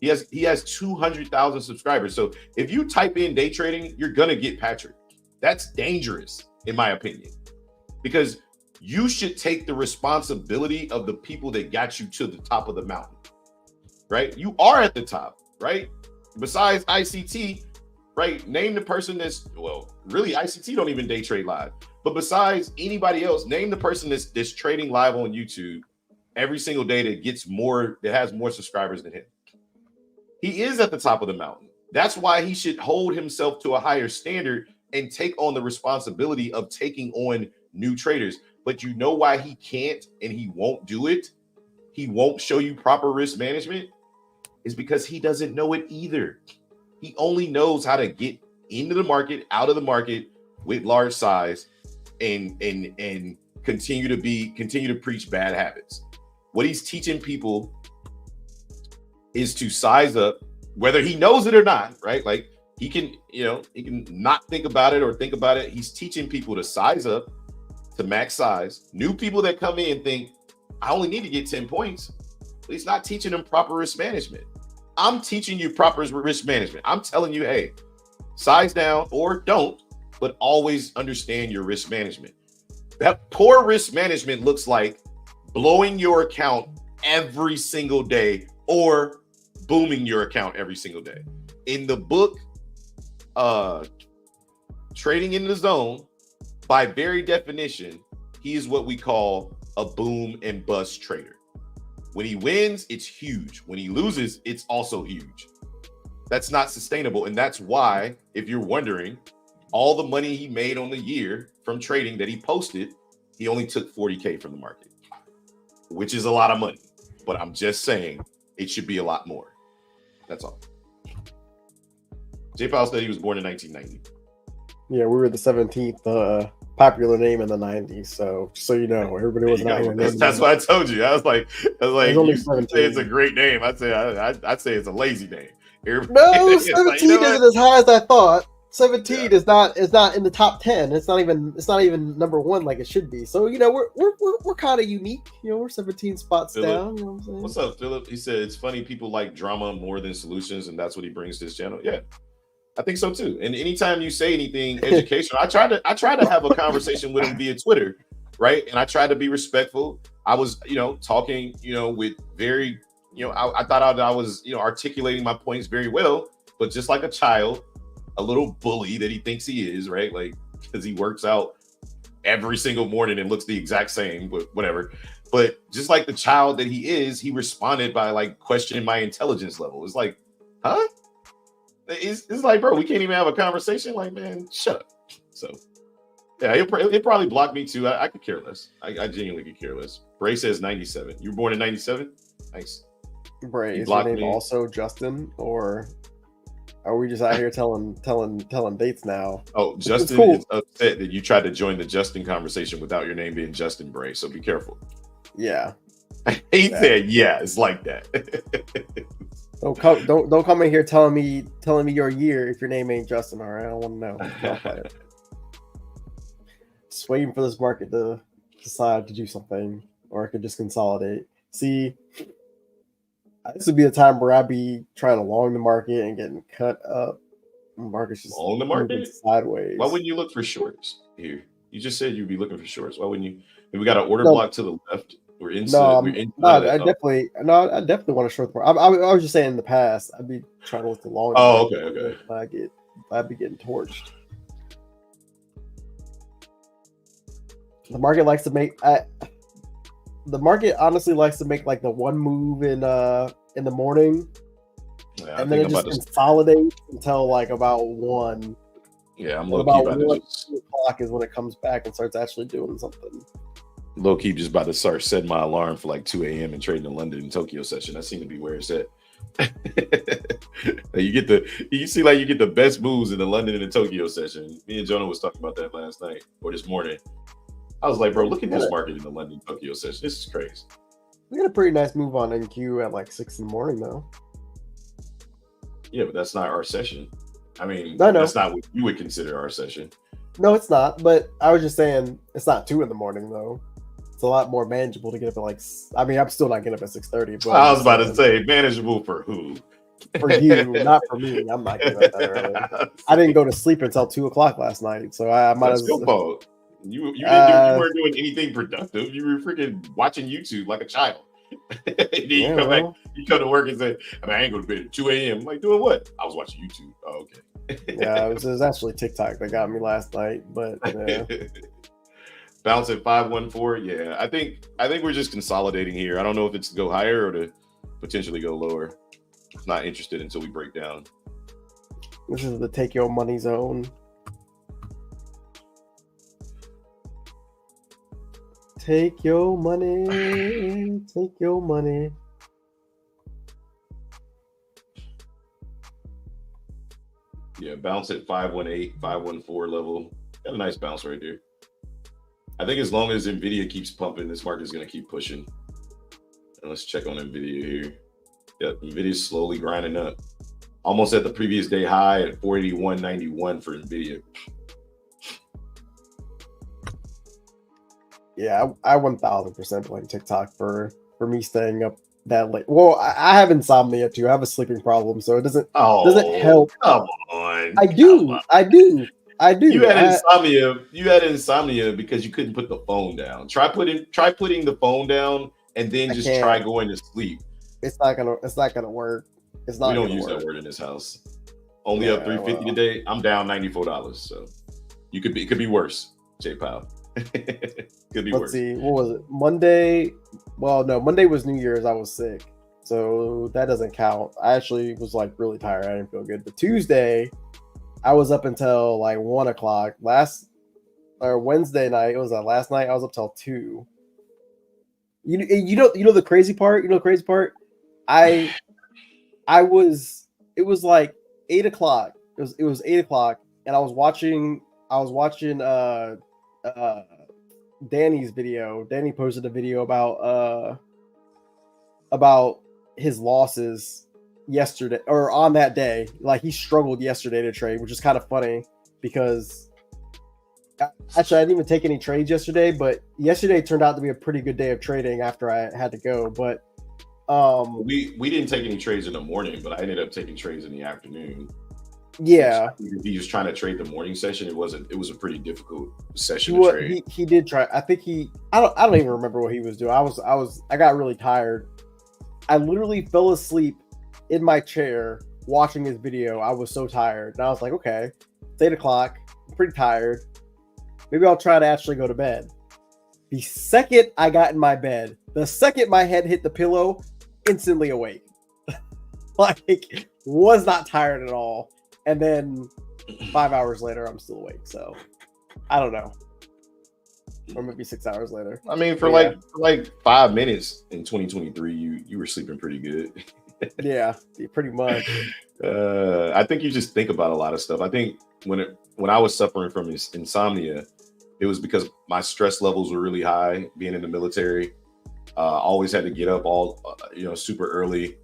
He has 200,000 subscribers. So if you type in day trading, you're gonna get Patrick. That's dangerous, in my opinion, because you should take the responsibility of the people that got you to the top of the mountain, right? You are at the top, right? Besides ICT, right? Name the person that's, well, really ICT don't even day trade live. But besides anybody else, name the person that's trading live on YouTube every single day that has more subscribers than him. He is at the top of the mountain. That's why he should hold himself to a higher standard and take on the responsibility of taking on new traders. But you know why he can't and he won't do it? He won't show you proper risk management is because he doesn't know it either. He only knows how to get into the market, out of the market with large size and continue to preach bad habits. What he's teaching people is to size up, whether he knows it or not, right? Like he can not think about it or think about it. He's teaching people to size up, to max size. New people that come in think, I only need to get 10 points. But he's not teaching them proper risk management. I'm teaching you proper risk management. I'm telling you, hey, size down or don't, but always understand your risk management. That poor risk management looks like blowing your account every single day or booming your account every single day. In the book, Trading in the Zone, by very definition, he is what we call a boom and bust trader. When he wins, it's huge. When he loses, it's also huge. That's not sustainable. And that's why, if you're wondering, all the money he made on the year from trading that he posted, he only took 40K from the market, which is a lot of money. But I'm just saying it should be a lot more. That's all. J. Powell said he was born in 1990. Yeah, we were the 17th popular name in the 90s. So you know, everybody was not here. That's what I told you. I was like, you say it's a great name. I'd say it's a lazy name. No, 17 isn't as high as I thought. 17 is not in the top 10. It's not even number one like it should be. So you know, we're kind of unique. You know, we're 17 spots Phillip, down. You know what I'm saying? What's up, Philip? He said it's funny people like drama more than solutions, and that's what he brings to his channel. Yeah, I think so too. And anytime you say anything educational, I try to have a conversation with him via Twitter, right? And I try to be respectful. I was, talking, with very, I thought I was, articulating my points very well, but just like a child, a little bully that he thinks he is, right? Like, because he works out every single morning and looks the exact same, but whatever. But just like the child that he is, he responded by like questioning my intelligence level. It's like, huh? It's like, bro, we can't even have a conversation. Like, man, shut up. So, yeah, he'll probably block me too. I could care less. I genuinely could care less. Bray says 97. You were born in 97? Nice. Bray, is your name also Justin, or are we just out here telling dates now? Oh, Justin is upset that you tried to join the Justin conversation without your name being Justin Bray. So be careful. Yeah. He said, yeah, it's like that. Don't come in here telling me your year if your name ain't Justin. All right, I don't want to know. Just waiting for this market to decide to do something, or it could just consolidate. See, this would be a time where I'd be trying to long the market and getting cut up. The market's just long the market sideways. Why wouldn't you look for shorts here? You just said you'd be looking for shorts. Why wouldn't you? If we got an order block to the left. I definitely want to short the market. I was just saying in the past, I'd be trying to look the long. Oh, okay. I'd be getting torched. The market likes to make. The market honestly likes to make like the one move in the morning, and then it just consolidates until like about 1. Yeah, I'm low about key 1 o'clock is when it comes back and starts actually doing something. Low key just about to start setting my alarm for like 2 a.m. and trading the London and Tokyo session. That seemed to be where it's at. You get the best moves in the London and the Tokyo session. Me and Jonah was talking about that last night or this morning. I was like, bro, look at this market in the London Tokyo session. This is crazy. We got a pretty nice move on NQ at like 6 in the morning, though. Yeah, but that's not our session. I mean, I know. that's not what you would consider our session. No, it's not. But I was just saying it's not 2 in the morning though. It's a lot more manageable to get up at like. I mean, I'm still not getting up at 6:30. But I was about to say manageable for who? For you, not for me. I'm not getting up that early. I didn't go to sleep until 2:00 last night, so I might That's as your fault. You weren't doing anything productive. You were freaking watching YouTube like a child. Then you come back, you come to work and say, I ain't going to bed at 2 a.m. I'm like, doing what? I was watching YouTube. Oh, okay. Yeah, it was actually TikTok that got me last night, but bounce at 514. Yeah, I think we're just consolidating here. I don't know if it's to go higher or to potentially go lower. Not interested until we break down. This is the take your money zone. Take your money. Take your money. Yeah, bounce at 518, 514 level. Got a nice bounce right there. I think as long as NVIDIA keeps pumping, this market is going to keep pushing. And let's check on NVIDIA here. Yep, NVIDIA's slowly grinding up. Almost at the previous day high at 481.91 for NVIDIA. Yeah, I 1000% blame TikTok for me staying up that late. Well, I have insomnia too. I have a sleeping problem, so it doesn't help. Come on. I do. You had insomnia because you couldn't put the phone down. Try putting the phone down and then just try going to sleep. It's not gonna work. It's not. We don't use that word in this house. Only up $350 today. I'm down $94. So it could be worse, J Powell. Could be worse. Let's see. What was it? Monday? Well, no. Monday was New Year's. I was sick, so that doesn't count. I actually was like really tired. I didn't feel good. But Tuesday, I was up until like 1:00. Wednesday night. It was last night. I was up till 2. You know the crazy part. You know the crazy part. It was like 8:00. It was 8:00, and I was watching Danny's video. Danny posted a video about his losses yesterday or on that day. Like he struggled yesterday to trade, which is kind of funny because actually I didn't even take any trades yesterday, but yesterday turned out to be a pretty good day of trading after I had to go. But we didn't take any trades in the morning, but I ended up taking trades in the afternoon. Yeah, he was trying to trade the morning session. It was a pretty difficult session to trade. He did try. I think I don't even remember what he was doing. I got really tired. I literally fell asleep in my chair watching his video. I was so tired, and I was like, okay, it's 8:00. I'm pretty tired. Maybe I'll try to actually go to bed. The second I got in my bed, the second my head hit the pillow, instantly awake. Like was not tired at all. And then 5 hours later, I'm still awake. So I don't know. Or maybe 6 hours later. I mean, for like 5 minutes in 2023, you were sleeping pretty good. Yeah, pretty much. I think you just think about a lot of stuff. I think when I was suffering from insomnia, it was because my stress levels were really high being in the military. Always had to get up super early.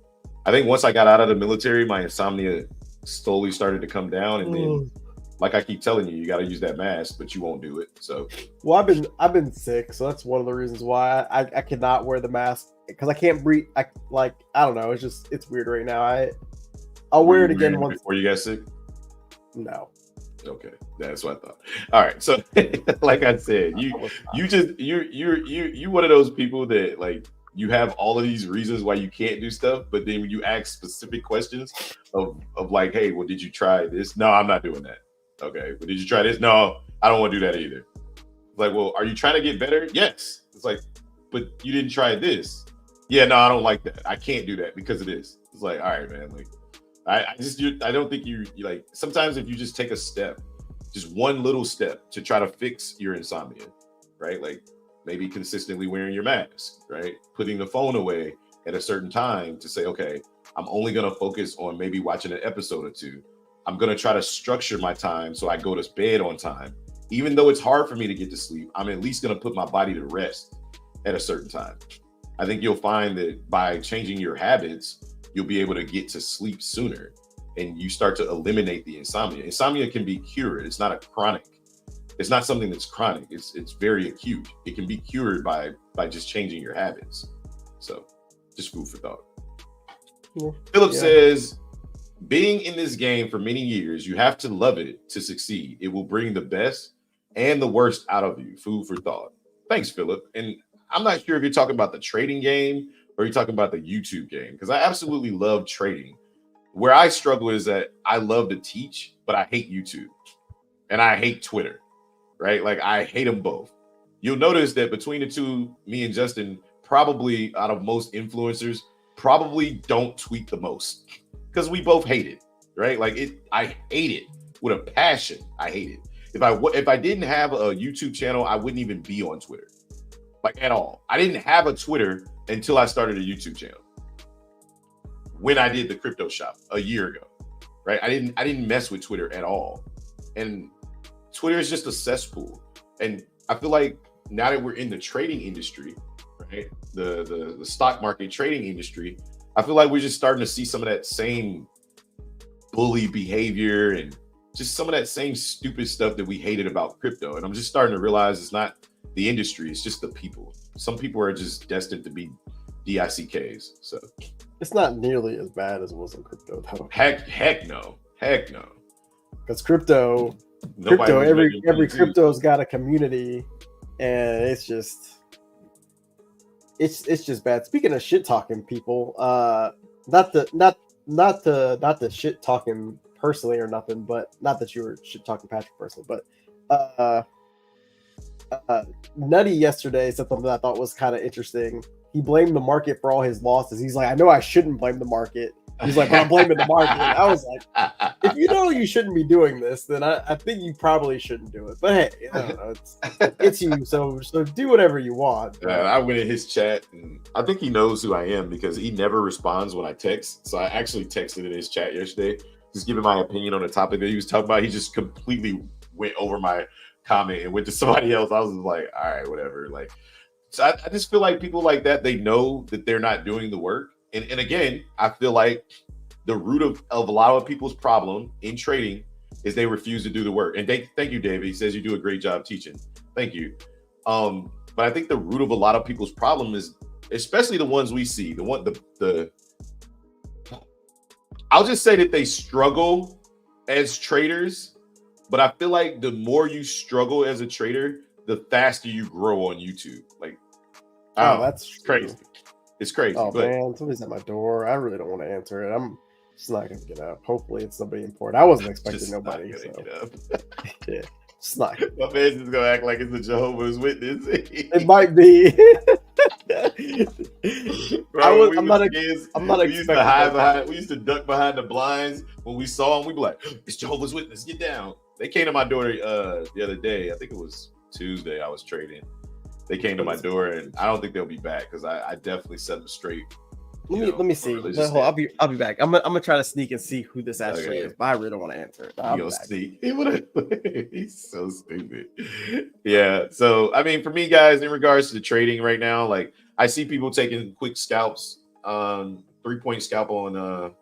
I think once I got out of the military, my insomnia slowly started to come down, and then like I keep telling you, you got to use that mask, but you won't do it. So well, I've been sick, so that's one of the reasons why I cannot wear the mask because I can't breathe. I don't know. It's weird right now. I'll wear it again once before you got sick. No. Okay, that's what I thought. All right, so like I said, you're one of those people that like you have all of these reasons why you can't do stuff, but then when you ask specific questions of like, hey, well, did you try this? No, I'm not doing that. Okay, but did you try this? No, I don't want to do that either. It's like, well, are you trying to get better? Yes. It's like, but you didn't try this. Yeah, no, I don't like that. I can't do that because of this. It's like, all right, man. Like, I don't think you like. Sometimes if you just take a step, just one little step to try to fix your insomnia, right? Like maybe consistently wearing your mask, right? Putting the phone away at a certain time to say, okay, I'm only going to focus on maybe watching an episode or two. I'm going to try to structure my time so I go to bed on time. Even though it's hard for me to get to sleep, I'm at least going to put my body to rest at a certain time. I think you'll find that by changing your habits, you'll be able to get to sleep sooner, and you start to eliminate the insomnia. Insomnia can be cured. It's not a chronic. It's not something that's chronic. It's very acute. It can be cured by just changing your habits. So just food for thought. Yeah. Philip says, being in this game for many years, you have to love it to succeed. It will bring the best and the worst out of you. Food for thought. Thanks, Philip. And I'm not sure if you're talking about the trading game or you're talking about the YouTube game, because I absolutely love trading. Where I struggle is that I love to teach, but I hate YouTube and I hate Twitter, right? Like I hate them both. You'll notice that between the two, me and Justin, probably out of most influencers, probably don't tweet the most because we both hate it, right? Like I hate it with a passion. I hate it. If I didn't have a YouTube channel, I wouldn't even be on Twitter, like at all. I didn't have a Twitter until I started a YouTube channel. When I did the crypto shop a year ago, right? I didn't mess with Twitter at all. And Twitter is just a cesspool. And I feel like now that we're in the trading industry, right? The stock market trading industry, I feel like we're just starting to see some of that same bully behavior and just some of that same stupid stuff that we hated about crypto. And I'm just starting to realize it's not the industry, it's just the people. Some people are just destined to be DICKs. So it's not nearly as bad as it was in crypto, though. Heck no. Because every crypto's got a community, and it's just bad. Speaking of shit talking people, not the shit talking personally or nothing, but not that you were shit talking Patrick personally, but Nutty yesterday said something that I thought was kind of interesting. He blamed the market for all his losses. He's like, I know I shouldn't blame the market. He's like, but I'm blaming the market. And I was like, if you know you shouldn't be doing this, then I think you probably shouldn't do it. But hey, I don't know. It's you. So do whatever you want. I went in his chat, and I think he knows who I am because he never responds when I text. So I actually texted in his chat yesterday, just giving my opinion on the topic that he was talking about. He just completely went over my comment and went to somebody else. I was like, all right, whatever. Like, so I just feel like people like that, they know that they're not doing the work. And again, I feel like the root of a lot of people's problem in trading is they refuse to do the work. And thank you, David. He says you do a great job teaching. Thank you. But I think the root of a lot of people's problem is, especially the ones we see, I'll just say that they struggle as traders, but I feel like the more you struggle as a trader, the faster you grow on YouTube. Like, that's crazy. It's crazy. Oh, man, somebody's at my door. I really don't want to answer it. I'm just not going to get up. Hopefully it's somebody important. I wasn't expecting nobody. So. Yeah, just not. My man's just going to act like it's a Jehovah's Witness. It might be. Bro, I'm not expecting. We used to duck behind the blinds when we saw them. We'd be like, it's Jehovah's Witness. Get down. They came to my door the other day. I think it was Tuesday. I was trading. They came to my door, and I don't think they'll be back because I definitely set them straight. Let me see. I'll be back. I'm gonna try to sneak and see who this actually is, but I really don't want to answer it. You'll see. He's so stupid. Yeah. So I mean, for me, guys, in regards to the trading right now, like I see people taking quick scalps, 3-point scalp on.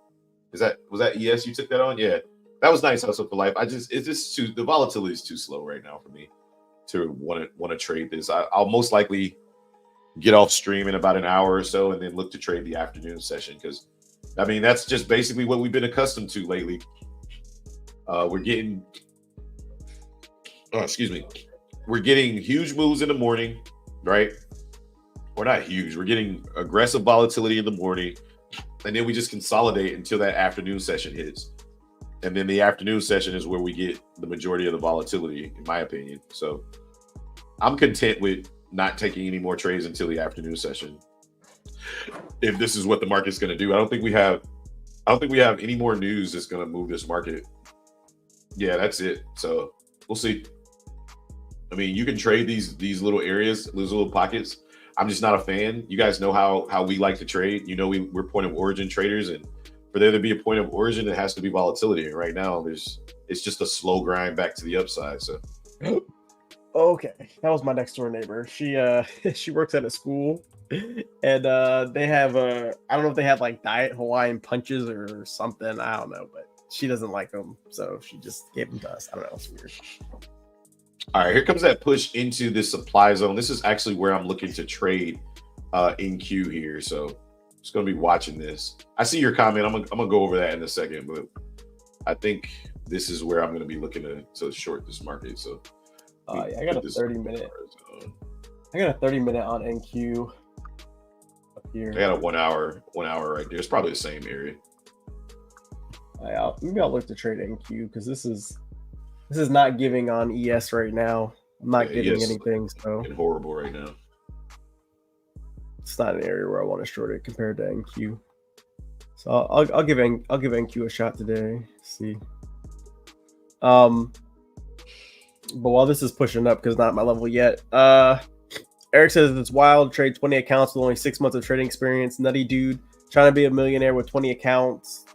Was that ES you took that on? Yeah, that was nice hustle for life. The volatility is too slow right now for me to want to trade this. I'll most likely get off stream in about an hour or so and then look to trade the afternoon session, because I mean that's just basically what we've been accustomed to lately. We're getting huge moves in the morning, right? Or not huge, we're getting aggressive volatility in the morning, and then we just consolidate until that afternoon session hits. And then the afternoon session is where we get the majority of the volatility, in my opinion. So I'm content with not taking any more trades until the afternoon session. If this is what the market's going to do, I don't think we have any more news that's going to move this market. Yeah, that's it. So we'll see. I mean, you can trade these little areas, these little pockets. I'm just not a fan. You guys know how we like to trade. You know, we're point of origin traders, and for there to be a point of origin, it has to be volatility. And right now, it's just a slow grind back to the upside. So, Okay, that was my next door neighbor. She she works at a school, and they have I don't know if they have like diet Hawaiian punches or something. I don't know, but she doesn't like them, so she just gave them to us. I don't know. It's weird. All right, here comes that push into the supply zone. This is actually where I'm looking to trade in Q here. So just gonna be watching this. I see your comment. I'm gonna go over that in a second, but I think this is where I'm gonna be looking to short this market. So yeah, I got a 30-minute. I got a 30-minute on NQ up here. I got a 1 hour right there. It's probably the same area. Maybe I'll look to trade NQ because this is not giving on ES right now. I'm not getting anything, so it's horrible right now. It's not an area where I want to short it compared to NQ. So I'll give NQ a shot today. See. But while this is pushing up because not at my level yet, Eric says it's wild. Trade 20 accounts with only 6 months of trading experience. Nutty dude trying to be a millionaire with 20 accounts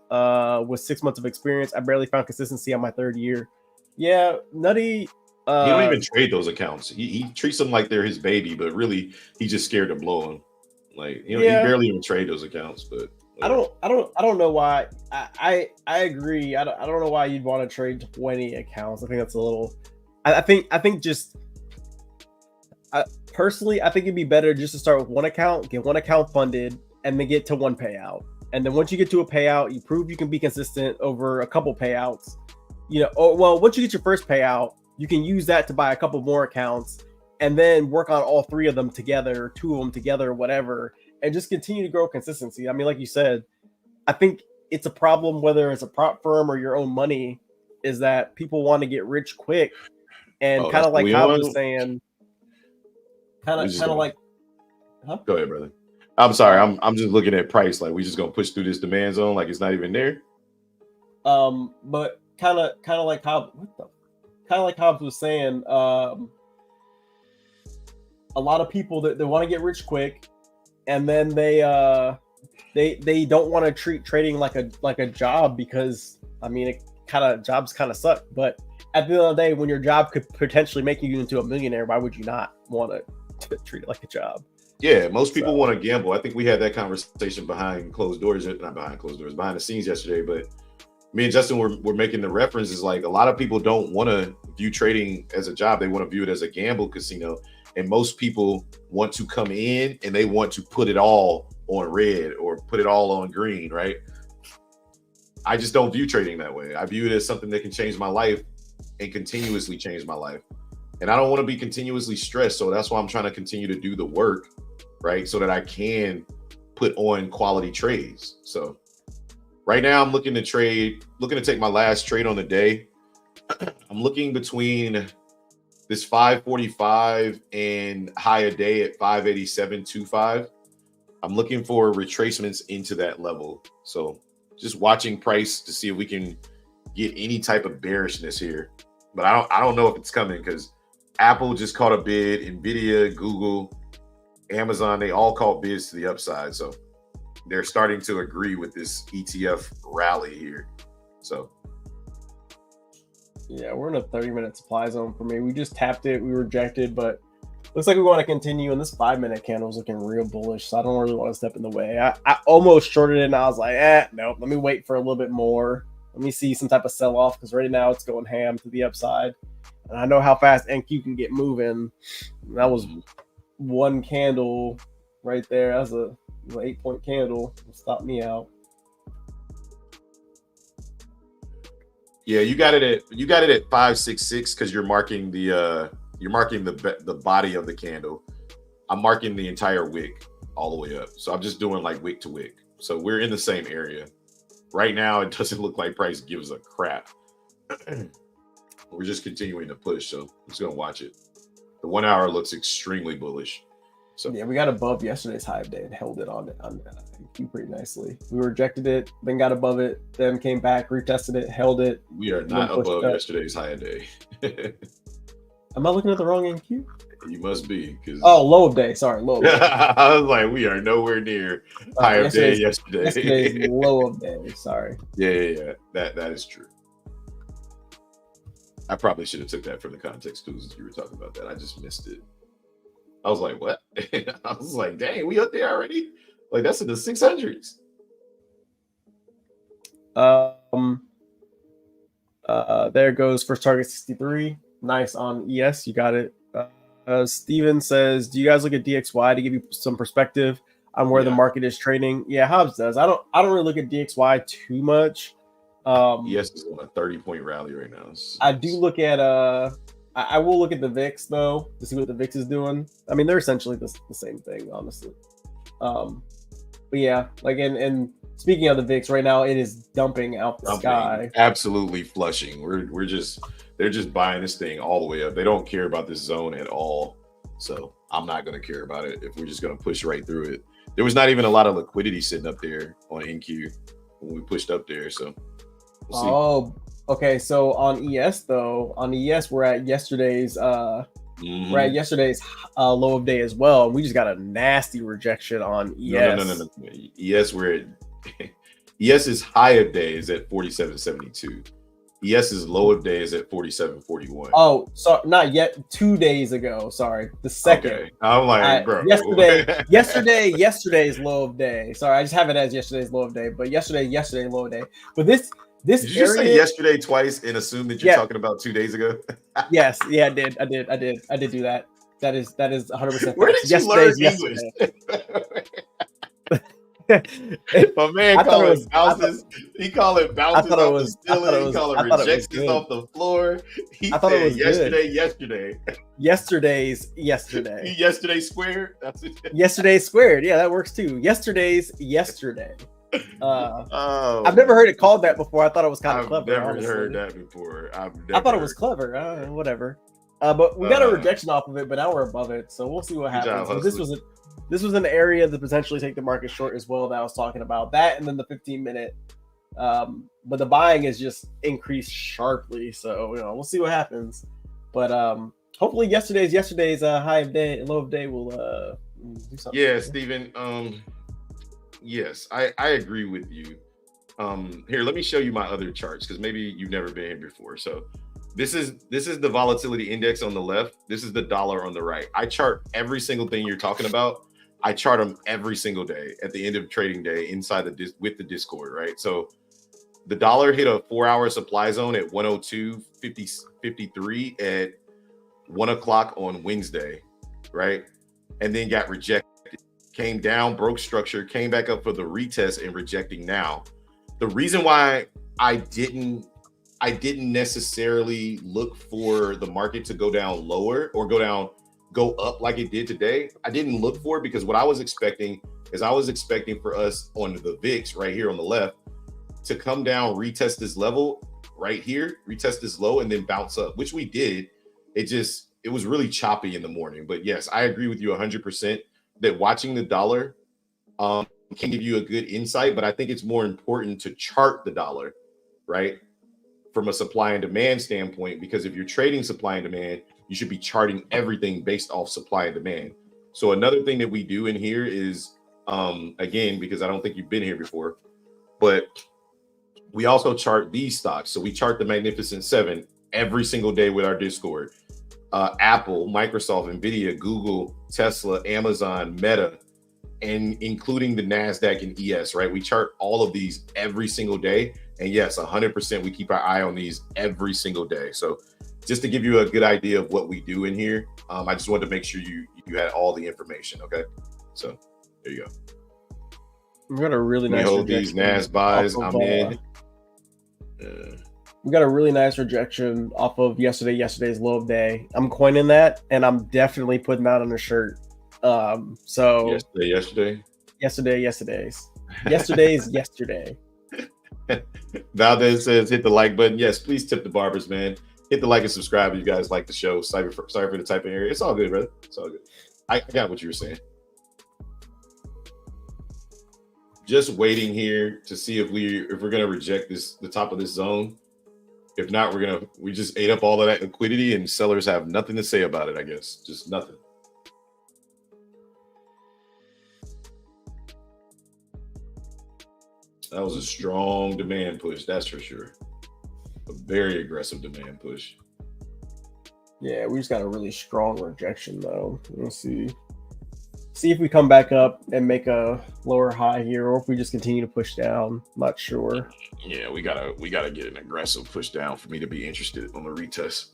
with 6 months of experience. I barely found consistency on my 3rd year. Yeah, Nutty. He don't even trade those accounts. He treats them like they're his baby, but really he's just scared to blow them. Like he barely even trade those accounts. But I don't know why. I agree. I don't know why you'd want to trade 20 accounts. I think that's a little. I think personally, I think it'd be better just to start with one account, get one account funded, and then get to one payout. And then once you get to a payout, you prove you can be consistent over a couple payouts. Once you get your first payout, you can use that to buy a couple more accounts and then work on all 3 of them together, 2 of them together, whatever, and just continue to grow consistency. I mean, like you said, I think it's a problem whether it's a prop firm or your own money is that people want to get rich quick. And kind of like Cobb was saying, kind of like, huh? Go ahead, brother. I'm sorry. I'm just looking at price. Like we just gonna push through this demand zone like it's not even there. But kind of like Cobb was saying, a lot of people that they want to get rich quick, and then they don't want to treat trading like a job because I mean jobs kind of suck, but at the end of the day, when your job could potentially make you into a millionaire, why would you not want to treat it like a job? Yeah, most people want to gamble. I think we had that conversation behind closed doors, not behind closed doors, behind the scenes yesterday. But me and Justin were making the references like a lot of people don't want to view trading as a job. They want to view it as a gamble casino. And most people want to come in and they want to put it all on red or put it all on green, right? I just don't view trading that way. I view it as something that can change my life and continuously change my life. And I don't want to be continuously stressed. So that's why I'm trying to continue to do the work, right? So that I can put on quality trades. So right now I'm looking to take my last trade on the day. I'm looking between this 545 and high a day at 587.25. I'm looking for retracements into that level. So just watching price to see if we can get any type of bearishness here. But I don't know if it's coming because Apple just caught a bid, Nvidia, Google, Amazon, they all caught bids to the upside. So they're starting to agree with this ETF rally here. So yeah, we're in a 30-minute supply zone for me. We just tapped it, we rejected, but looks like we want to continue. And this 5-minute candle is looking real bullish, so I don't really want to step in the way. I almost shorted it and I was like, nope, let me wait for a little bit more. Let me see some type of sell-off because right now it's going ham to the upside. And I know how fast NQ can get moving. That was one candle right there. That's an 8-point candle. Stop me out. Yeah, you got it at 566 because you're marking the body of the candle. I'm marking the entire wick all the way up. So I'm just doing like wick to wick. So we're in the same area. Right now, it doesn't look like price gives a crap. We're just continuing to push, so I'm just gonna watch it. The 1 hour looks extremely bullish. So yeah, we got above yesterday's high day and held it on NQ pretty nicely. We rejected it, then got above it, then came back, retested it, held it. We are not above yesterday's high day. Am I looking at the wrong NQ? You must be. Low of day. Sorry, low of day. I was like, we are nowhere near high of day yesterday. Yesterday's low of day. Sorry. Yeah. That is true. I probably should have took that from the context clues as you were talking about that. I just missed it. I was like, what? I was like, dang, we up there already? Like, that's in the 600s. There goes first target 63. Nice on ES. You got it. Steven says, do you guys look at DXY to give you some perspective on where the market is trading? Yeah, Hobbs does. I don't really look at DXY too much. ES is on a 30-point rally right now. I do look at I will look at the VIX though to see what the VIX is doing. I mean, they're essentially the same thing, honestly. But yeah, like and speaking of the VIX, right now it is dumping out the sky. Absolutely flushing. They're just buying this thing all the way up. They don't care about this zone at all. So I'm not going to care about it if we're just going to push right through it. There was not even a lot of liquidity sitting up there on NQ when we pushed up there. So we'll see. Oh, okay. So on ES though, we're at yesterday's low of day as well. We just got a nasty rejection on ES. No. ES ES's high of day is at 47.72. ES's low of day is at 47.41. Oh, so not yet. 2 days ago. Sorry, the second. Okay. I'm like, bro. Yesterday's low of day. Sorry, I just have it as yesterday's low of day. But yesterday's low of day. But this did you just say yesterday twice and assume that you're talking about 2 days ago? Yes, yeah, I did do that. That is 100%. Where did you learn English? My man call it bounces. He call it bounces off the ceiling. He call it rejections off the floor. He said yesterday. Yesterday's. Yesterday squared. That's it. Yesterday squared. Yeah, that works too. Yesterday's yesterday. I've never heard it called that before. I thought it was kind of clever. I've never heard that before. I thought it was clever. Whatever. But we got a rejection off of it, but now we're above it. So we'll see what happens. This was an area to potentially take the market short as well that I was talking about. That and then the 15-minute. But the buying is just increased sharply. So we'll see what happens. But hopefully yesterday's high of day, low of day will do something. Yeah, Steven. Yes, I agree with you. Here, let me show you my other charts because maybe you've never been here before. So this is the volatility index on the left. This is the dollar on the right. I chart every single thing you're talking about. I chart them every single day at the end of trading day inside with the Discord, right? So the dollar hit a 4-hour supply zone at 102.53 at 1 o'clock on Wednesday, right? And then got rejected. Came down, broke structure, came back up for the retest and rejecting now. The reason why I didn't necessarily look for the market to go down lower or go up like it did today. I didn't look for it because what I was expecting for us on the VIX right here on the left to come down, retest this level right here, retest this low and then bounce up, which we did. It was really choppy in the morning. But yes, I agree with you 100%. That watching the dollar can give you a good insight, but I think it's more important to chart the dollar, right? From a supply and demand standpoint, because if you're trading supply and demand, you should be charting everything based off supply and demand. So another thing that we do in here is, again, because I don't think you've been here before, but we also chart these stocks. So we chart the Magnificent Seven every single day with our Discord. Apple, Microsoft, Nvidia, Google, Tesla, Amazon, Meta, and including the NASDAQ and ES, right? We chart all of these every single day. And yes, 100%, we keep our eye on these every single day. So just to give you a good idea of what we do in here, I just wanted to make sure you had all the information, okay? So there you go. We got a really nice hold these NAS buys. I'm in. We got a really nice rejection off of yesterday's low of day. I'm coining that, and I'm definitely putting that on a shirt. So yesterday's yesterday. Valdez says, hit the like button. Yes, please tip the barbers, man. Hit the like and subscribe if you guys like the show. Sorry for the typing area. It's all good, brother. It's all good. I got what you were saying. Just waiting here to see if we're gonna reject the top of this zone. If not, we just ate up all of that liquidity and sellers have nothing to say about it, I guess. Just nothing. That was a strong demand push, that's for sure. A very aggressive demand push. Yeah, we just got a really strong rejection though. Let's see if we come back up and make a lower high here, or if we just continue to push down. Not sure. Yeah, we gotta get an aggressive push down for me to be interested on the retest.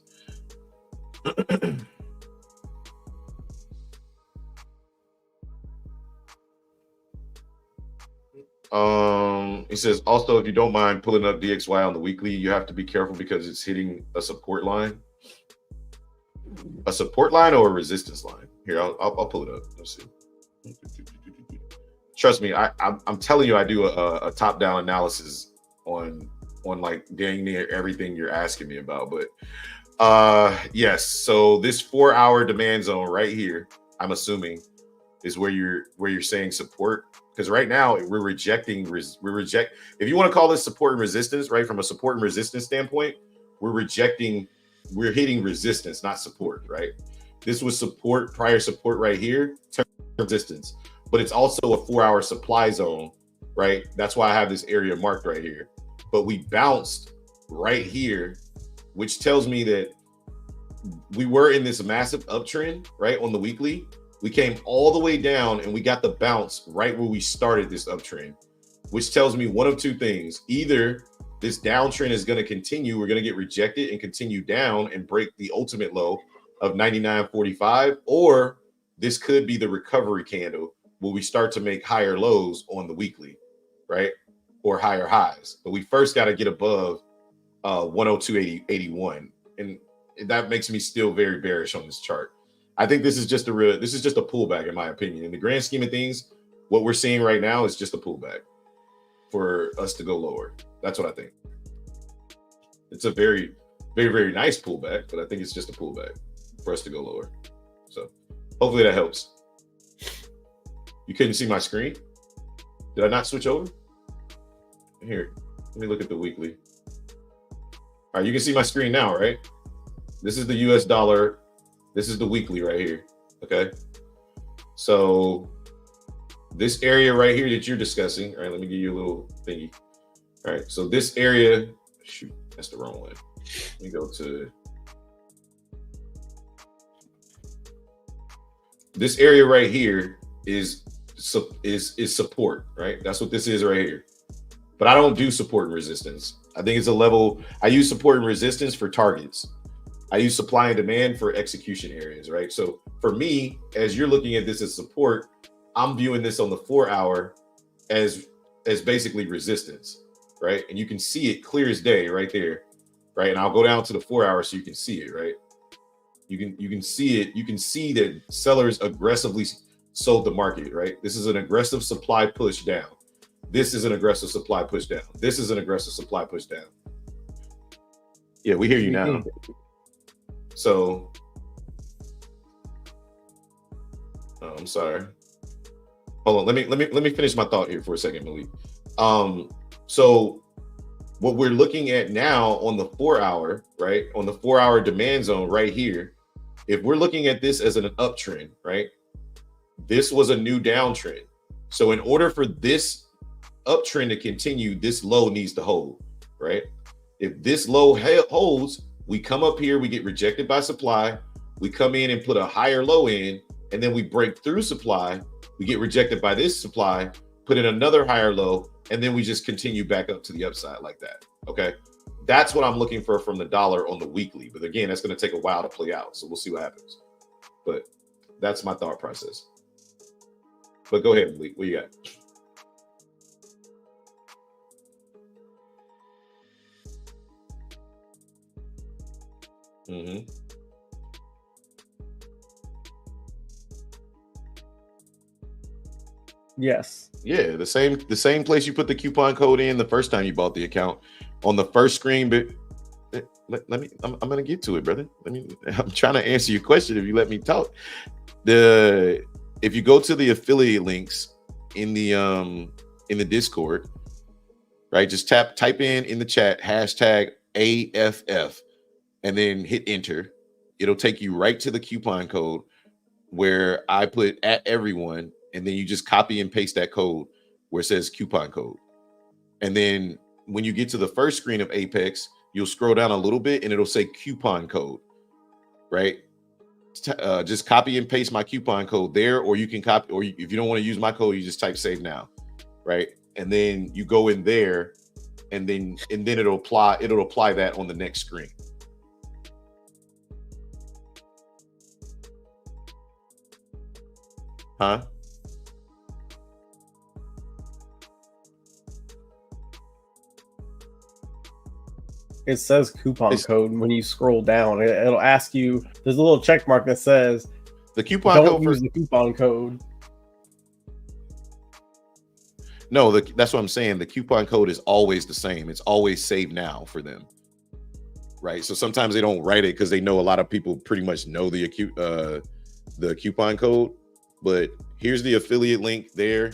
It says also, if you don't mind pulling up DXY on the weekly, you have to be careful because it's hitting a support line. A support line or a resistance line? Here, I'll pull it up. Let's see. Trust me, I'm telling you, I do a top-down analysis on like dang near everything you're asking me about. But yes, so this 4-hour demand zone right here, I'm assuming, is where you're saying support. Because right now we're rejecting. If you want to call this support and resistance, right, from a support and resistance standpoint, we're hitting resistance, not support, right? This was support, prior support right here, resistance, but it's also a 4-hour supply zone, right? That's why I have this area marked right here. But we bounced right here, which tells me that we were in this massive uptrend, right, on the weekly. We came all the way down and we got the bounce right where we started this uptrend, which tells me one of two things. Either this downtrend is going to continue, we're going to get rejected and continue down and break the ultimate low of 99.45, or this could be the recovery candle where we start to make higher lows on the weekly, right? Or higher highs. But we first got to get above 102.81. And that makes me still very bearish on this chart. I think this is just a pullback, in my opinion. In the grand scheme of things, what we're seeing right now is just a pullback for us to go lower. That's what I think. It's a very, very, very nice pullback, but I think it's just a pullback for us to go lower. So hopefully that helps. You couldn't see my screen? Did I not switch over? Here, let me look at the weekly. All right, you can see my screen now, right? This is the US dollar. This is the weekly right here, okay? So this area right here that you're discussing, all right, let me give you a little thingy. All right, so this area, shoot, that's the wrong one. Let me go to this area right here is support, right? That's what this is right here. But I don't do support and resistance. I think it's a level, I use support and resistance for targets. I use supply and demand for execution areas, right? So for me, as you're looking at this as support, I'm viewing this on the 4-hour as basically resistance, right? And you can see it clear as day right there, right? And I'll go down to the 4-hour so you can see it, right? You can see it. You can see that sellers aggressively sold the market, right? This is an aggressive supply push down. This is an aggressive supply push down. This is an aggressive supply push down. Yeah, we hear you now. So, oh, I'm sorry. Hold on. Let me finish my thought here for a second, Malik. So what we're looking at now on the 4-hour, right? On the 4-hour demand zone right here, if we're looking at this as an uptrend, right? This was a new downtrend. So in order for this uptrend to continue, this low needs to hold, right? If this low holds, we come up here, we get rejected by supply, we come in and put a higher low in, and then we break through supply, we get rejected by this supply, put in another higher low, and then we just continue back up to the upside like that, okay? That's what I'm looking for from the dollar on the weekly. But again, that's going to take a while to play out, so we'll see what happens. But that's my thought process. But go ahead, Malik, what you got? Mm-hmm. Yes. Yeah, the same place you put the coupon code in the first time you bought the account on the first screen. But let me, I'm gonna get to it, brother. I'm trying to answer your question if you let me talk. If you go to the affiliate links in the Discord, right? Just type in the chat hashtag AFF and then hit enter. It'll take you right to the coupon code where I put at everyone, and then you just copy and paste that code where it says coupon code. And then when you get to the first screen of Apex, you'll scroll down a little bit and it'll say coupon code. right? Just copy and paste my coupon code there, or you can copy, or if you don't want to use my code, you just type save now, right? And then you go in there, and then it'll apply that on the next screen. Huh? It says coupon code when you scroll down. It'll ask you. There's a little check mark that says the coupon don't code use the coupon code. No, that's what I'm saying. The coupon code is always the same. It's always save now for them, right? So sometimes they don't write it because they know a lot of people pretty much know the coupon code. But here's the affiliate link there.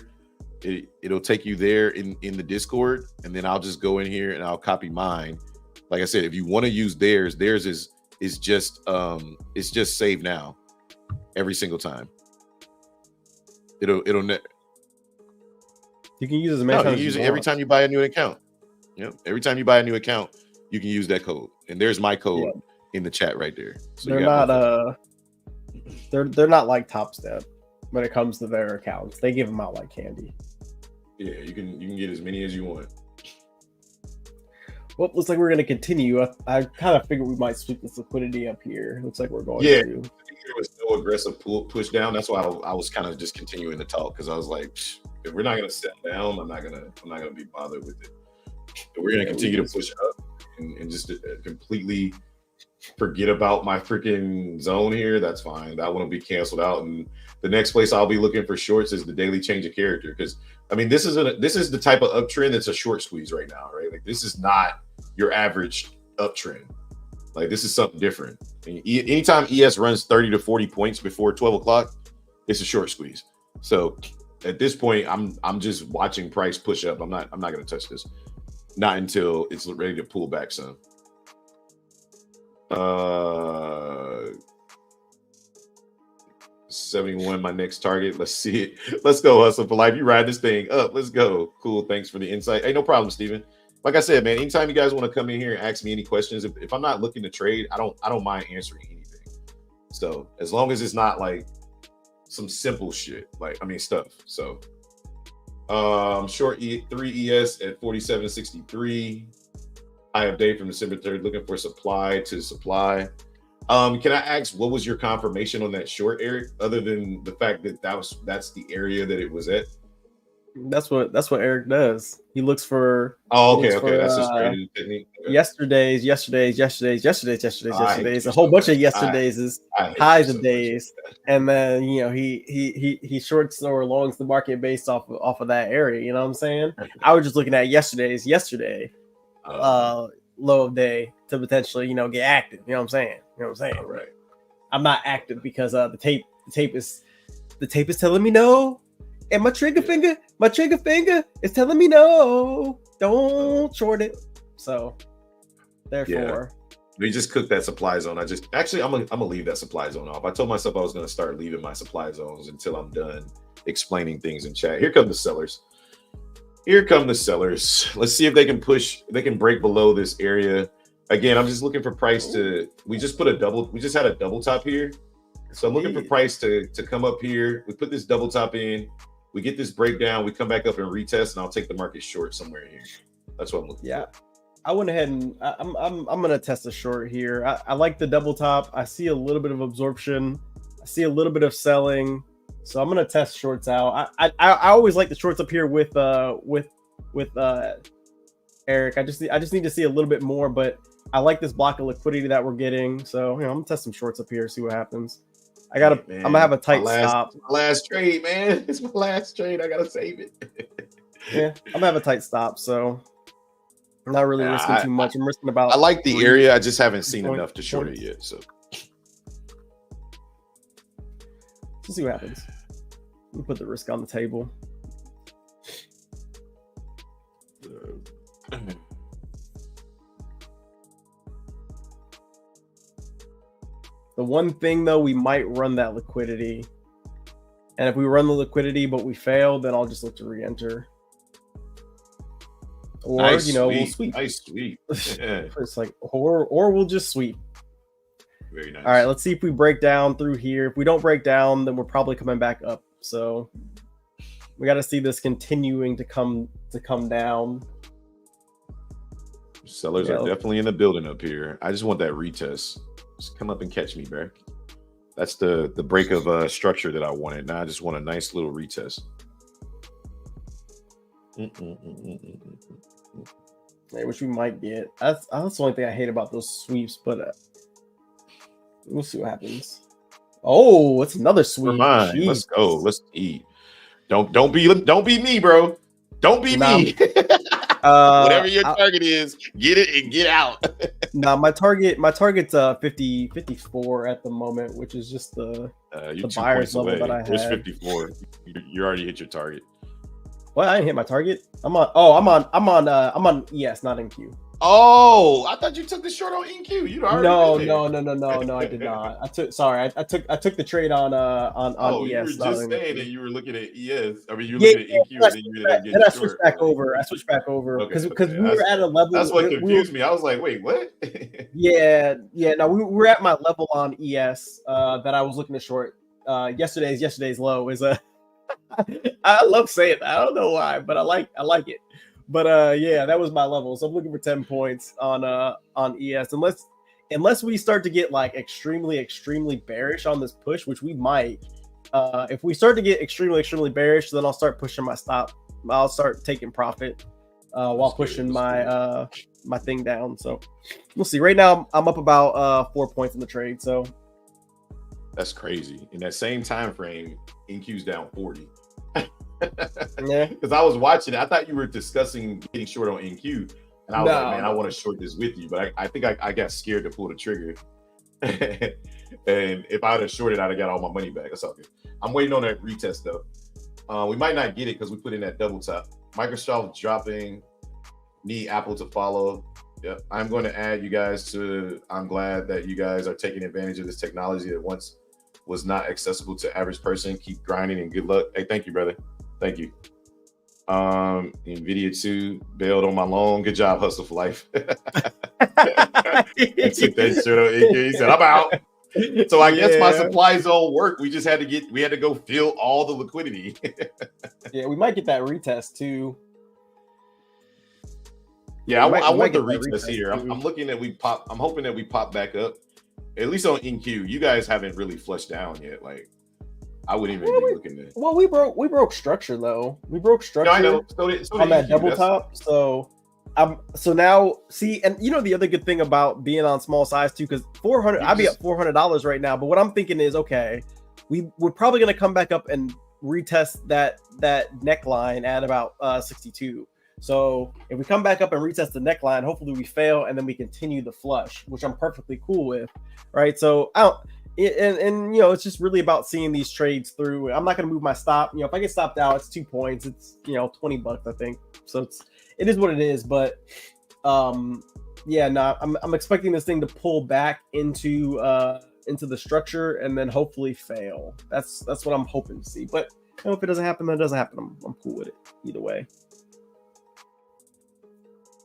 It'll take you there in the Discord, and then I'll just go in here and I'll copy mine. Like I said, if you want to use theirs is just save now every single time. You can use it as many times. You can use it every time you buy a new account. Every time you buy a new account, you can use that code. And there's my code in the chat right there. So they're not like Topstep when it comes to their accounts. They give them out like candy. Yeah, you can get as many as you want. Well, looks like we're going to continue. I kind of figured we might sweep this liquidity up here. Looks like we're going to. There was no aggressive push down. That's why I was kind of just continuing to talk, because I was like, if we're not going to sit down, I'm not going to be bothered with it. If we're going to continue to push up and just completely forget about my freaking zone here, that's fine. That one will be canceled out. And the next place I'll be looking for shorts is the daily change of character, because I mean, this is the type of uptrend that's a short squeeze right now, right? Like, this is not your average uptrend. Like, this is something different. Anytime ES runs 30 to 40 points before 12 o'clock, it's a short squeeze. So at this point, I'm just watching price push up. I'm not going to touch this, not until it's ready to pull back some. 71, my next target. Let's see it. Let's go, Hustle for Life. You ride this thing up. Let's go. Cool. Thanks for the insight. Hey, no problem, Steven. Like I said, man, anytime you guys want to come in here and ask me any questions, if I'm not looking to trade, I don't mind answering anything. So as long as it's not like some simple shit, stuff. So short 3 ES at 47.63. I have day from December 3rd looking for supply to supply. Can I ask, what was your confirmation on that short, Eric, other than the fact that that's the area that it was at? That's what Eric does. He looks for. Oh, okay. That's his trading technique. Okay. Yesterday's. A whole bunch of yesterdays is highs of days, and then he shorts or longs the market based off of that area. You know what I'm saying? I was just looking at yesterday low of day to potentially get active. You know what I'm saying? Right. I'm not active because the tape is telling me no. And my trigger finger is telling me no, don't short it. So, therefore, we just cooked that supply zone. I'm gonna leave that supply zone off. I told myself I was gonna start leaving my supply zones until I'm done explaining things in chat. Here come the sellers. Let's see if they can break below this area. Again, I'm just looking for price to. We just had a double top here, so I'm looking for price to come up here. We put this double top in. We get this breakdown, we come back up and retest, and I'll take the market short somewhere here. That's what I'm looking for. I went ahead and I'm gonna test a short here. I like the double top. I see a little bit of absorption. I see a little bit of selling. So I'm gonna test shorts out. I always like the shorts up here with Eric. I just need to see a little bit more, but I like this block of liquidity that we're getting. So I'm gonna test some shorts up here, see what happens. I'm gonna have a tight stop. My last trade, man. It's my last trade. I gotta save it. Yeah, I'm gonna have a tight stop, so I'm not really risking too much. I'm risking about. I like the area. I just haven't seen enough to short it yet. So let's see what happens. Let me put the risk on the table. The one thing, though, we might run that liquidity. And if we run the liquidity, but we fail, then I'll just look to re-enter. Or, we'll sweep. Nice sweep. Yeah. It's like, or we'll just sweep. Very nice. All right, let's see if we break down through here. If we don't break down, then we're probably coming back up. So we got to see this continuing to come down. Sellers are definitely in the building up here. I just want that retest. Just come up and catch me, bro. That's the break of structure that I wanted. Now I just want a nice little retest. Which we might get. That's the only thing I hate about those sweeps, but we'll see what happens. Oh, it's another sweep. Let's go. Let's eat. Don't be me, bro. Don't be me. Whatever your target is, get it and get out. My target's 54 at the moment, which is just the buyer's level that I had. It's 54. You already hit your target. Well, I didn't hit my target. I'm on ES, not NQ. Oh, I thought you took the short on NQ. You already No, I did not. I took the trade on ES. You were just saying that you were looking at ES. I mean, you were looking at NQ, and then you ended up getting short. I switched back over because we were at a level. That's what confused me. I was like, wait, what? No, we were at my level on ES that I was looking to short. Yesterday's low is a. I love saying that. I don't know why, but I like it. But that was my level. So I'm looking for 10 points on ES. Unless we start to get like extremely bearish on this push, which we might. If we start to get extremely bearish, then I'll start pushing my stop. I'll start taking profit while pushing my thing down. So we'll see. Right now I'm up about 4 points in the trade. So that's crazy. In that same time frame, NQ's down 40. Yeah, because I was watching it. I thought you were discussing getting short on NQ, and I was like, man, I want to short this with you, but I think I got scared to pull the trigger. And if I had shorted, I'd have got all my money back. That's all good. I'm waiting on that retest though. We might not get it because we put in that double top. Microsoft dropping, need Apple to follow. Yep. I'm going to add you guys to. I'm glad that you guys are taking advantage of this technology that once was not accessible to average person. Keep grinding and good luck. Hey, thank you, brother. Thank you. Nvidia 2 bailed on my loan. Good job, Hustle for Life. He took that shirt on NQ. He said, I'm out. So I guess my supply zone worked. We just had to go fill all the liquidity. Yeah, we might get that retest too. Yeah, I want the retest here. I'm looking at I'm hoping that we pop back up. At least on NQ. You guys haven't really flushed down yet. Like I wouldn't even be looking at. Well, we broke structure though. We broke structure. No, I know. So on that double top. So now see, and you know the other good thing about being on small size too, because 400, I'd be at $400 right now. But what I'm thinking is, okay, we're probably gonna come back up and retest that neckline at about 62. So if we come back up and retest the neckline, hopefully we fail and then we continue the flush, which I'm perfectly cool with, right? So and you know, it's just really about seeing these trades through. I'm not going to move my stop. You know, if I get stopped out, it's 2 points. It's, you know, $20, I think. So it is what it is. But I'm expecting this thing to pull back into the structure and then hopefully fail. That's what I'm hoping to see. But you know, if it doesn't happen, then it doesn't happen. I'm cool with it either way.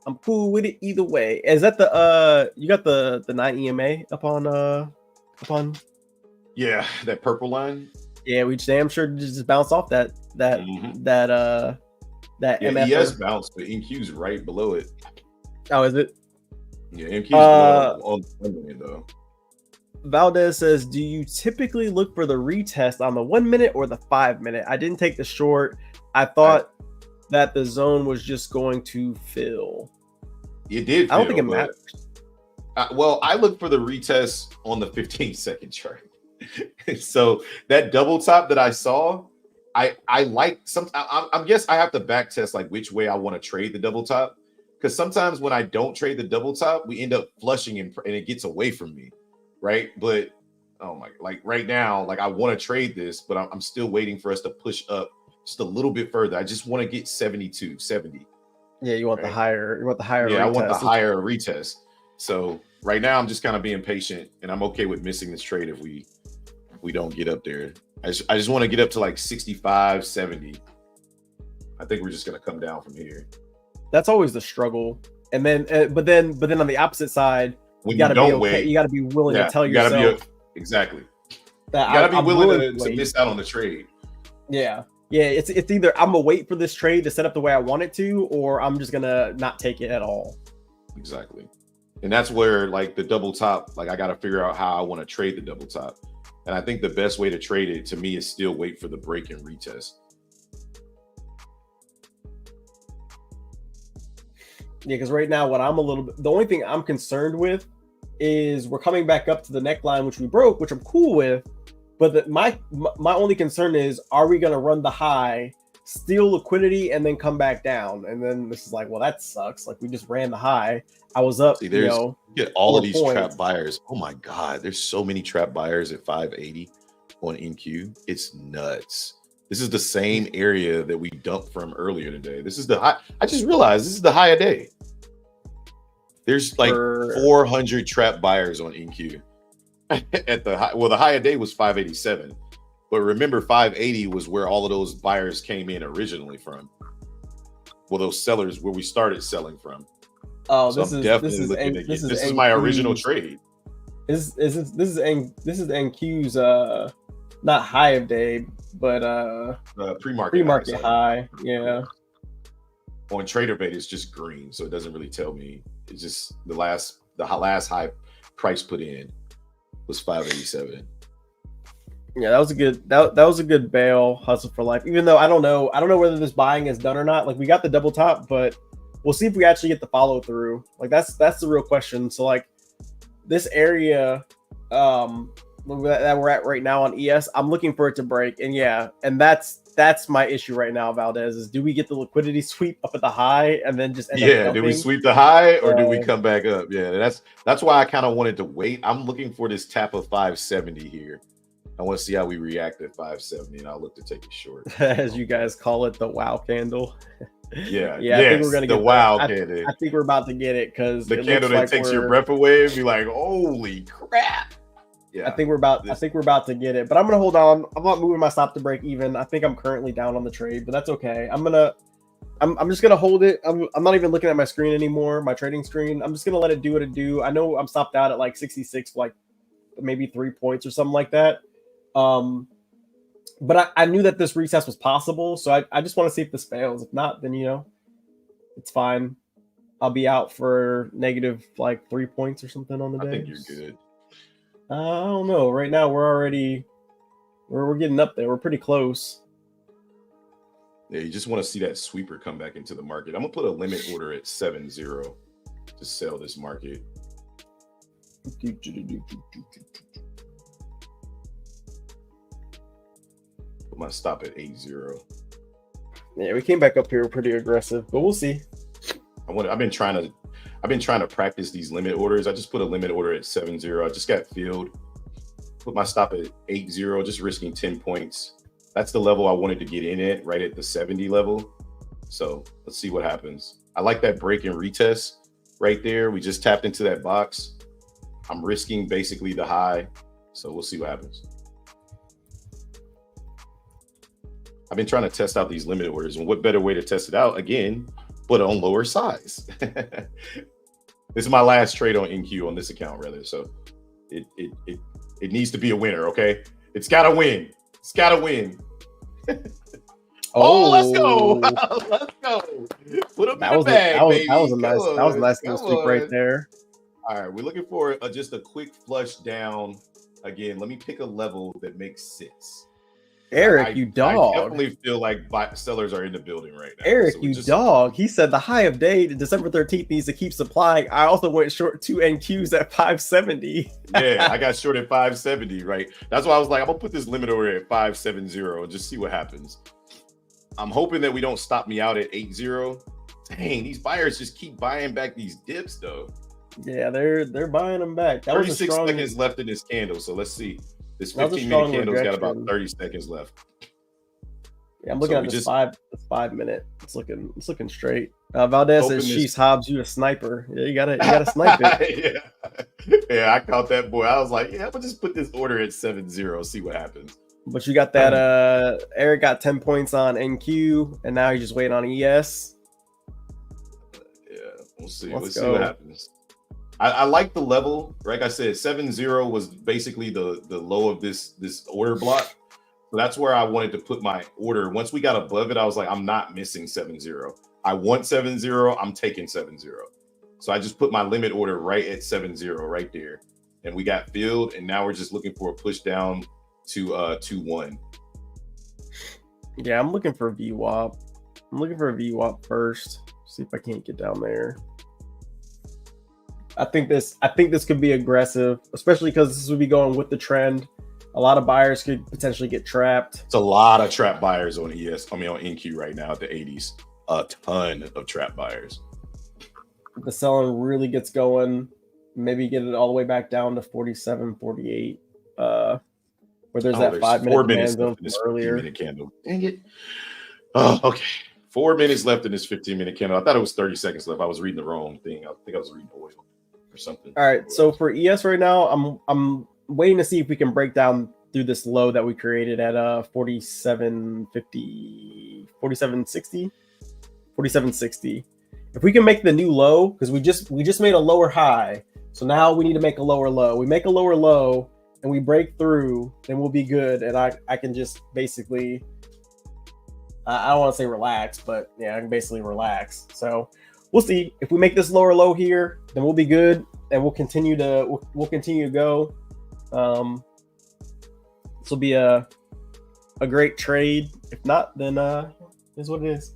I'm cool with it either way. Is that you got the 9 EMA up on yeah, that purple line? Yeah, we damn sure just bounce off that MF. ES bounced, but NQ's right below it. Oh, is it? Yeah, NQ's below on though. Valdez says, do you typically look for the retest on the 1 minute or the 5 minute? I didn't take the short. I thought that the zone was just going to fill. It did. I don't think it matters. Well, I look for the retest on the 15-second chart. So that double top that I saw, I like some. I guess I have to back test like which way I want to trade the double top, because sometimes when I don't trade the double top, we end up flushing and it gets away from me, right? But like right now, like I want to trade this, but I'm still waiting for us to push up just a little bit further. I just want to get 72, 70. Yeah, you want the higher. You want the higher. Yeah, retest. I want the higher retest. So right now I'm just kind of being patient, and I'm okay with missing this trade if we don't get up there. I just want to get up to like 65, 70. I think we're just going to come down from here. That's always the struggle. And then, but then on the opposite side, when you got you to be don't okay. wait, You got to be willing to tell you got to yourself exactly. that You got to be I'm willing to wait. miss out on the trade. Yeah. Yeah, it's either I'm gonna wait for this trade to set up the way I want it to, or I'm just gonna not take it at all. Exactly. And that's where like the double top, like I got to figure out how I want to trade the double top. And I think the best way to trade it to me is still wait for the break and retest. Yeah, because right now what I'm a little bit, the only thing I'm concerned with is we're coming back up to the neckline, which we broke, which I'm cool with. But my only concern is, are we going to run the high, steal liquidity, and then come back down? And then this is like, well, that sucks. Like we just ran the high. I was up, get all of these points. trap buyers. Oh my God, there's so many trap buyers at 580 on NQ. It's nuts. This is the same area that we dumped from earlier today. This is the high. I just realized this is the high a day. There's like 400 trap buyers on NQ. At the high, well, the high a day was 587, but remember 580 was where all of those buyers came in originally from. Well, those sellers where we started selling from. Oh, so this is my original trade. This is NQ's not high of day, but pre-market high. Yeah. On TraderBait, it's just green, so it doesn't really tell me. It's just the last high price put in was 587. Yeah, that was a good bail hustle for life. Even though I don't know whether this buying is done or not. Like we got the double top, but we'll see if we actually get the follow through. Like that's the real question. So like this area that we're at right now on ES, I'm looking for it to break. And yeah, and that's my issue right now, Valdez, is do we get the liquidity sweep up at the high and then just end up dumping? Do we sweep the high or do we come back up? Yeah, that's why I kind of wanted to wait. I'm looking for this tap of 570 here. I want to see how we react at 570, and I'll look to take it short. As you guys call it, the wow candle. Yeah. I think we're gonna get the wow candle. I think we're about to get it because the candle that takes your breath away and be like, holy crap. Yeah, I think we're about to get it, but I'm gonna hold on. I'm not moving my stop to break even. I think I'm currently down on the trade, but that's okay. I'm just gonna hold it. I'm not even looking at my screen anymore, my trading screen. I'm just gonna let it do what it do. I know I'm stopped out at like 66, like maybe 3 points or something like that. But I knew that this recess was possible, so I just want to see if this fails. If not, then it's fine. I'll be out for negative like 3 points or something on the day. I think you're good. I don't know. Right now, we're getting up there. We're pretty close. Yeah, you just want to see that sweeper come back into the market. I'm gonna put a limit order at 7-0 to sell this market. Put my stop at 8-0. Yeah, we came back up here pretty aggressive, but we'll see. I've been trying to practice these limit orders. I just put a limit order at 7-0. I just got filled. Put my stop at 8-0, just risking 10 points. That's the level I wanted to get in at, right at the 70 level. So let's see what happens. I like that break and retest right there. We just tapped into that box. I'm risking basically the high. So we'll see what happens. I've been trying to test out these limit orders, and what better way to test it out again, but on lower size. This is my last trade on NQ on this account, rather. So it needs to be a winner, okay? It's gotta win. It's gotta win. Let's go. Let's go. Put them in the bag, baby. That was a nice little sweep right there. All right, we're looking for just a quick flush down. Again, let me pick a level that makes sense. Eric, you dog. I definitely feel like sellers are in the building right now. Eric, so dog. He said the high of day, December 13th, needs to keep supplying. I also went short 2 NQs at 570. Yeah, I got short at 570, right? That's why I was like, I'm going to put this limit order at 570 and just see what happens. I'm hoping that we don't stop me out at 80. Dang, these buyers just keep buying back these dips, though. Yeah, they're buying them back. 36 seconds left in this candle, so let's see. This 15-minute candle's got about 30 seconds left. Yeah, I'm looking at this 5 minute. It's looking straight. Valdez says Chiefs Hobbs, you a sniper. Yeah, you gotta snipe it. yeah, I caught that boy. I was like, yeah, I'm gonna just put this order at 7-0, see what happens. But you got that Eric got 10 points on NQ, and now he's just waiting on ES. Yeah, we'll see. Let's see what happens. I like the level. Like I said, 7-0 was basically the low of this order block. So that's where I wanted to put my order. Once we got above it, I was like, I'm not missing 7-0. I want 7-0. I'm taking 7-0. So I just put my limit order right at 7-0 right there. And we got filled. And now we're just looking for a push down to 2-1. Yeah, I'm looking for a VWAP. I'm looking for a VWAP first. See if I can't get down there. I think this could be aggressive, especially because this would be going with the trend. A lot of buyers could potentially get trapped. It's a lot of trap buyers on on NQ right now at the 80s. A ton of trap buyers. If the selling really gets going, maybe get it all the way back down to 47, 48. Where there's that 5 minute demand zone from earlier. Minute candle. Dang it. Oh, okay. 4 minutes left in this 15-minute candle. I thought it was 30 seconds left. I was reading the wrong thing. I think I was reading oil or something. All right. So for ES right now, I'm waiting to see if we can break down through this low that we created at 47.50, 47.60, 47.60. If we can make the new low, because we just made a lower high, so now we need to make a lower low. We make a lower low and we break through, then we'll be good. And I can just basically, I don't want to say relax, but yeah, I can basically relax. So we'll see if we make this lower low here, then we'll be good, and we'll continue to go. This will be a great trade. If not, then is what it is.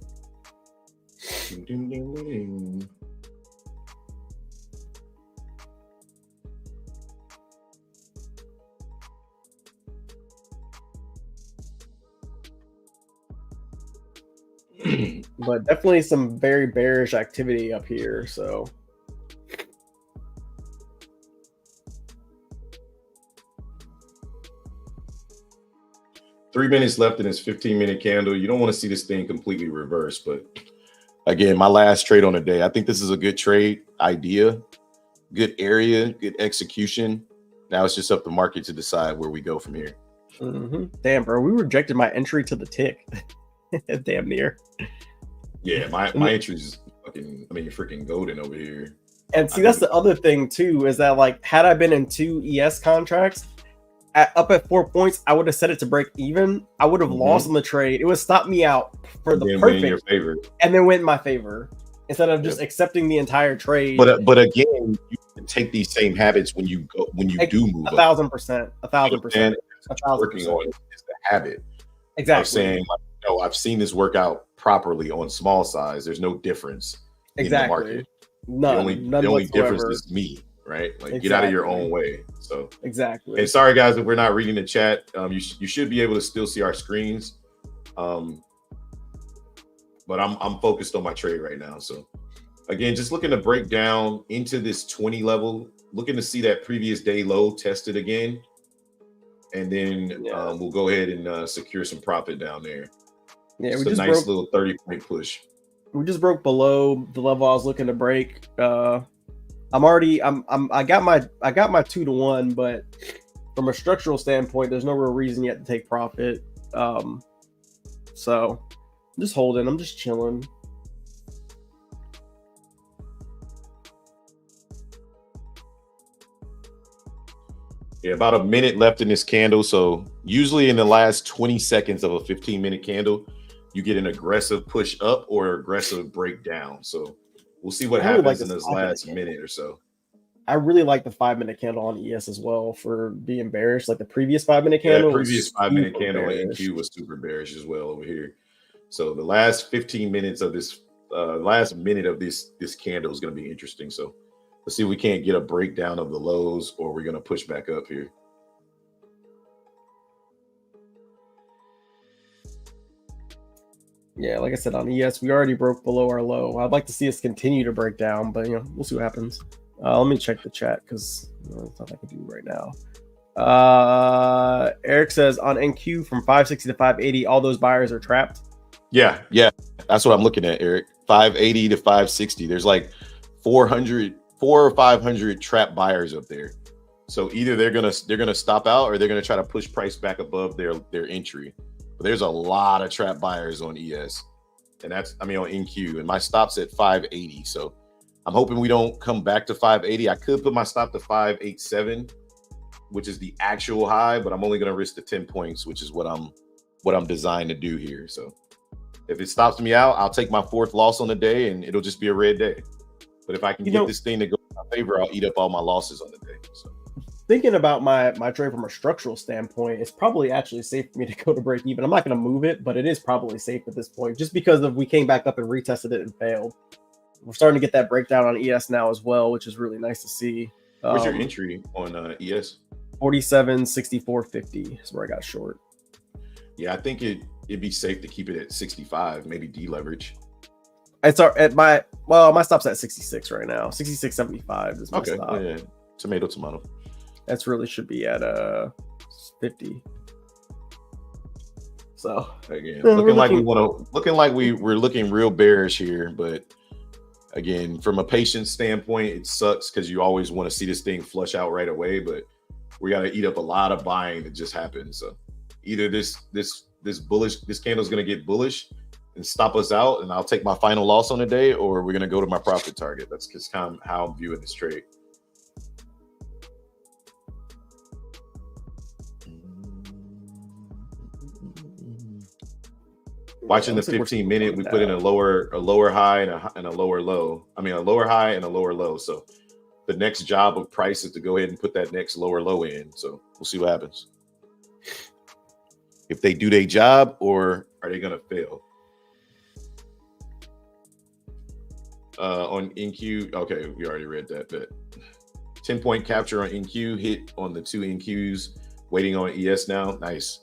But definitely some very bearish activity up here. So 3 minutes left in this 15-minute candle. You don't want to see this thing completely reverse, but again, my last trade on the day. I think this is a good trade idea, good area, good execution. Now it's just up to the market to decide where we go from here. Damn, bro, we rejected my entry to the tick. Damn near. Yeah, my entry is fucking, freaking golden over here. And see, that's the other thing too, is that like, had I been in 2 ES contracts up at 4 points, I would have set it to break even. I would have lost on the trade. It would stop me out for the perfect, in your favor, and then went in my favor instead of just accepting the entire trade. But again, you can take these same habits when you do move. 1,000%, 1,000%. Working on is the habit. Exactly. Of saying, like, no, I've seen this work out properly on small size. There's no difference in the market. None. The only difference is me, right? Like, get out of your own way. So exactly. And sorry guys if we're not reading the chat. You should be able to still see our screens. But I'm focused on my trade right now. So again, just looking to break down into this 20 level, looking to see that previous day low tested again. And then we'll go ahead and secure some profit down there. Yeah, we just a nice little 30-point push. We just broke below the level I was looking to break. I got my 2-to-1, but from a structural standpoint, there's no real reason yet to take profit. So I'm just holding. I'm just chilling. Yeah, about a minute left in this candle. So usually in the last 20 seconds of a 15-minute candle, you get an aggressive push up or aggressive breakdown. So we'll see what happens in this last minute or so. I really like the 5-minute candle on ES as well for being bearish. Like the previous 5-minute candle. Yeah, previous 5-minute candle on NQ was super bearish as well over here. So the last 15 minutes of this, last minute of this candle is going to be interesting. So let's see if we can't get a breakdown of the lows or we're going to push back up here. Yeah, like I said, on ES, we already broke below our low. I'd like to see us continue to break down, but we'll see what happens. Let me check the chat because that's not what I can do right now. Eric says on NQ from 560 to 580, all those buyers are trapped. Yeah, that's what I'm looking at, Eric. 580 to 560. There's like 400 or 500 trap buyers up there. So either they're gonna stop out or they're gonna try to push price back above their entry. But there's a lot of trap buyers on ES, and that's on NQ, and my stop's at 580. So I'm hoping we don't come back to 580. I could put my stop to 587, which is the actual high, but I'm only going to risk the 10 points, which is what I'm designed to do here. So if it stops me out, I'll take my 4th loss on the day, and it'll just be a red day. But if I can get this thing to go in my favor, I'll eat up all my losses on the day. So thinking about my trade from a structural standpoint, it's probably actually safe for me to go to break even. I'm not going to move it, but it is probably safe at this point, just because we came back up and retested it and failed. We're starting to get that breakdown on ES now as well, which is really nice to see. Where's your entry on ES? 47.64.50 is where I got short. Yeah, I think it'd be safe to keep it at 65, maybe deleverage. It's at my stop's at 66 right now. 66.75 is my stop. Yeah. Tomato. That's really should be at 50. So again, looking like we're looking real bearish here, but again, from a patience standpoint, it sucks because you always want to see this thing flush out right away, but we got to eat up a lot of buying that just happened. So either this candle's going to get bullish and stop us out, and I'll take my final loss on the day, or we're going to go to my profit target. That's just kind of how I'm viewing this trade. Watching the 15-minute, we put in a lower high and a lower low. I mean, a lower high and a lower low. So the next job of price is to go ahead and put that next lower low in. So we'll see what happens. If they do their job, or are they going to fail? On NQ, okay, we already read that. But 10-point capture on NQ, hit on the 2 NQs. Waiting on ES now. Nice.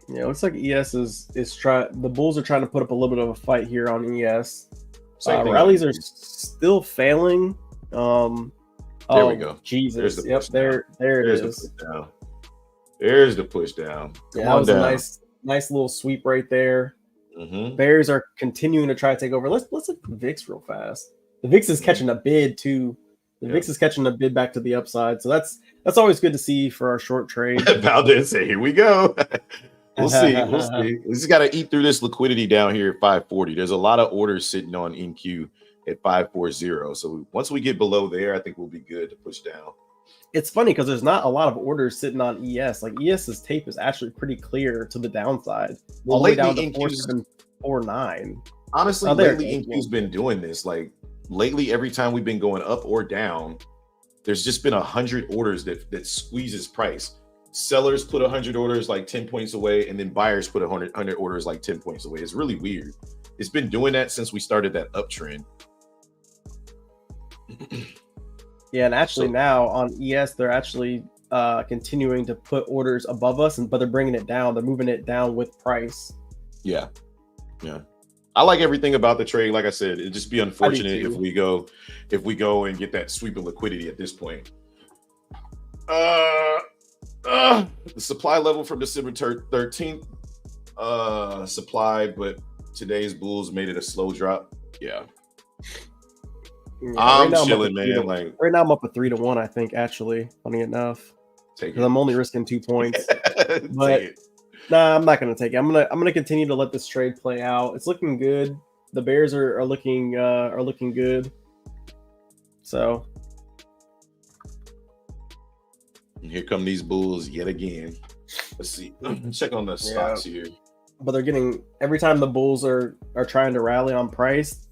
Yeah, it looks like ES is trying. The bulls are trying to put up a little bit of a fight here on ES. Rallies are still failing. There we go. Jesus. Yep. There it is. There's the push down. Yeah, that was a nice little sweep right there. Mm-hmm. Bears are continuing to try to take over. Let's look at the VIX real fast. The VIX is catching a bid too. The VIX is catching a bid back to the upside. So that's always good to see for our short trade. About to say, here we go. We'll see. We just got to eat through this liquidity down here at 540. There's a lot of orders sitting on NQ at 540. So once we get below there, I think we'll be good to push down. It's funny because there's not a lot of orders sitting on ES. Like ES's tape is actually pretty clear to the downside. Well, all the way down lately, to 4749. Honestly, lately NQ's been doing this. Like lately, every time we've been going up or down, there's just been 100 orders that squeezes price. Sellers put 100 orders like 10 points away, and then buyers put 100 orders like 10 points away. It's really weird. It's been doing that since we started that uptrend. Yeah, and actually now on ES, they're actually continuing to put orders above us, but they're bringing it down. They're moving it down with price. Yeah. I like everything about the trade. Like I said, it'd just be unfortunate if we go and get that sweep of liquidity at this point. The supply level from December 13th supply, but today's bulls made it a slow drop. Yeah, I'm chilling, man. Right now I'm up at 3-1. I think actually, funny enough, because I'm only risking 2 points. But nah, I'm not gonna take it. I'm gonna continue to let this trade play out. It's looking good. The Bears are looking good. So. Here come these bulls yet again. Let's see. Check on the stocks here. But they're getting every time the bulls are trying to rally on price,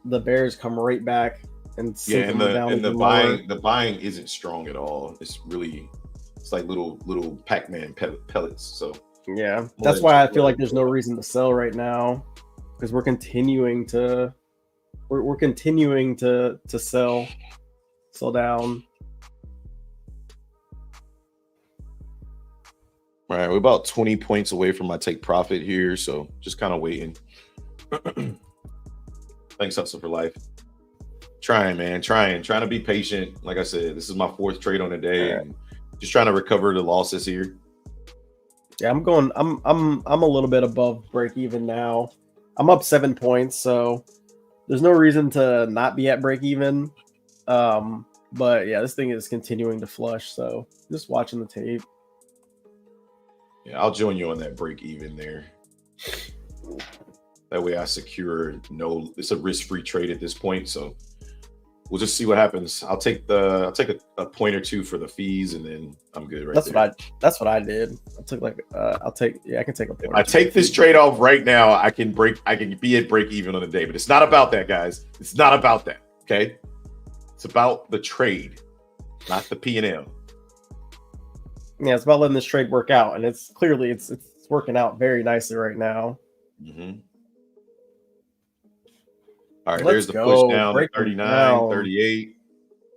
the Bears come right back and sink them down. And the buying isn't strong at all. It's like little Pac-Man pellets. So yeah, that's why I feel like there's no reason to sell right now, because we're continuing to sell down. All right, we're about 20 points away from my take profit here, so just kind of waiting. Thanks, Hustle for Life. Trying to be patient. Like I said, this is my 4th trade on the day, and just trying to recover the losses here. Yeah, I'm a little bit above break even now. I'm up 7 points, so there's no reason to not be at break even. But yeah, this thing is continuing to flush, so just watching the tape. Yeah, I'll join you on that break even there. That way I secure it's a risk-free trade at this point. So we'll just see what happens. I'll take a point or two for the fees, and then I'm good right there. That's what I did. I took I can take a point. If I take this trade off right now, I can be at break even on the day, but it's not about that, guys. It's not about that. Okay. It's about the trade, not the P&L. Yeah, it's about letting this trade work out, and it's clearly it's working out very nicely right now. Mm-hmm. All right, there's the push down to 39, 38.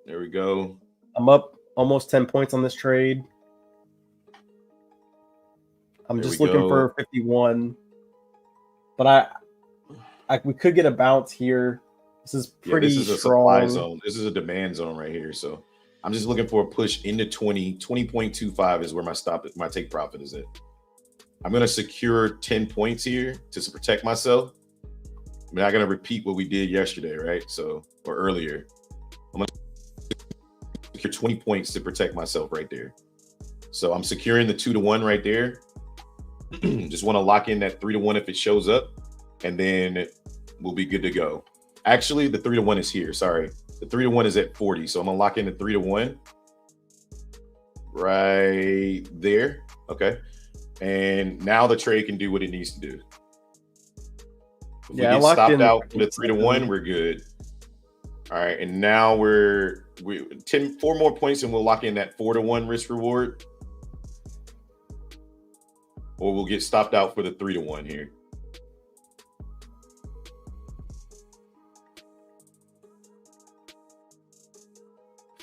There we go. I'm up almost 10 points on this trade. I'm just looking for 51. But we could get a bounce here. This is pretty this is strong. A supply zone. This is a demand zone right here. So I'm just looking for a push into 20.25 is where my take profit is at. I'm going to secure 10 points here to protect myself. I'm not going to repeat what we did yesterday, right? Or earlier. I'm going to secure 20 points to protect myself right there. So I'm securing the 2-to-1 right there. Just want to lock in that 3-to-1 if it shows up, and then we'll be good to go. Actually, the 3-to-1 is here. Sorry. The 3-to-1 is at 40. So I'm going to lock in the 3-to-1 right there. Okay. And now the trade can do what it needs to do. If we get stopped out with 3-to-1, we're good. All right. And now we're 4 more points and we'll lock in that 4-to-1 risk reward. Or we'll get stopped out for the 3-to-1 here.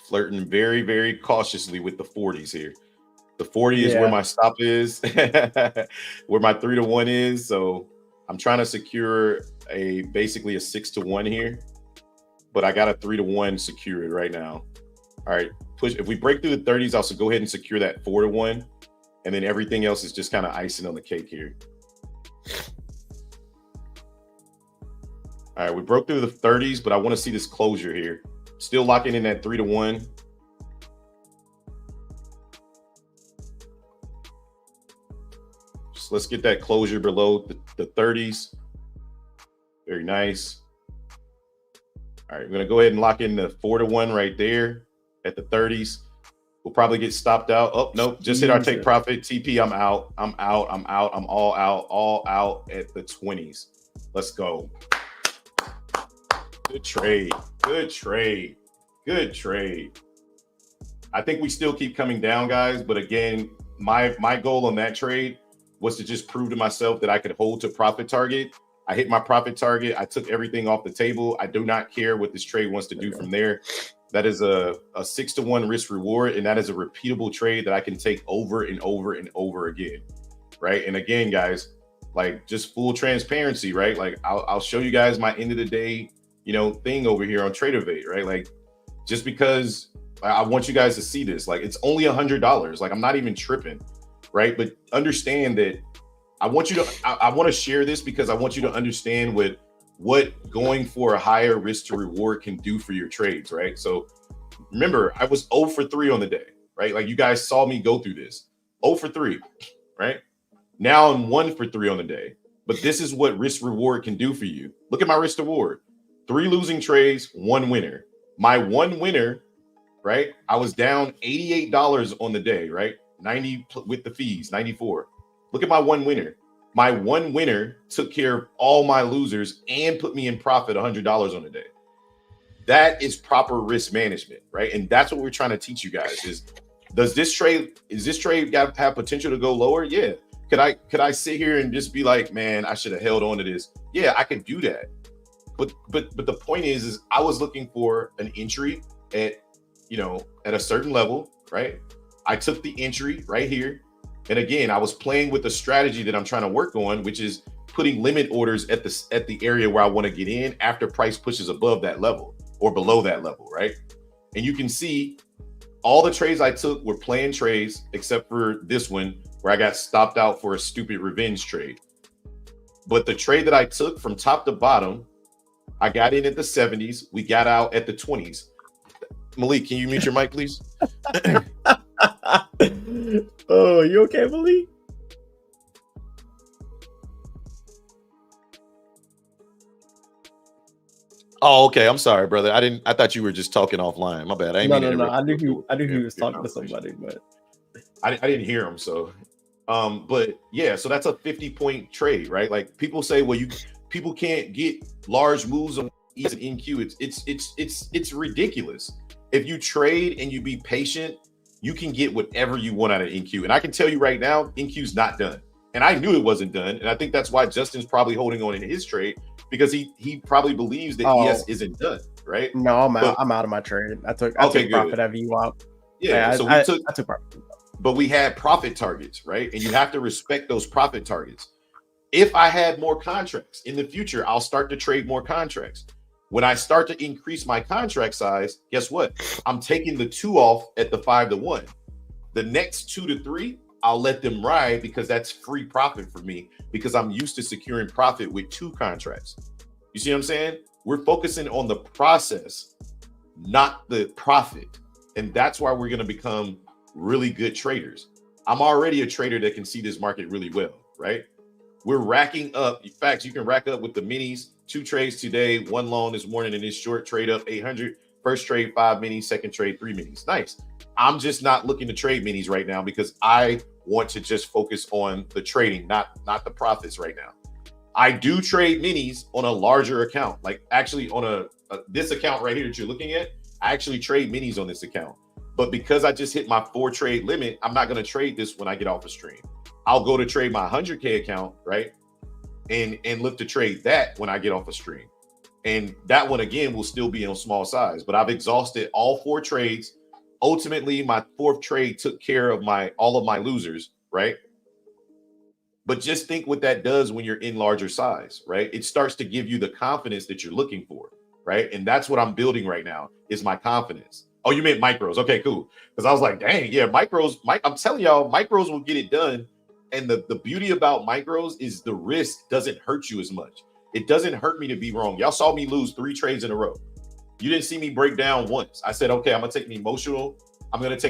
Flirting very, very cautiously with the 40s here. The 40 is where my stop is, where my 3-to-1 is. So I'm trying to secure basically a 6-to-1 here, but I got a 3-to-1 secured right now. All right, push. If we break through the 30s, I'll also go ahead and secure that 4-to-1, and then everything else is just kind of icing on the cake here. All right, we broke through the 30s, but I want to see this closure here. Still locking in that 3-to-1. Let's get that closure below the 30s. Very nice. All right, we're gonna go ahead and lock in the 4-to-1 right there at the 30s. We'll probably get stopped out. Oh, nope, just hit our take profit. TP, I'm out. I'm all out at the 20s. Let's go. Good trade. I think we still keep coming down, guys. But again, my goal on that trade was to just prove to myself that I could hold to profit target. I hit my profit target. I took everything off the table. I do not care what this trade wants to do from there. That is a 6-to-1 risk reward, and that is a repeatable trade that I can take over and over and over again, right? And again, guys, like just full transparency, right? Like I'll show you guys my end of the day, thing over here on TradeOvate, right? Like just because I want you guys to see this, like it's only $100. Like I'm not even tripping. Right. But understand that I want to share this because I want you to understand what going for a higher risk to reward can do for your trades. Right. So remember, I was 0 for 3 on the day. Right. Like you guys saw me go through this 0 for 3. Right. Now I'm 1 for 3 on the day. But this is what risk reward can do for you. Look at my risk reward. 3 losing trades, 1 winner. My 1 winner. Right. I was down $88 on the day. Right. 90 with the fees, 94. Look at my 1 winner. My 1 winner took care of all my losers and put me in profit $100 on the day. That is proper risk management, right? And that's what we're trying to teach you guys is this trade have potential to go lower? Yeah. Could I sit here and just be like, man, I should have held on to this? Yeah, I could do that. But the point is I was looking for an entry at a certain level, right? I took the entry right here. And again, I was playing with the strategy that I'm trying to work on, which is putting limit orders at the area where I want to get in after price pushes above that level or below that level, right? And you can see all the trades I took were planned trades, except for this one where I got stopped out for a stupid revenge trade. But the trade that I took from top to bottom, I got in at the 70s. We got out at the 20s. Malik, can you mute your mic, please? Oh, you okay, Malik? Oh, okay. I'm sorry, brother. I thought you were just talking offline. My bad. I didn't mean to No. interrupt I knew he was your talking to conversation. somebody, but I didn't hear him. So, but yeah, so that's a 50-point trade, right? Like people say, well, people can't get large moves on an NQ. It's ridiculous. If you trade and you be patient, you can get whatever you want out of NQ. And I can tell you right now, NQ's not done. And I knew it wasn't done. And I think that's why Justin's probably holding on in his trade, because he probably believes that ES isn't done, right? No, I'm out of my trade. I took profit at VWAP. Yeah, so I took profit. But we had profit targets, right? And you have to respect those profit targets. If I had more contracts in the future, I'll start to trade more contracts. When I start to increase my contract size, guess what? I'm taking the 2 off at the 5 to 1. The next 2 to 3, I'll let them ride because that's free profit for me, because I'm used to securing profit with 2 contracts. You see what I'm saying? We're focusing on the process, not the profit. And that's why we're going to become really good traders. I'm already a trader that can see this market really well, right? We're racking up. In fact, you can rack up with the minis, 2 trades today, 1 long this morning, and this short trade up 800. First trade 5 minis, second trade 3 minis. Nice. I'm just not looking to trade minis right now because I want to just focus on the trading, not the profits right now. I do trade minis on a larger account, like actually on this account right here that you're looking at. I actually trade minis on this account, but because I just hit my 4 trade limit, I'm not going to trade this when I get off a stream. I'll go to trade my 100K account, right? And look to trade that when I get off a stream. And that one, again, will still be on small size, but I've exhausted all 4 trades. Ultimately, my 4th trade took care of all of my losers, right? But just think what that does when you're in larger size, right? It starts to give you the confidence that you're looking for, right? And that's what I'm building right now is my confidence. Oh, you meant micros. Okay, cool. Because I was like, dang, yeah, micros. I'm telling y'all, micros will get it done. And the beauty about micros is the risk doesn't hurt you as much. It doesn't hurt me to be wrong. Y'all saw me lose 3 trades in a row. You didn't see me break down once. I said, okay, I'm going to take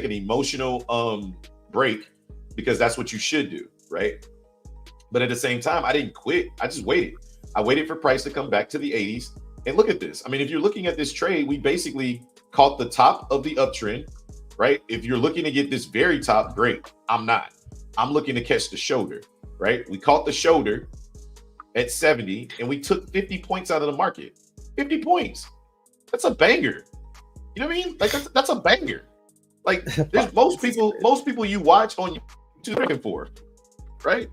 an emotional break because that's what you should do, right? But at the same time, I didn't quit. I just waited. I waited for price to come back to the 80s. And look at this. I mean, if you're looking at this trade, we basically caught the top of the uptrend, right? If you're looking to get this very top, great. I'm not. I'm looking to catch the shoulder, right? We caught the shoulder at 70 and we took 50 points out of the market. 50 points. That's a banger. You know what I mean? Like that's a banger. Like there's most people you watch on YouTube looking for, right?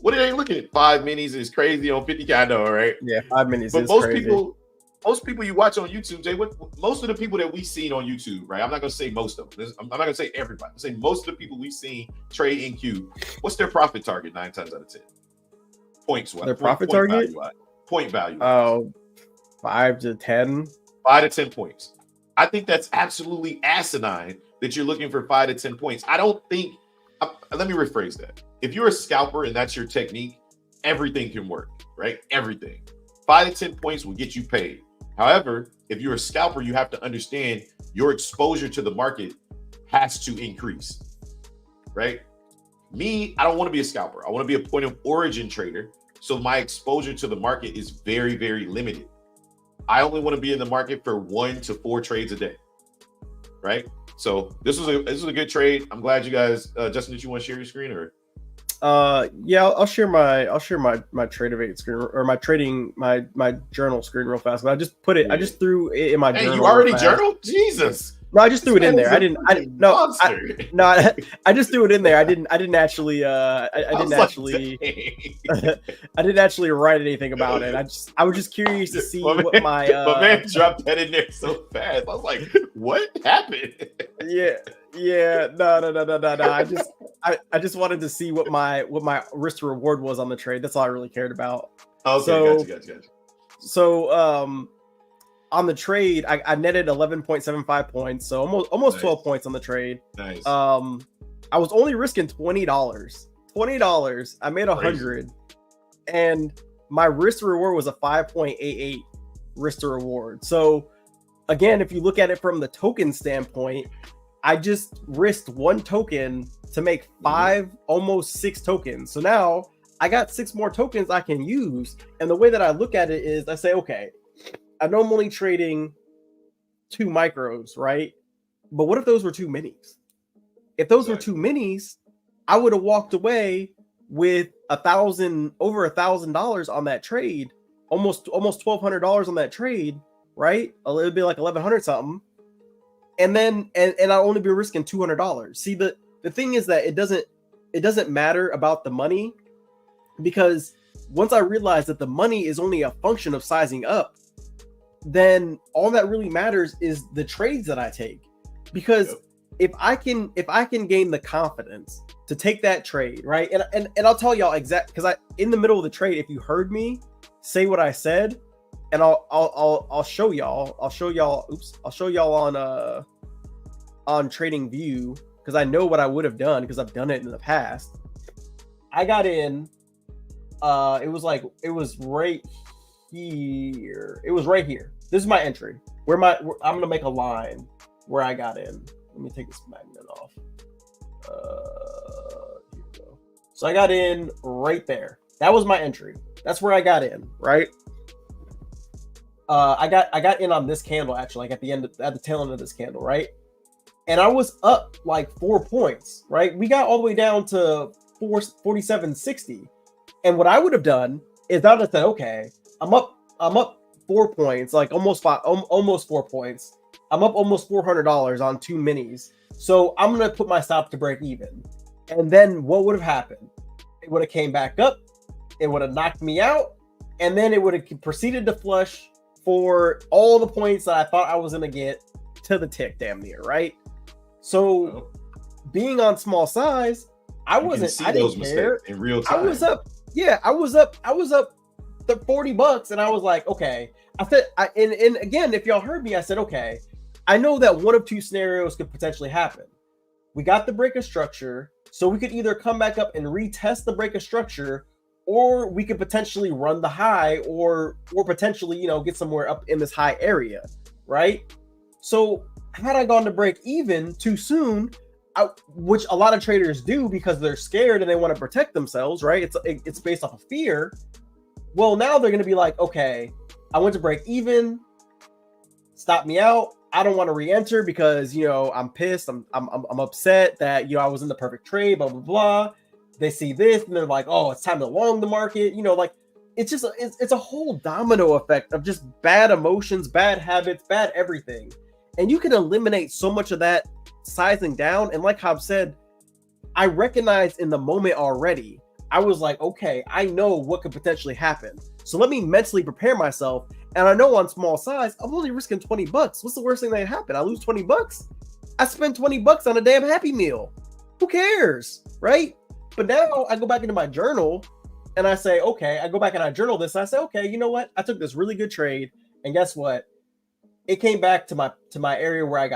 What are they looking at? 5 minis is crazy on 50K. I know, right? Yeah, 5 minis but is most crazy. Most people you watch on YouTube, Jay, most of the people that we've seen on YouTube, right? I'm not going to say most of them. I'm not going to say everybody. I'm saying most of the people we've seen trade NQ. What's their profit target 9 times out of 10? Points. Their profit target? Point value. Oh, 5 to 10. 5 to 10 points. I think that's absolutely asinine that you're looking for 5 to 10 points. I don't think. Let me rephrase that. If you're a scalper and that's your technique, everything can work, right? Everything. 5 to 10 points will get you paid. However, if you're a scalper, you have to understand your exposure to the market has to increase, right? Me, I don't want to be a scalper. I want to be a point of origin trader. So my exposure to the market is very, very limited. I only want to be in the market for 1 to 4 trades a day, right? So this was a good trade. I'm glad you guys, Justin, did you want to share your screen or? Yeah, I'll share my Tradeovate screen or my journal screen real fast. I just put it. Yeah. I just threw it in my journal. You already journaled? Jesus. No, I just threw it in there. I just threw it in there. I didn't actually write anything about it. I was just curious to see what my man dropped that in there so fast. I was like, what happened? Yeah. No. I just wanted to see what my risk to reward was on the trade. That's all I really cared about. Okay, so, gotcha. So on the trade, I netted 11.75 points, so almost nice. 12 points on the trade. Nice. I was only risking $20. $20. I made 100, and my risk to reward was a 5.88 risk to reward. So again, if you look at it from the token standpoint, I just risked 1 token to make 5, almost 6 tokens. So now I got 6 more tokens I can use. And the way that I look at it is I say, okay, I know I'm only trading 2 micros, right? But what if those were 2 minis? If those were 2 minis, I would have walked away with over $1,000 on that trade, almost $1,200 on that trade, right? It would be like 1,100 something, and then and I'll only be risking $200. See, the thing is that it doesn't matter about the money, because once I realized that the money is only a function of sizing up, then all that really matters is the trades that I take. Because if I can gain the confidence to take that trade, right? And I'll tell y'all exact, because in the middle of the trade, if you heard me say what I said, and I'll show y'all. I'll show y'all on Trading View, because I know what I would have done because I've done it in the past. I got in. It was right here. It was right here. This is my entry. I'm gonna make a line where I got in. Let me take this magnet off. Here we go. So I got in right there. That was my entry. That's where I got in, right? I got in on this candle, actually, like at the tail end of this candle, right? And I was up like 4 points, right? We got all the way down to 47.60. And what I would have done is I would have said, okay, I'm up 4 points, like almost 4 points. I'm up almost $400 on 2 minis. So I'm going to put my stop to break even. And then what would have happened? It would have came back up. It would have knocked me out. And then it would have proceeded to flush for all the points that I thought I was going to get to the tick, damn near, right? So being on small size, I didn't care. In real time. I was up the $40, and I was like, okay. I said, and again, if y'all heard me, I said, okay, I know that one of 2 scenarios could potentially happen. We got the break of structure, so we could either come back up and retest the break of structure, or we could potentially run the high, or potentially, get somewhere up in this high area, right? So had I gone to break even too soon, which a lot of traders do because they're scared and they want to protect themselves, right? It's based off of fear. Well, now they're going to be like, okay, I went to break even, stop me out. I don't want to re-enter because, I'm pissed. I'm upset that, I was in the perfect trade, blah, blah, blah. They see this and they're like, oh, it's time to long the market. It's a whole domino effect of just bad emotions, bad habits, bad everything. And you can eliminate so much of that sizing down. And like Hob said, I recognized in the moment already, I was like, okay, I know what could potentially happen. So let me mentally prepare myself. And I know on small size, I'm only risking $20. What's the worst thing that can happen? I lose $20. I spend $20 on a damn Happy Meal. Who cares, right? But now I go back into my journal and I say, okay, I go back and I journal this. And I say, okay, you know what? I took this really good trade. And guess what? It came back to my area where I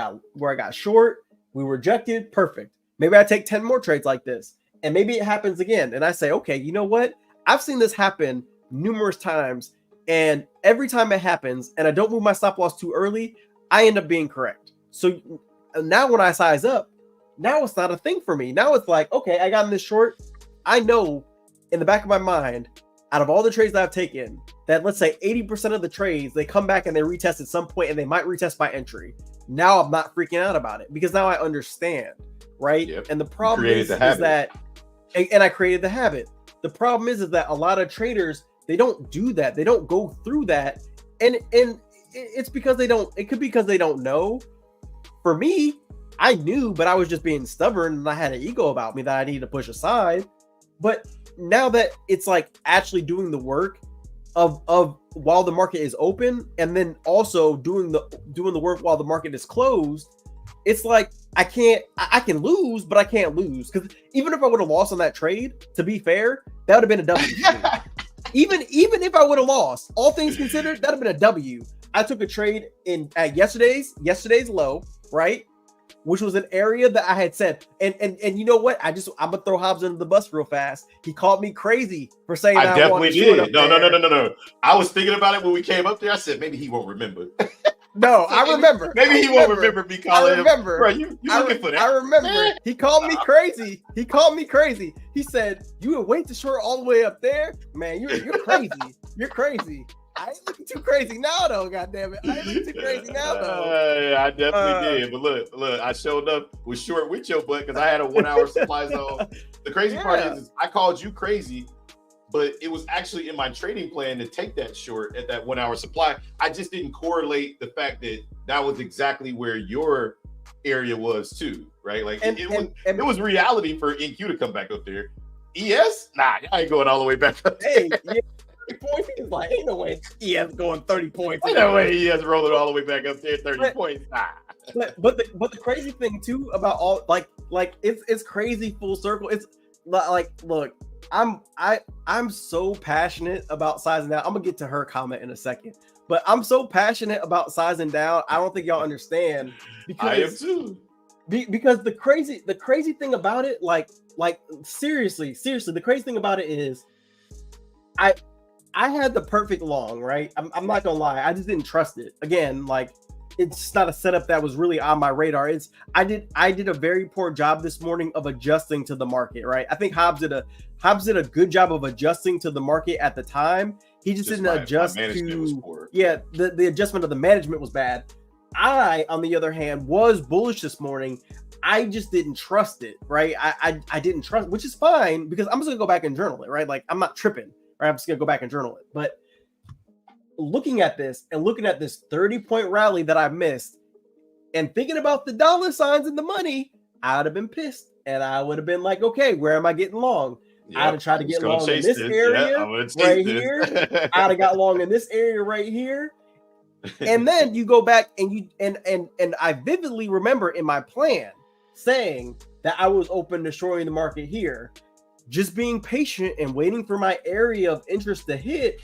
got short. We rejected. Perfect. Maybe I take 10 more trades like this. And maybe it happens again. And I say, okay, you know what? I've seen this happen numerous times. And every time it happens and I don't move my stop loss too early, I end up being correct. So now when I size up, now it's not a thing for me. Now it's like, okay, I got in this short. I know in the back of my mind, out of all the trades that I've taken, that let's say 80% of the trades, they come back and they retest at some point and they might retest my entry. Now I'm not freaking out about it because now I understand, right? Yep. And the problem is that, and I created the habit. The problem is that a lot of traders, they don't do that. They don't go through that. And it's because they don't, it could be because they don't know. For me, I knew, but I was just being stubborn and I had an ego about me that I needed to push aside. But now that it's like actually doing the work of while the market is open and then also doing the work while the market is closed, it's like I can lose, but I can't lose. Because even if I would have lost on that trade, to be fair, that would have been a W. even if I would have lost, all things considered, that would have been a W. I took a trade at yesterday's low, right? Which was an area that I had said, and you know what? I'm gonna throw Hobbs under the bus real fast. He called me crazy for saying I definitely did. No. I was thinking about it when we came up there. I said maybe he won't remember. No, I remember. Maybe he won't remember me calling him. Bro, you looking for that? I remember. He called me crazy. He said, "You would wait to short all the way up there, man. You're crazy. You're crazy." I ain't looking too crazy now, though. Goddamn it, I ain't looking too crazy now, though. I definitely did. But look, I showed up was short with your butt because I had a 1 hour supply zone. The crazy part is I called you crazy, but it was actually in my trading plan to take that short at that 1 hour supply. I just didn't correlate the fact that that was exactly where your area was too, right? Like it was reality for NQ to come back up there. ES? Nah, I ain't going all the way back up. Hey, yeah. Points. He's like, ain't no way ES going 30 points. Ain't no way ES rolling all the way back up there 30 points. Nah. But the crazy thing too about all like it's crazy full circle. It's like, look, I'm so passionate about sizing down. I'm gonna get to her comment in a second, but I'm so passionate about sizing down. I don't think y'all understand because I am too. Because the crazy thing about it, like seriously, the crazy thing about it is I had the perfect long, right? I'm not gonna lie, I just didn't trust it. Again, like it's not a setup that was really on my radar. I did a very poor job this morning of adjusting to the market, right? I think Hobbs did a good job of adjusting to the market at the time. He just didn't adjust to the adjustment of the management was bad. I, on the other hand, was bullish this morning. I just didn't trust it, right? I didn't trust, which is fine because I'm just gonna go back and journal it, right? Like I'm not tripping, right? I'm just gonna go back and journal it. But looking at this 30-point rally that I missed and thinking about the dollar signs and the money, I would have been pissed and I would have been like, okay, where am I getting long? I'd have tried to get long in this area right here. I'd have got long in this area right here. And then you go back and I vividly remember in my plan saying that I was open to shorting the market here, just being patient and waiting for my area of interest to hit.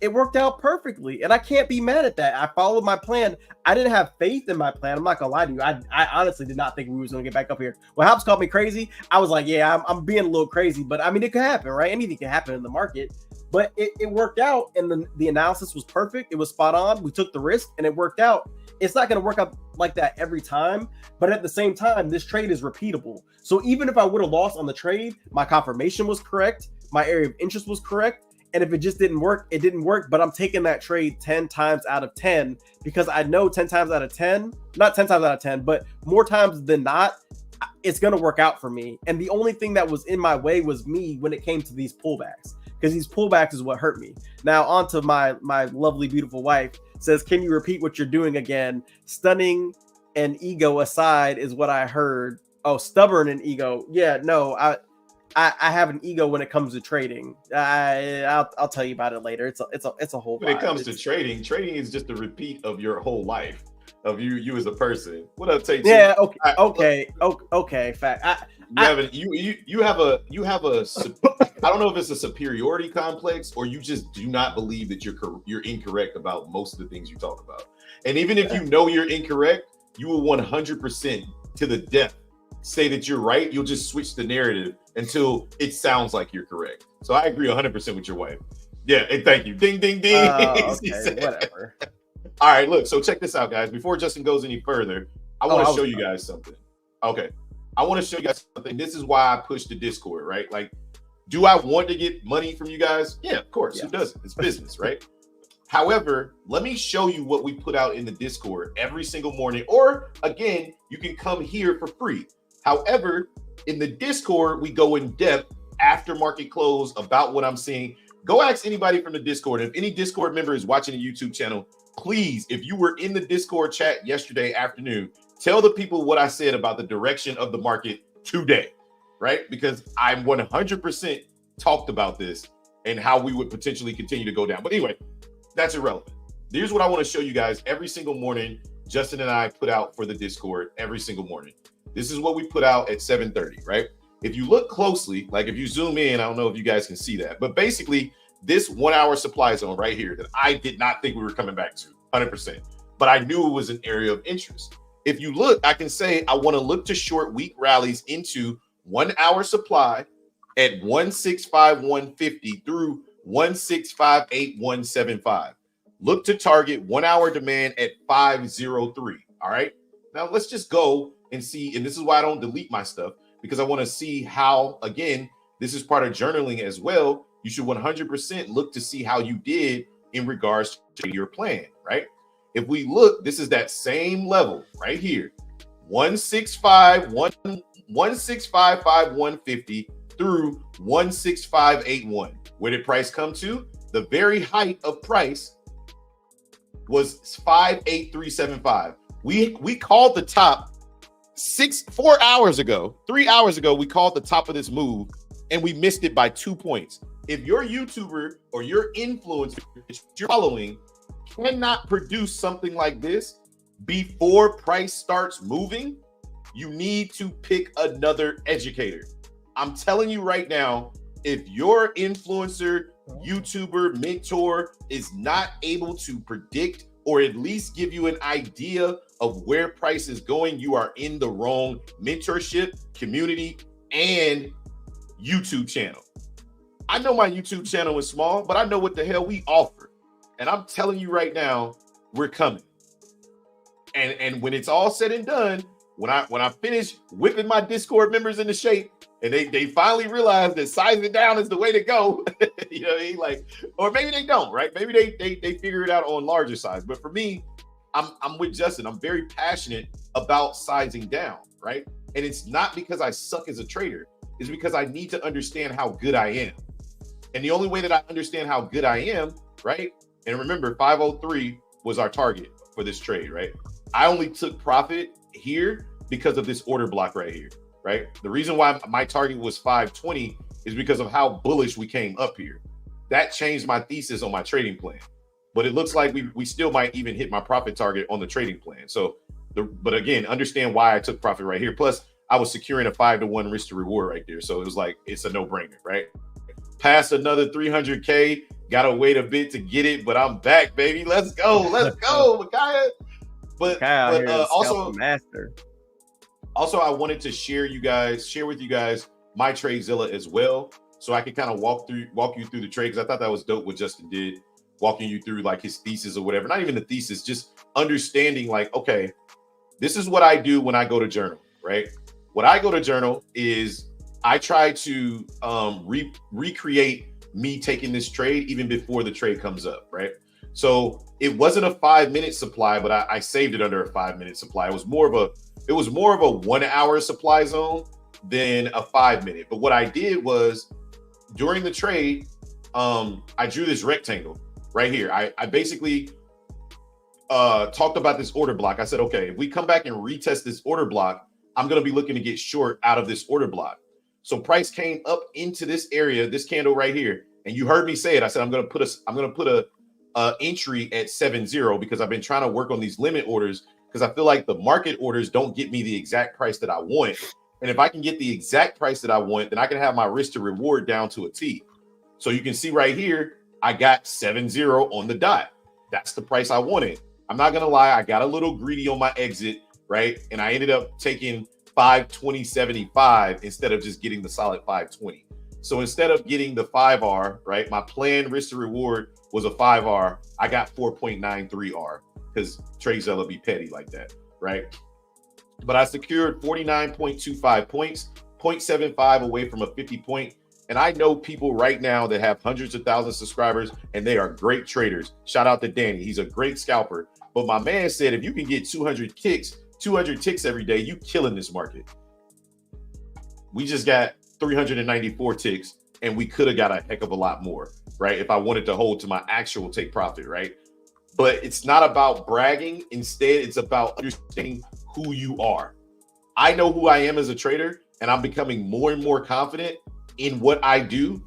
It worked out perfectly, and I can't be mad at that. I followed my plan. I didn't have faith in my plan. I'm not gonna lie to you. I honestly did not think we was gonna get back up here. When Hobbs called me crazy, I was like, yeah, I'm being a little crazy, but I mean, it could happen, right? Anything can happen in the market. But it worked out, and the analysis was perfect. It was spot on. We took the risk, and it worked out. It's not going to work out like that every time, but at the same time, this trade is repeatable. So even if I would have lost on the trade, my confirmation was correct, my area of interest was correct, and if it just didn't work, it didn't work. But I'm taking that trade 10 times out of 10 because I know 10 times out of 10, not 10 times out of 10, but more times than not, it's going to work out for me. And the only thing that was in my way was me when it came to these pullbacks. Because these pullbacks is what hurt me. Now on to my lovely, beautiful wife. Says, can you repeat what you're doing again? Stunning and ego aside is what I heard. Oh, stubborn and ego. Yeah, no, I have an ego when it comes to trading. I'll tell you about it later. It's a whole. When it comes to trading is just a repeat of your whole life of you as a person. What up, Tate? Yeah. Okay. Fact. You have a I don't know if it's a superiority complex or you just do not believe that you're incorrect about most of the things you talk about. And even if you know you're incorrect, you will 100% to the depth say that you're right. You'll just switch the narrative until it sounds like you're correct. So I agree 100% with your wife. Yeah, and thank you. Ding, ding, ding. Okay, whatever. All right, look, so check this out, guys. Before Justin goes any further, I want to show you guys something. Okay. I want to show you guys something. This is why I push the Discord, right? Like, do I want to get money from you guys? Yeah, of course. Yeah. Who doesn't? It's business, right? However, let me show you what we put out in the Discord every single morning. Or again, you can come here for free. However, in the Discord, we go in depth after market close about what I'm seeing. Go ask anybody from the Discord. If any Discord member is watching the YouTube channel, please, if you were in the Discord chat yesterday afternoon, tell the people what I said about the direction of the market today, right? Because I 100% talked about this and how we would potentially continue to go down. But anyway, that's irrelevant. Here's what I want to show you guys every single morning. Justin and I put out for the Discord every single morning. This is what we put out at 7:30, right? If you look closely, like if you zoom in, I don't know if you guys can see that, but basically this 1 hour supply zone right here that I did not think we were coming back to 100%, but I knew it was an area of interest. If you look, I can say I want to look to short weak rallies into 1 hour supply at 165.150 through 165.8175. Look to target 1 hour demand at 503. All right. Now let's just go and see. And this is why I don't delete my stuff, because I want to see how, again, this is part of journaling as well. You should 100% look to see how you did in regards to your plan, right? If we look, this is that same level right here, 165.150 through 165.81. Where did price come to? The very height of price was 58375. We called the top 4 hours ago, 3 hours ago. We called the top of this move and we missed it by 2 points. If your YouTuber or your influencer that you're following cannot produce something like this before price starts moving, you need to pick another educator. I'm telling you right now, if your influencer, YouTuber, mentor is not able to predict or at least give you an idea of where price is going, you are in the wrong mentorship, community, and YouTube channel. I know my YouTube channel is small, but I know what the hell we offer. And I'm telling you right now, we're coming. And when it's all said and done, when I finish whipping my Discord members into shape, and they finally realize that sizing down is the way to go, you know what I mean? Like, or maybe they don't, right? Maybe they figure it out on larger size. But for me, I'm with Justin. I'm very passionate about sizing down, right? And it's not because I suck as a trader. It's because I need to understand how good I am. And the only way that I understand how good I am, right? And remember, 503 was our target for this trade, right? I only took profit here because of this order block right here, right? The reason why my target was 520 is because of how bullish we came up here. That changed my thesis on my trading plan. But it looks like we still might even hit my profit target on the trading plan. So, but again, understand why I took profit right here. Plus, I was securing a 5-to-1 risk to reward right there. So it was like, it's a no-brainer, right? Past another 300K, gotta wait a bit to get it, but I'm back, baby. Let's go, Micaiah. But also, master. Also, I wanted to share with you guys my TradeZilla as well, so I could kind of walk you through the trade, because I thought that was dope what Justin did, walking you through like his thesis or whatever. Not even the thesis, just understanding like, okay, this is what I do when I go to journal, right? What I go to journal is I try to recreate me taking this trade even before the trade comes up, right? So it wasn't a 5-minute supply, but I saved it under a 5-minute supply. It was more of a 1 hour supply zone than a 5-minute. But what I did was during the trade, I drew this rectangle right here. I basically talked about this order block. I said, okay, if we come back and retest this order block, I'm going to be looking to get short out of this order block. So price came up into this area, this candle right here. And you heard me say it. I said, I'm going to put a entry at 7-0 because I've been trying to work on these limit orders because I feel like the market orders don't get me the exact price that I want. And if I can get the exact price that I want, then I can have my risk to reward down to a T. So you can see right here, I got 7-0 on the dot. That's the price I wanted. I'm not going to lie. I got a little greedy on my exit, right? And I ended up taking 520.75 instead of just getting the solid 520. So instead of getting the 5R, right, my planned risk to reward was a 5R. I got 4.93R because TradeZilla be petty like that, right? But I secured 49.25 points, 0.75 away from a 50 point. And I know people right now that have hundreds of thousands of subscribers and they are great traders. Shout out to Danny. He's a great scalper. But my man said, if you can get 200 ticks every day, you killing this market. We just got 394 ticks and we could have got a heck of a lot more, right? If I wanted to hold to my actual take profit, right? But it's not about bragging. Instead, it's about understanding who you are. I know who I am as a trader, and I'm becoming more and more confident in what I do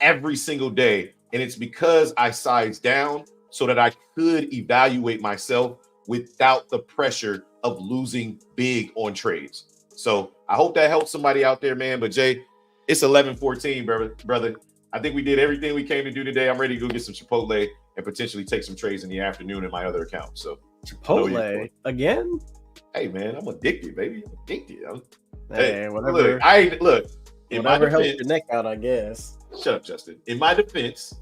every single day. And it's because I size down so that I could evaluate myself without the pressure of losing big on trades. So I hope that helps somebody out there, man. But Jay, it's 11:14, brother. I think we did everything we came to do today. I'm ready to go get some Chipotle and potentially take some trades in the afternoon in my other account. So Chipotle again? Hey man, I'm addicted, baby. I'm addicted. Hey, whatever. Look. In my Whatever defense, helps your neck out, I guess. Shut up, Justin. In my defense,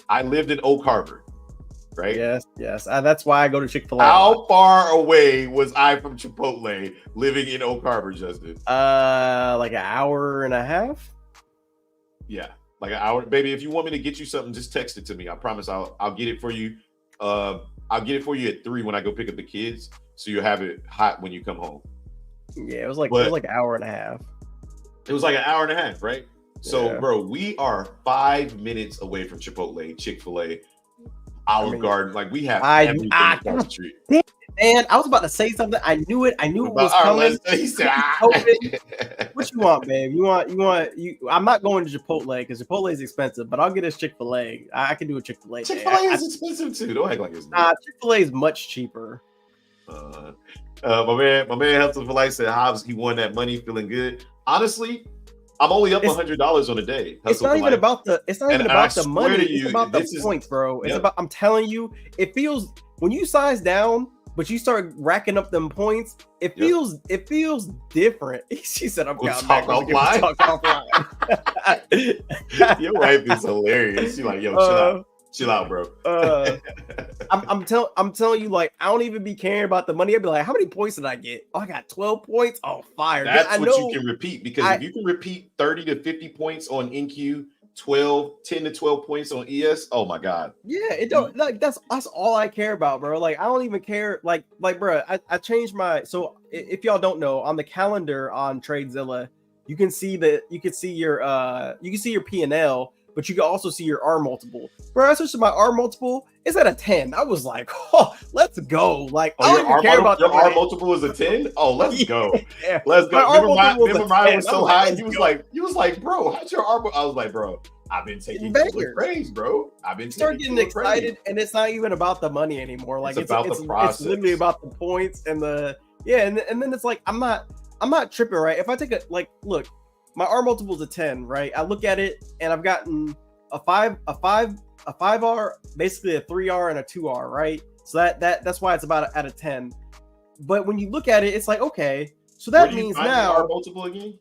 I lived in Oak Harbor, right? Yes. That's why I go to Chick-fil-A. How far away was I from Chipotle living in Oak Harbor, Justin? Like an hour and a half. Yeah, Like an hour, baby. If you want me to get you something, just text it to me. I promise I'll get it for you. I'll get it for you at 3 when I go pick up the kids, so you'll have it hot when you come home. Yeah, it was like an hour and a half. It was like an hour and a half, right? So, Yeah. bro, we are 5 minutes away from Chipotle, Chick-fil-A, Olive Garden. Like, we have everything across the street. Man, I was about to say something. I knew it. I knew it was coming. He said, What you want, babe? You want. I'm not going to Chipotle because Chipotle is expensive, but I'll get us Chick-fil-A. I can do a Chick-fil-A. Chick-fil-A is expensive too. Don't act like it's not. Chick-fil-A is much cheaper. My man Hustle for Life said Hobbs, he won that money, feeling good. Honestly, I'm only up $100 on a day. It's not even about the money. It's about the points, bro. It's about. I'm telling you, it feels when you size down, but you start racking up them points. It feels different. She said, "I'm counting back. Talk offline." Your wife is hilarious. She's like, "Yo, chill out, bro." I'm telling you, like, I don't even be caring about the money. I'd be like, how many points did I get? Oh, I got 12 points. Oh, fire! That's what you can repeat, because if you can repeat 30 to 50 points on NQ, 10 to 12 points on ES. Oh my God. Yeah, it don't like that's all I care about, bro. Like, I don't even care. Like, bro, I changed my. So if y'all don't know, on the calendar on TradeZilla, you can see your P&L. But you can also see your R multiple. Bro, I switched to my R multiple. It's at a 10. I was like, oh, let's go. Like, I don't even care about your R multiple is a 10? Oh, let's go. Yeah. Let's go. Remember mine was so high. You was like, bro, how's your R? I was like, bro, I've been taking praise, bro. I've been start getting excited, and it's not even about the money anymore. Like, it's about the process. It's literally about the points and the and then it's like I'm not tripping, right? If I take look. My R multiple is a 10, right? I look at it and I've gotten a 5R, basically a 3R and a 2R, right? So that's why it's about at a 10. But when you look at it, it's like, okay, so that means now R multiple again?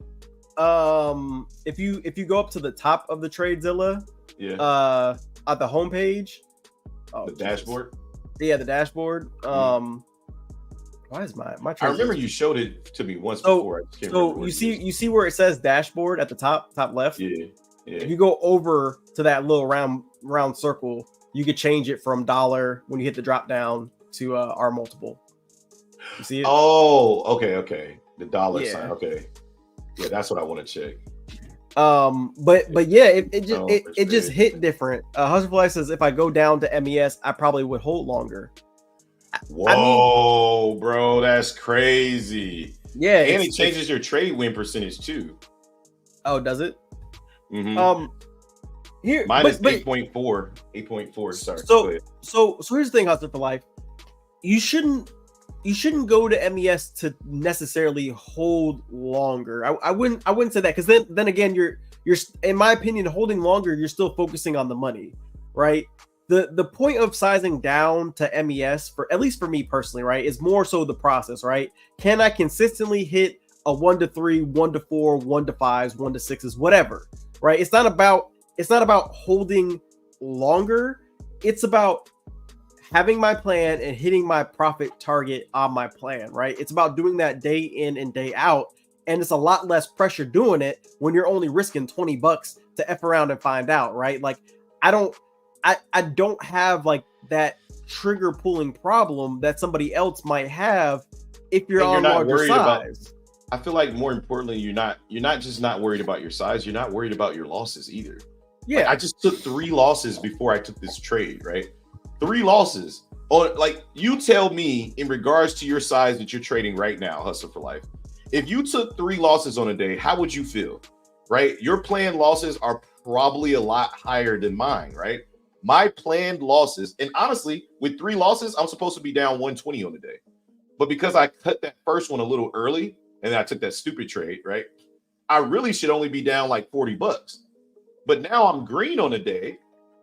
If you go up to the top of the TradeZilla, at the homepage, the dashboard. Yeah, the dashboard. Why is my I remember you showed it to me once before. So you see where it says dashboard at the top left? Yeah. If you go over to that little round circle, you could change it from dollar when you hit the drop down to R multiple. You see it? Oh, okay. The dollar sign. Okay. Yeah, that's what I want to check. But yeah, it just hit different. Hustle for Life says if I go down to MES, I probably would hold longer. Whoa, bro, that's crazy. Yeah, and it changes your trade win percentage too. Oh, does it? Mm-hmm. Here mine is 8.4. 8.4. Sorry. So here's the thing, Hustler for Life. You shouldn't go to MES to necessarily hold longer. I wouldn't say that, because then again, you're in my opinion, holding longer, you're still focusing on the money, right? The point of sizing down to MES, for at least for me personally, right, is more so the process, right? Can I consistently hit a 1 to 3, 1 to 4, 1 to 5s, 1 to 6s, whatever, right? It's not about holding longer. It's about having my plan and hitting my profit target on my plan, right? It's about doing that day in and day out. And it's a lot less pressure doing it when you're only risking $20 to F around and find out, right? Like, I don't have like that trigger pulling problem that somebody else might have if you're on larger size. I feel like more importantly, you're not just not worried about your size, you're not worried about your losses either. Yeah. Like, I just took 3 losses before I took this trade, right? 3 losses. Oh, like, you tell me in regards to your size that you're trading right now, Hustle for Life. If you took 3 losses on a day, how would you feel? Right? Your planned losses are probably a lot higher than mine, right? My planned losses, and honestly, with 3 losses, I'm supposed to be down 120 on the day. But because I cut that first one a little early and I took that stupid trade, right? I really should only be down like $40. But now I'm green on the day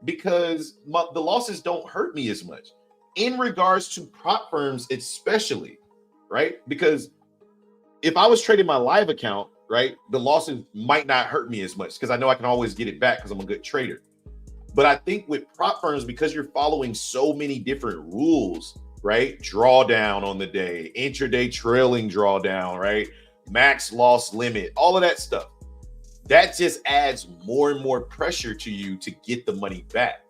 because the losses don't hurt me as much. In regards to prop firms, especially, right? Because if I was trading my live account, right, the losses might not hurt me as much because I know I can always get it back because I'm a good trader. But I think with prop firms, because you're following so many different rules, right? Drawdown on the day, intraday trailing drawdown, right? Max loss limit, all of that stuff. that just adds more and more pressure to you to get the money back.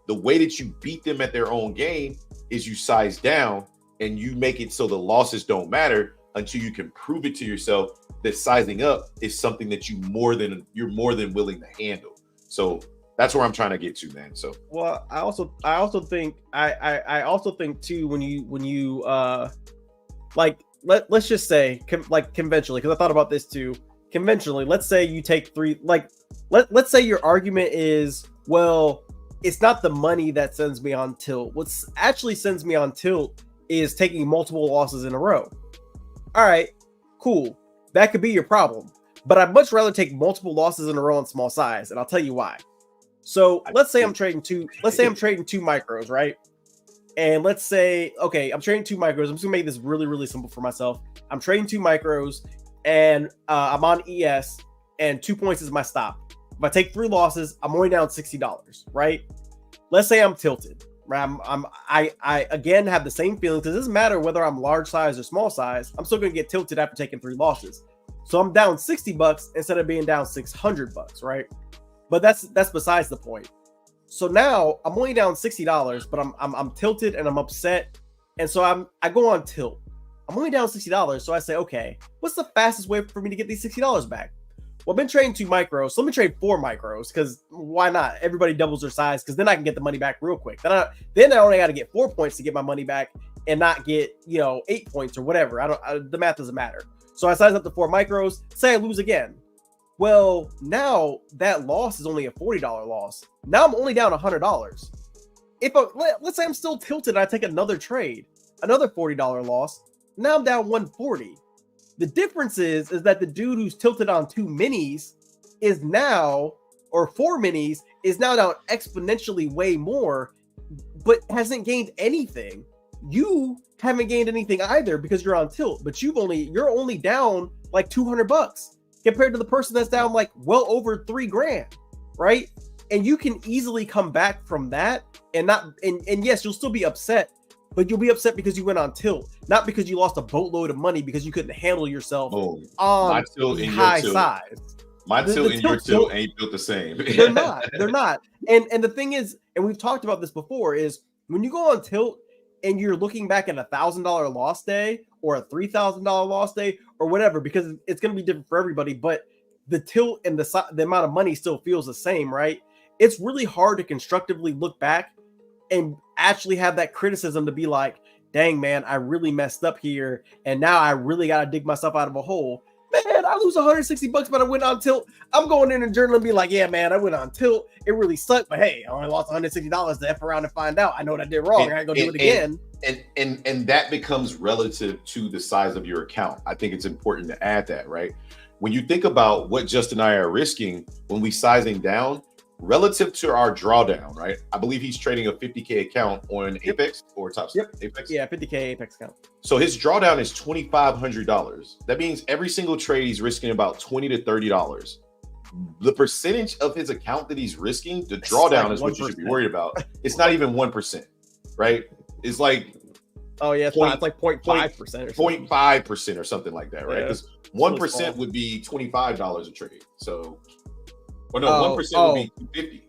The way that you beat them at their own game is you size down and you make it so the losses don't matter until you can prove it to yourself that sizing up is something that you're more than willing to handle. So that's where I'm trying to get to, man. So well, I also think too, when you like let's just say like conventionally, because I thought about this too. Conventionally, let's say you take three, like let's say your argument is, well, it's not the money that sends me on tilt. What actually sends me on tilt is taking multiple losses in a row. All right, cool. That could be your problem, but I'd much rather take multiple losses in a row on small size, and I'll tell you why. So let's say I'm trading two micros, right? And let's say, okay, I'm trading 2 micros. I'm just gonna make this really, really simple for myself. I'm trading 2 micros, and I'm on ES, and 2 points is my stop. If I take 3 losses, I'm only down $60, right? Let's say I'm tilted. I again have the same feeling, because it doesn't matter whether I'm large size or small size. I'm still gonna get tilted after taking 3 losses. So I'm down $60 instead of being down $600, right? But that's besides the point. So now I'm only down $60, but I'm tilted and I'm upset, and so I go on tilt. I'm only down $60, so I say, okay, what's the fastest way for me to get these $60 back? Well, I've been trading 2 micros, so let me trade 4 micros, because why not? Everybody doubles their size, because then I can get the money back real quick. Then I only got to get 4 points to get my money back, and not get 8 points or whatever. The math doesn't matter. So I size up to 4 micros. Say I lose again. Well, now that loss is only a $40 loss. Now I'm only down $100. Let's say I'm still tilted and I take another trade, another $40 loss. Now I'm down $140. The difference is that the dude who's tilted on 2 minis is now, or 4 minis, is now down exponentially way more, but hasn't gained anything. You haven't gained anything either because you're on tilt, but you're only down like $200 compared to the person that's down like well over $3,000, right? And you can easily come back from that and yes, you'll still be upset, but you'll be upset because you went on tilt, not because you lost a boatload of money because you couldn't handle yourself on high size. My tilt and your tilt ain't built the same. They're not. And the thing is, and we've talked about this before, is when you go on tilt and you're looking back at $1,000 loss day or a $3,000 loss day or whatever, because it's going to be different for everybody, but the tilt and the amount of money still feels the same, right? It's really hard to constructively look back and actually have that criticism to be like, dang, man, I really messed up here, and now I really got to dig myself out of a hole. Man, I lose $160, but I went on tilt. I'm going in a journal and be like, yeah, man, I went on tilt. It really sucked, but hey, I only lost $160 to F around and find out. I know what I did wrong. I gotta go do it again. And that becomes relative to the size of your account. I think it's important to add that, right? When you think about what Justin and I are risking when we sizing down relative to our drawdown, right? I believe he's trading a 50K account on Apex or Topstep. Yep. Apex. Yeah, 50K Apex account. So his drawdown is $2,500. That means every single trade he's risking about $20 to $30. The percentage of his account that he's risking, the drawdown like is what you should be worried about. It's not even 1%, right? It's like, oh yeah, it's like 0.5% or 0.5% or something like that, right? Because 1% would be $25 a trade. So, or no, 1% would be $250.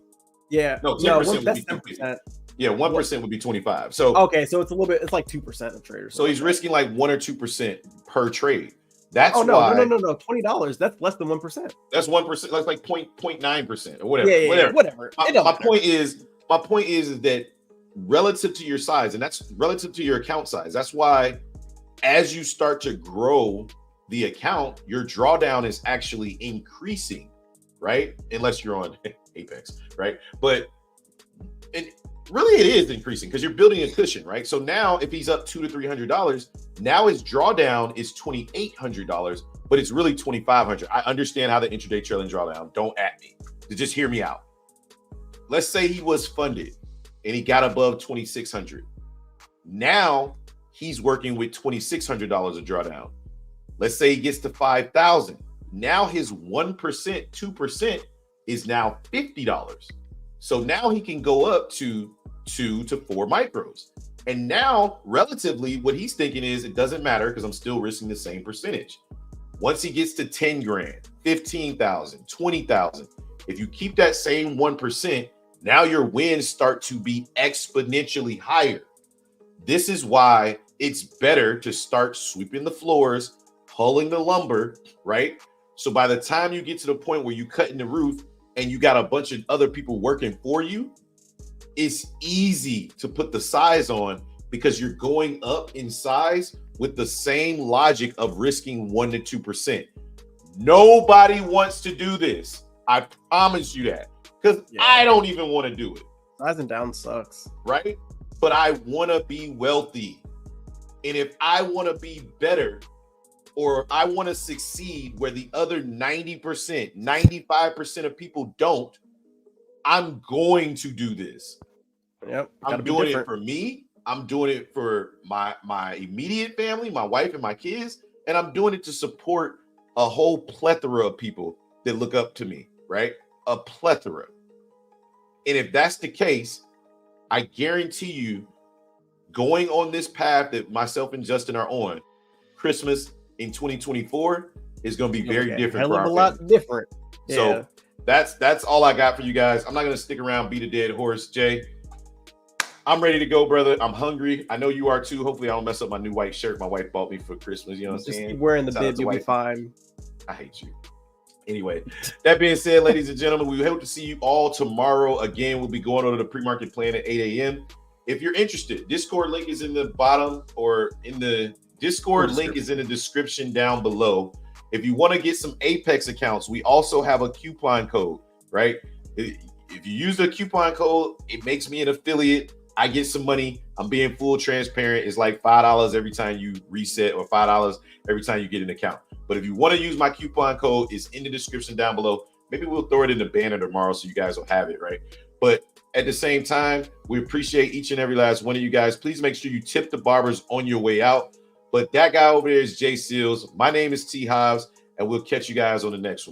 Yeah, no, 10% would be $250. Yeah, 1% would be 25. So okay, so it's a little bit. It's like 2% of traders. So he's risking like 1 or 2% per trade. That's no, why. No. $20. That's less than 1%. That's 1%. That's like 0.9% or whatever. Yeah, whatever. My point is that relative to your size, and that's relative to your account size. That's why, as you start to grow the account, your drawdown is actually increasing, right? Unless you're on Apex, right? But really, it is increasing because you're building a cushion, right? So now, if he's up $200 to $300, now his drawdown is $2,800, but it's really $2,500. I understand how the intraday trailing drawdown. Don't at me. Just hear me out. Let's say he was funded and he got above $2,600. Now he's working with $2,600 of drawdown. Let's say he gets to $5,000. Now his 1%, 2% is now $50. So now he can go up to 2 to 4 micros. And now, relatively, what he's thinking is it doesn't matter because I'm still risking the same percentage. Once he gets to 10 grand, 15,000, 20,000, if you keep that same 1%, now your wins start to be exponentially higher. This is why it's better to start sweeping the floors, pulling the lumber, right? So by the time you get to the point where you cutting the roof and you got a bunch of other people working for you, it's easy to put the size on because you're going up in size with the same logic of risking 1 to 2%. Nobody wants to do this. I promise you that, because I don't even want to do it. Sizing down sucks, right? But I want to be wealthy. And if I want to be better, or I want to succeed where the other 90%, 95% of people don't, I'm going to do this. Yep. I'm doing it for me. I'm doing it for my immediate family, my wife and my kids. And I'm doing it to support a whole plethora of people that look up to me, right? A plethora. And if that's the case, I guarantee you, going on this path that myself and Justin are on, Christmas in 2024 is going to be very different. A lot different. So that's all I got for you guys. I'm not going to stick around, beat a dead horse. Jay, I'm ready to go, brother. I'm hungry. I know you are too. Hopefully I don't mess up my new white shirt my wife bought me for Christmas. You know what I'm saying? Just wearing the bib, you'll be fine. I hate you. Anyway, that being said, ladies and gentlemen, we hope to see you all tomorrow. Again, we'll be going over the pre-market plan at 8 a.m. If you're interested, Discord link is in the bottom, or in the Discord link is in the description down below. If you want to get some Apex accounts, we also have a coupon code, right? If you use the coupon code, it makes me an affiliate. I get some money. I'm being full transparent. It's like $5 every time you reset, or $5 every time you get an account. But if you want to use my coupon code, it's in the description down below. Maybe we'll throw it in the banner tomorrow so you guys will have it, right? But at the same time, we appreciate each and every last one of you guys. Please make sure you tip the barbers on your way out. But that guy over there is Jay Seals. My name is T. Hobbs, and we'll catch you guys on the next one.